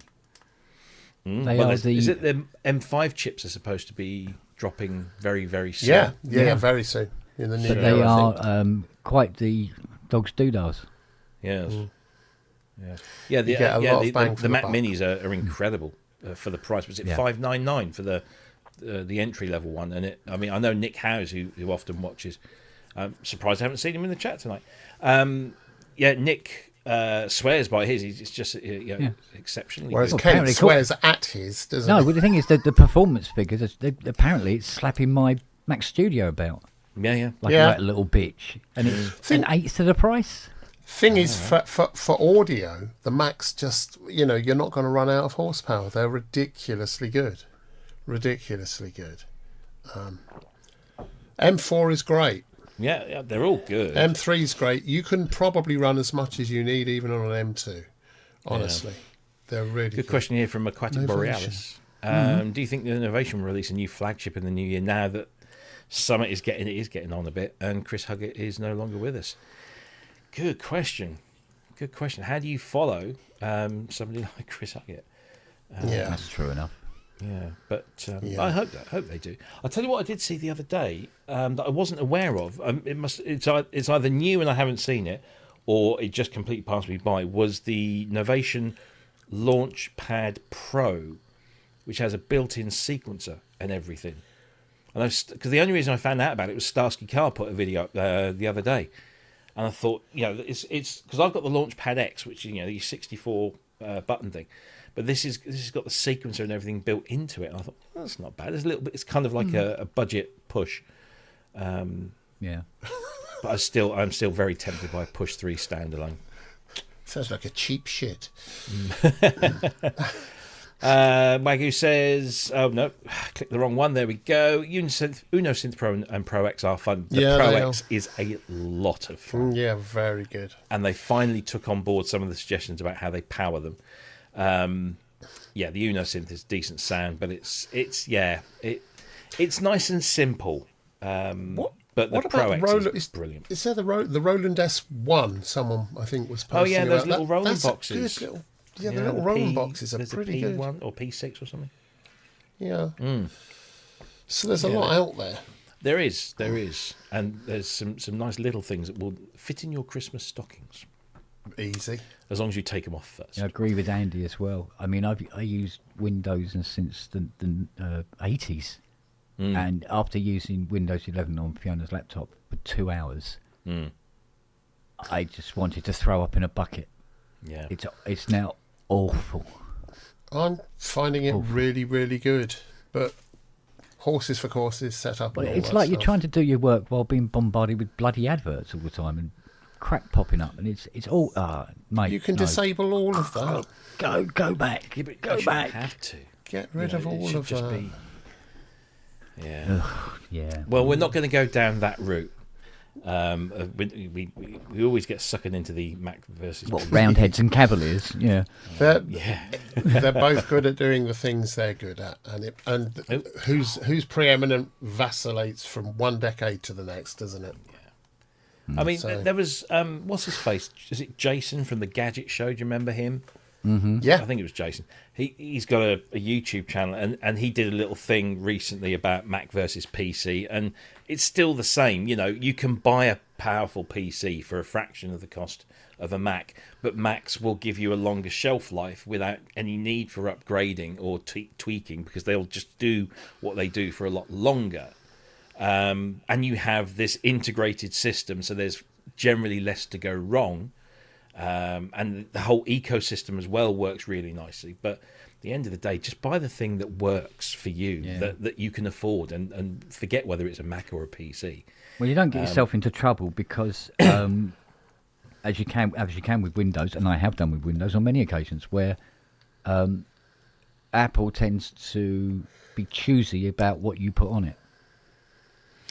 [SPEAKER 3] They
[SPEAKER 1] Well,
[SPEAKER 3] are
[SPEAKER 1] is it the M5 chips are supposed to be dropping very, very soon?
[SPEAKER 2] Yeah, very soon in the new
[SPEAKER 3] But
[SPEAKER 2] year.
[SPEAKER 3] they
[SPEAKER 2] I think.
[SPEAKER 3] are quite the dog's doodahs.
[SPEAKER 1] Yes.
[SPEAKER 2] Mm.
[SPEAKER 1] Yeah.
[SPEAKER 2] You get a lot of bang for
[SPEAKER 1] the
[SPEAKER 2] the
[SPEAKER 1] Mac
[SPEAKER 2] buck.
[SPEAKER 1] Minis are incredible for the price. Was it
[SPEAKER 3] Yeah.
[SPEAKER 1] $599 for the entry level one? And I mean, I know Nick Howes, who often watches. Surprised I haven't seen him in the chat tonight. Nick swears by his. It's just exceptionally
[SPEAKER 2] Whereas
[SPEAKER 1] good.
[SPEAKER 2] Kent
[SPEAKER 3] apparently
[SPEAKER 2] swears at his, doesn't
[SPEAKER 3] No,
[SPEAKER 2] he?
[SPEAKER 3] but the thing is that the performance figures, apparently it's slapping my Mac Studio about
[SPEAKER 1] Yeah.
[SPEAKER 3] like
[SPEAKER 2] Yeah.
[SPEAKER 3] a little bitch. And it's an eighth of the price.
[SPEAKER 2] Thing is, for audio, the Macs just, you're not going to run out of horsepower. They're ridiculously good. Ridiculously good. M4 is great.
[SPEAKER 1] Yeah, they're all good.
[SPEAKER 2] M3 is great. You can probably run as much as you need even on an M2. Honestly. They're really good.
[SPEAKER 1] Good question here from Aquatic
[SPEAKER 2] Novation.
[SPEAKER 1] Borealis. Do you think the Innovation will release a new flagship in the new year now that Summit is getting on a bit and Chris Huggett is no longer with us? Good question. How do you follow somebody like Chris Huggett?
[SPEAKER 2] Yeah.
[SPEAKER 3] That's true enough.
[SPEAKER 1] Yeah, but I hope they do. I'll tell you what I did see the other day that I wasn't aware of. It's either new and I haven't seen it, or it just completely passed me by. Was the Novation Launchpad Pro, which has a built-in sequencer and everything. And because the only reason I found out about it was Starsky Carr put a video up the other day, and I thought, it's because I've got the Launchpad X, which is the 64 button thing. But this has got the sequencer and everything built into it. And I thought, that's not bad. It's a little bit. It's kind of like a budget push.
[SPEAKER 3] Yeah.
[SPEAKER 1] But I'm still very tempted by Push 3 standalone.
[SPEAKER 2] Sounds like a cheap shit.
[SPEAKER 1] Wagyu says, "Oh no, click the wrong one." There we go. Uno Synth Pro and Pro X are fun. The
[SPEAKER 2] Yeah,
[SPEAKER 1] Pro
[SPEAKER 2] they
[SPEAKER 1] X is a lot of fun.
[SPEAKER 2] Yeah, very good.
[SPEAKER 1] And they finally took on board some of the suggestions about how they power them. The Uno Synth is decent sound, but it's nice and simple. But the
[SPEAKER 2] What
[SPEAKER 1] Pro
[SPEAKER 2] about
[SPEAKER 1] X
[SPEAKER 2] the
[SPEAKER 1] is brilliant.
[SPEAKER 2] Is there the Roland S1? Someone I think was posting.
[SPEAKER 1] Oh yeah, those
[SPEAKER 2] about
[SPEAKER 1] little
[SPEAKER 2] that.
[SPEAKER 1] rolling
[SPEAKER 2] That's a
[SPEAKER 1] boxes.
[SPEAKER 2] good little, the little rolling boxes are
[SPEAKER 1] there's
[SPEAKER 2] pretty
[SPEAKER 1] a
[SPEAKER 2] good.
[SPEAKER 1] P1 or P6 or something.
[SPEAKER 2] Yeah. So there's a lot out there.
[SPEAKER 1] There is, and there's some nice little things that will fit in your Christmas stockings,
[SPEAKER 2] Easy.
[SPEAKER 1] as long as you take them off first.
[SPEAKER 3] I agree with Andy as well. I mean, I used Windows since the 80s. And after using Windows 11 on Fiona's laptop for 2 hours, I just wanted to throw up in a bucket.
[SPEAKER 1] Yeah,
[SPEAKER 3] It's now awful.
[SPEAKER 2] I'm finding it really, really good. But horses for courses set up.
[SPEAKER 3] But
[SPEAKER 2] and all
[SPEAKER 3] it's
[SPEAKER 2] that
[SPEAKER 3] like you're
[SPEAKER 2] stuff.
[SPEAKER 3] trying to do your work while being bombarded with bloody adverts all the time and crap popping up, and it's all mate.
[SPEAKER 2] You can
[SPEAKER 3] no.
[SPEAKER 2] disable all of that.
[SPEAKER 3] Go back.
[SPEAKER 1] yeah, but
[SPEAKER 3] Go
[SPEAKER 1] you shouldn't
[SPEAKER 3] back.
[SPEAKER 1] have to.
[SPEAKER 2] Get rid of
[SPEAKER 1] It
[SPEAKER 2] all
[SPEAKER 1] should
[SPEAKER 2] of
[SPEAKER 1] just
[SPEAKER 2] that.
[SPEAKER 1] be. Yeah.
[SPEAKER 3] Yeah.
[SPEAKER 1] Well, we're not going to go down that route. We always get suckered into the Mac versus.
[SPEAKER 3] What, Roundheads and Cavaliers? Yeah.
[SPEAKER 2] They're both good at doing the things they're good at, and who's preeminent vacillates from one decade to the next, doesn't it?
[SPEAKER 1] I mean,
[SPEAKER 2] So-
[SPEAKER 1] there was what's his face? Is it Jason from the Gadget Show? Do you remember him?
[SPEAKER 2] Yeah.
[SPEAKER 1] I think it was Jason. He's got a YouTube channel, and he did a little thing recently about Mac versus PC, and it's still the same. You can buy a powerful PC for a fraction of the cost of a Mac, but Macs will give you a longer shelf life without any need for upgrading or tweaking, because they'll just do what they do for a lot longer. And you have this integrated system, so there's generally less to go wrong. And the whole ecosystem as well works really nicely. But at the end of the day, just buy the thing that works for you, that you can afford, and forget whether it's a Mac or a PC.
[SPEAKER 3] Well, you don't get yourself into trouble because, as you can with Windows, and I have done with Windows on many occasions, where Apple tends to be choosy about what you put on it.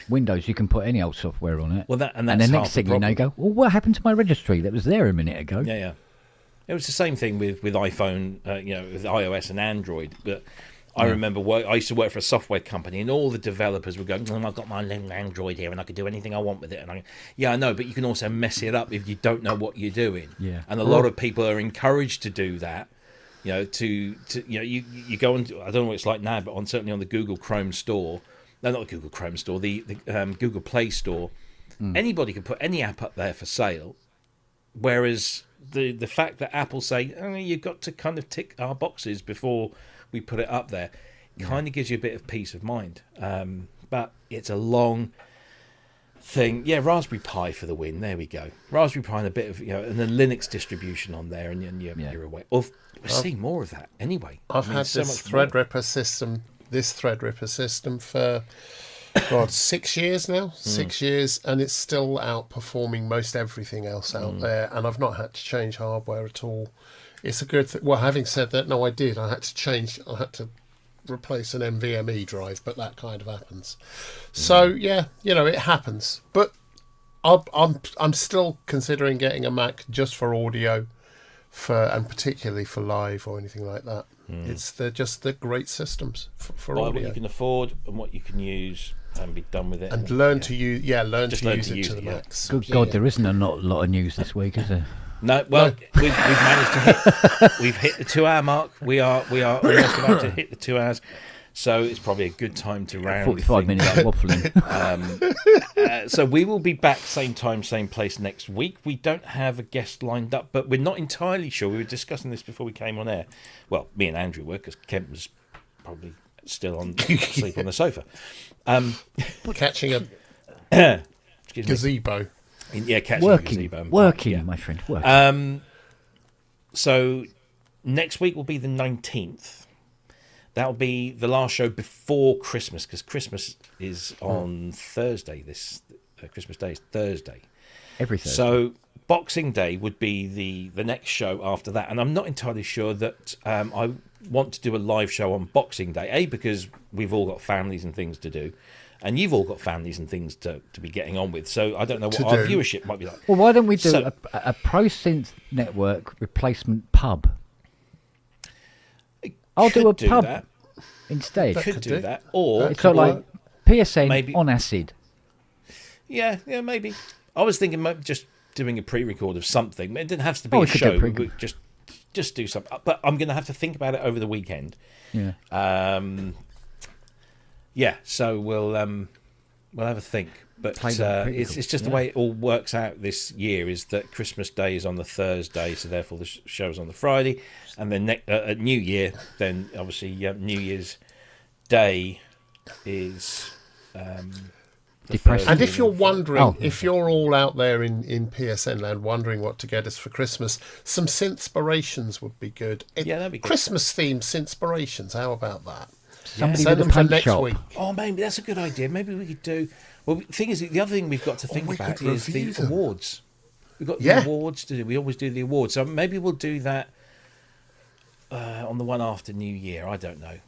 [SPEAKER 3] Windows, you can put any old software on it.
[SPEAKER 1] Well, and
[SPEAKER 3] the
[SPEAKER 1] that's
[SPEAKER 3] next
[SPEAKER 1] half
[SPEAKER 3] thing
[SPEAKER 1] the
[SPEAKER 3] you know, you
[SPEAKER 1] problem.
[SPEAKER 3] go, well, what happened to my registry that was there a minute ago?
[SPEAKER 1] Yeah. It was the same thing with iPhone, with iOS and Android. But I remember I used to work for a software company, and all the developers were going, I've got my little Android here, and I can do anything I want with it. And I know, but you can also mess it up if you don't know what you're doing.
[SPEAKER 3] Yeah.
[SPEAKER 1] And a lot of people are encouraged to do that. You go on. I don't know what it's like now, but certainly on the Google Chrome store. No, not the Google Chrome store. The Google Play store. Anybody can put any app up there for sale. Whereas the fact that Apple say, you've got to kind of tick our boxes before we put it up there, kind of gives you a bit of peace of mind. But it's a long thing. Yeah, Raspberry Pi for the win. There we go. Raspberry Pi and a bit of and the Linux distribution on there, and you're away. We'll see more of that anyway.
[SPEAKER 2] I've had this Threadripper system for 6 years now. 6 years, and it's still outperforming most everything else out there. And I've not had to change hardware at all. It's a good thing. Well, having said that, no, I did. I had to replace an NVMe drive, but that kind of happens. So yeah, it happens. But I'm still considering getting a Mac just for audio, and particularly for live or anything like that. They're just great systems for audio.
[SPEAKER 1] What you can afford and what you can use, and be done with it.
[SPEAKER 2] And learn to use it to the max.
[SPEAKER 3] Good God, there isn't a lot of news this week, is there?
[SPEAKER 1] No, we've managed to hit the 2 hour mark. We are almost about to hit the 2 hours, so it's probably a good time to round.
[SPEAKER 3] 45 minutes of waffling.
[SPEAKER 1] So we will be back same time, same place next week. We don't have a guest lined up, but we're not entirely sure. We were discussing this before we came on air. Well, me and Andrew were, because Kent was probably still asleep on the sofa.
[SPEAKER 2] Catching a gazebo.
[SPEAKER 1] Catching a gazebo.
[SPEAKER 3] Working, my friend. Working.
[SPEAKER 1] So next week will be the 19th. That'll be the last show before Christmas, because Christmas is on Thursday. Christmas Day is Thursday.
[SPEAKER 3] Every Thursday.
[SPEAKER 1] So Boxing Day would be the next show after that. And I'm not entirely sure that I want to do a live show on Boxing Day, because we've all got families and things to do. And you've all got families and things to be getting on with. So I don't know what our viewership might be like.
[SPEAKER 3] Well, why don't we do a Pro Synth Network replacement pub? I'll do a pub
[SPEAKER 1] that.
[SPEAKER 3] instead.
[SPEAKER 1] Could do that. Or
[SPEAKER 3] it's sort of like PSN maybe on acid.
[SPEAKER 1] Yeah, maybe. I was thinking just doing a pre-record of something. It didn't have to be a show. We could just do something. But I'm going to have to think about it over the weekend.
[SPEAKER 3] Yeah.
[SPEAKER 1] So we'll have a think. But it's just the way it all works out this year is that Christmas Day is on the Thursday, so therefore the show's on the Friday, and then at New Year, then obviously New Year's Day is
[SPEAKER 3] depressing.
[SPEAKER 2] And if you're wondering, if you're all out there in PSN land wondering what to get us for Christmas, some Synthspirations would be good.
[SPEAKER 1] That'd be good.
[SPEAKER 2] Christmas themed Synthspirations. How about that?
[SPEAKER 3] Somebody
[SPEAKER 2] Send
[SPEAKER 3] with
[SPEAKER 2] them
[SPEAKER 3] a
[SPEAKER 2] for
[SPEAKER 3] paint
[SPEAKER 2] next
[SPEAKER 3] shop.
[SPEAKER 2] week.
[SPEAKER 1] Oh, maybe that's a good idea. Maybe we could do. Well, the thing is, the other thing we've got to think about is the awards. We've got the awards to do. We always do the awards, so maybe we'll do that on the one after New Year. I don't know.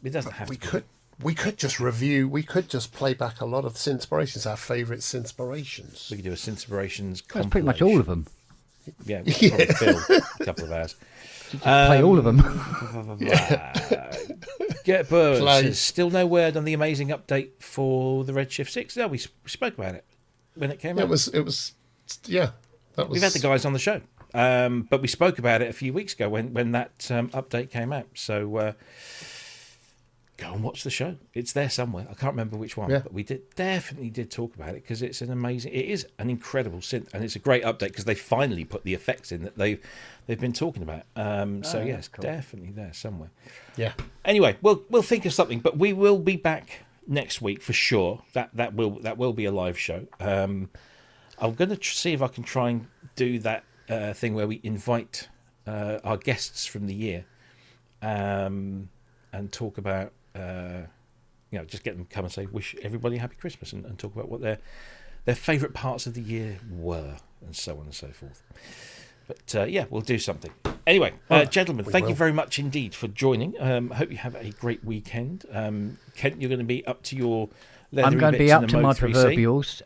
[SPEAKER 1] It doesn't have to.
[SPEAKER 2] We could just review. We could just play back a lot of the Synthspirations, our favourite Synthspirations.
[SPEAKER 1] We could do a Synthspirations.
[SPEAKER 3] That's pretty much all of them.
[SPEAKER 1] Yeah, we could probably fill a couple of hours.
[SPEAKER 3] Play all of them.
[SPEAKER 1] Says, still no word on the amazing update for the Redshift 6. No, we spoke about it when it came out.
[SPEAKER 2] It was.
[SPEAKER 1] We've had the guys on the show, but we spoke about it a few weeks ago when that update came out. So go and watch the show. It's there somewhere. I can't remember which one, but we definitely did talk about it because it is an incredible synth, and it's a great update because they finally put the effects in that they've been talking about. It's cool. Definitely there somewhere. Yeah. Anyway, we'll think of something, but we will be back next week for sure. That will be a live show. I'm going to see if I can try and do that thing where we invite our guests from the year and talk about. Just get them to come and say wish everybody a happy Christmas and talk about what their favourite parts of the year were and so on and so forth. But we'll do something. Anyway, gentlemen, thank you very much indeed for joining. Hope you have a great weekend. Kent, you're going to be up to your leathery
[SPEAKER 3] I'm going to be
[SPEAKER 1] bits
[SPEAKER 3] up
[SPEAKER 1] in the
[SPEAKER 3] to my
[SPEAKER 1] Moog 3C.
[SPEAKER 3] proverbials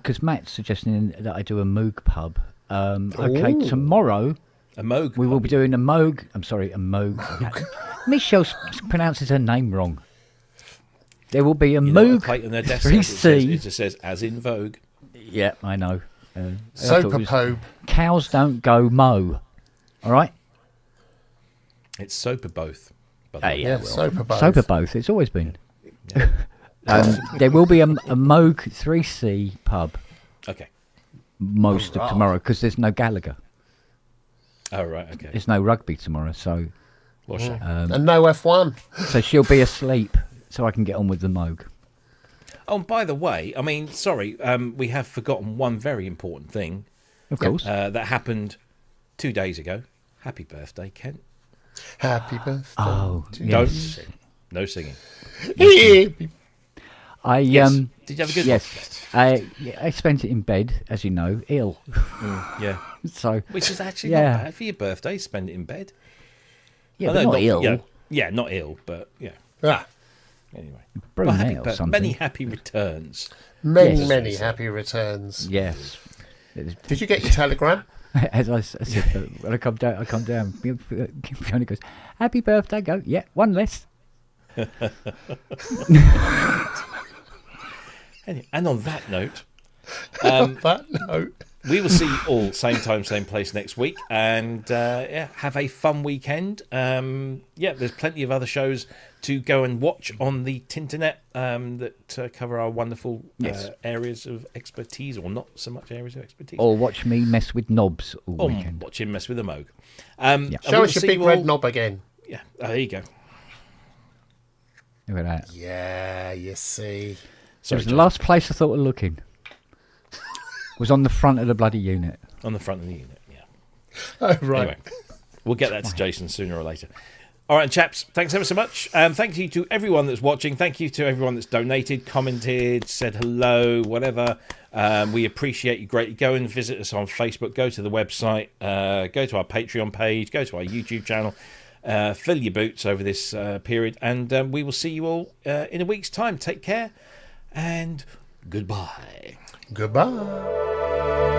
[SPEAKER 3] because Matt's suggesting that I do a Moog pub. Okay, tomorrow
[SPEAKER 1] A Moog.
[SPEAKER 3] We will be doing a Moog. I'm sorry, a Moog. Michelle pronounces her name wrong. There will be a Moog
[SPEAKER 1] Plate on their desk.
[SPEAKER 3] 3C.
[SPEAKER 1] It just says as in Vogue.
[SPEAKER 3] Yeah, I know.
[SPEAKER 2] Sopapobe.
[SPEAKER 3] Cows don't go mow. All right?
[SPEAKER 1] It's soap or both.
[SPEAKER 2] Yeah, Sopapobe.
[SPEAKER 3] Sober both. It's always been. There will be a Moog 3C pub
[SPEAKER 1] Okay.
[SPEAKER 3] most of tomorrow because there's no Gallagher.
[SPEAKER 1] Oh, right, okay.
[SPEAKER 3] There's no rugby tomorrow, so
[SPEAKER 1] What a shame.
[SPEAKER 2] And no F1.
[SPEAKER 3] so she'll be asleep, so I can get on with the Moog.
[SPEAKER 1] Oh, and by the way, I mean, sorry, we have forgotten one very important thing
[SPEAKER 3] Of course.
[SPEAKER 1] that happened 2 days ago. Happy birthday, Kent.
[SPEAKER 2] Happy birthday.
[SPEAKER 3] Oh,
[SPEAKER 2] to
[SPEAKER 1] Don't
[SPEAKER 3] yes.
[SPEAKER 1] sing. No singing.
[SPEAKER 2] you.
[SPEAKER 3] I
[SPEAKER 1] Yes. Did you have a good
[SPEAKER 3] yes. I spent it in bed, as you know, ill.
[SPEAKER 1] one? Yeah.
[SPEAKER 3] So
[SPEAKER 1] Which is actually
[SPEAKER 3] Yeah.
[SPEAKER 1] not bad for your birthday. Spend it in bed.
[SPEAKER 3] yeah,
[SPEAKER 1] Oh,
[SPEAKER 3] but
[SPEAKER 1] no,
[SPEAKER 3] not ill.
[SPEAKER 1] Yeah, not ill, but yeah.
[SPEAKER 2] Ah,
[SPEAKER 1] Anyway.
[SPEAKER 3] Brunette
[SPEAKER 1] Well,
[SPEAKER 3] or something.
[SPEAKER 1] many happy returns.
[SPEAKER 2] many,
[SPEAKER 3] Yes.
[SPEAKER 2] many happy returns.
[SPEAKER 3] Yes.
[SPEAKER 2] Did you get your telegram?
[SPEAKER 3] As I said, when I come down, Fiona goes, "Happy birthday!" I go, "Yeah, one less."
[SPEAKER 1] Anyway, and on that note,
[SPEAKER 2] That note.
[SPEAKER 1] we will see you all same time, same place next week, and yeah, have a fun weekend. Yeah, there's plenty of other shows to go and watch on the Tinternet that cover our wonderful areas of expertise, or not so much areas of expertise.
[SPEAKER 3] Or watch me mess with knobs all
[SPEAKER 1] Or
[SPEAKER 3] weekend.
[SPEAKER 1] watch him mess with a Moog. And we
[SPEAKER 2] Show
[SPEAKER 1] will
[SPEAKER 2] us your
[SPEAKER 1] see
[SPEAKER 2] big
[SPEAKER 1] you
[SPEAKER 2] red
[SPEAKER 1] all-
[SPEAKER 2] knob again.
[SPEAKER 1] Yeah, there you go.
[SPEAKER 3] Look at that.
[SPEAKER 2] Yeah, you see.
[SPEAKER 3] It
[SPEAKER 1] Sorry,
[SPEAKER 3] was the
[SPEAKER 1] John.
[SPEAKER 3] last place I thought of looking. Was on the front of the bloody unit.
[SPEAKER 1] On the front of the unit, yeah.
[SPEAKER 2] Oh, right.
[SPEAKER 1] Anyway, we'll get that to Jason sooner or later. All right, chaps, thanks ever so much. Thank you to everyone that's watching. Thank you to everyone that's donated, commented, said hello, whatever. We appreciate you greatly. Go and visit us on Facebook. Go to the website. Go to our Patreon page. Go to our YouTube channel. Fill your boots over this period. And we will see you all in a week's time. Take care and goodbye.
[SPEAKER 2] Goodbye.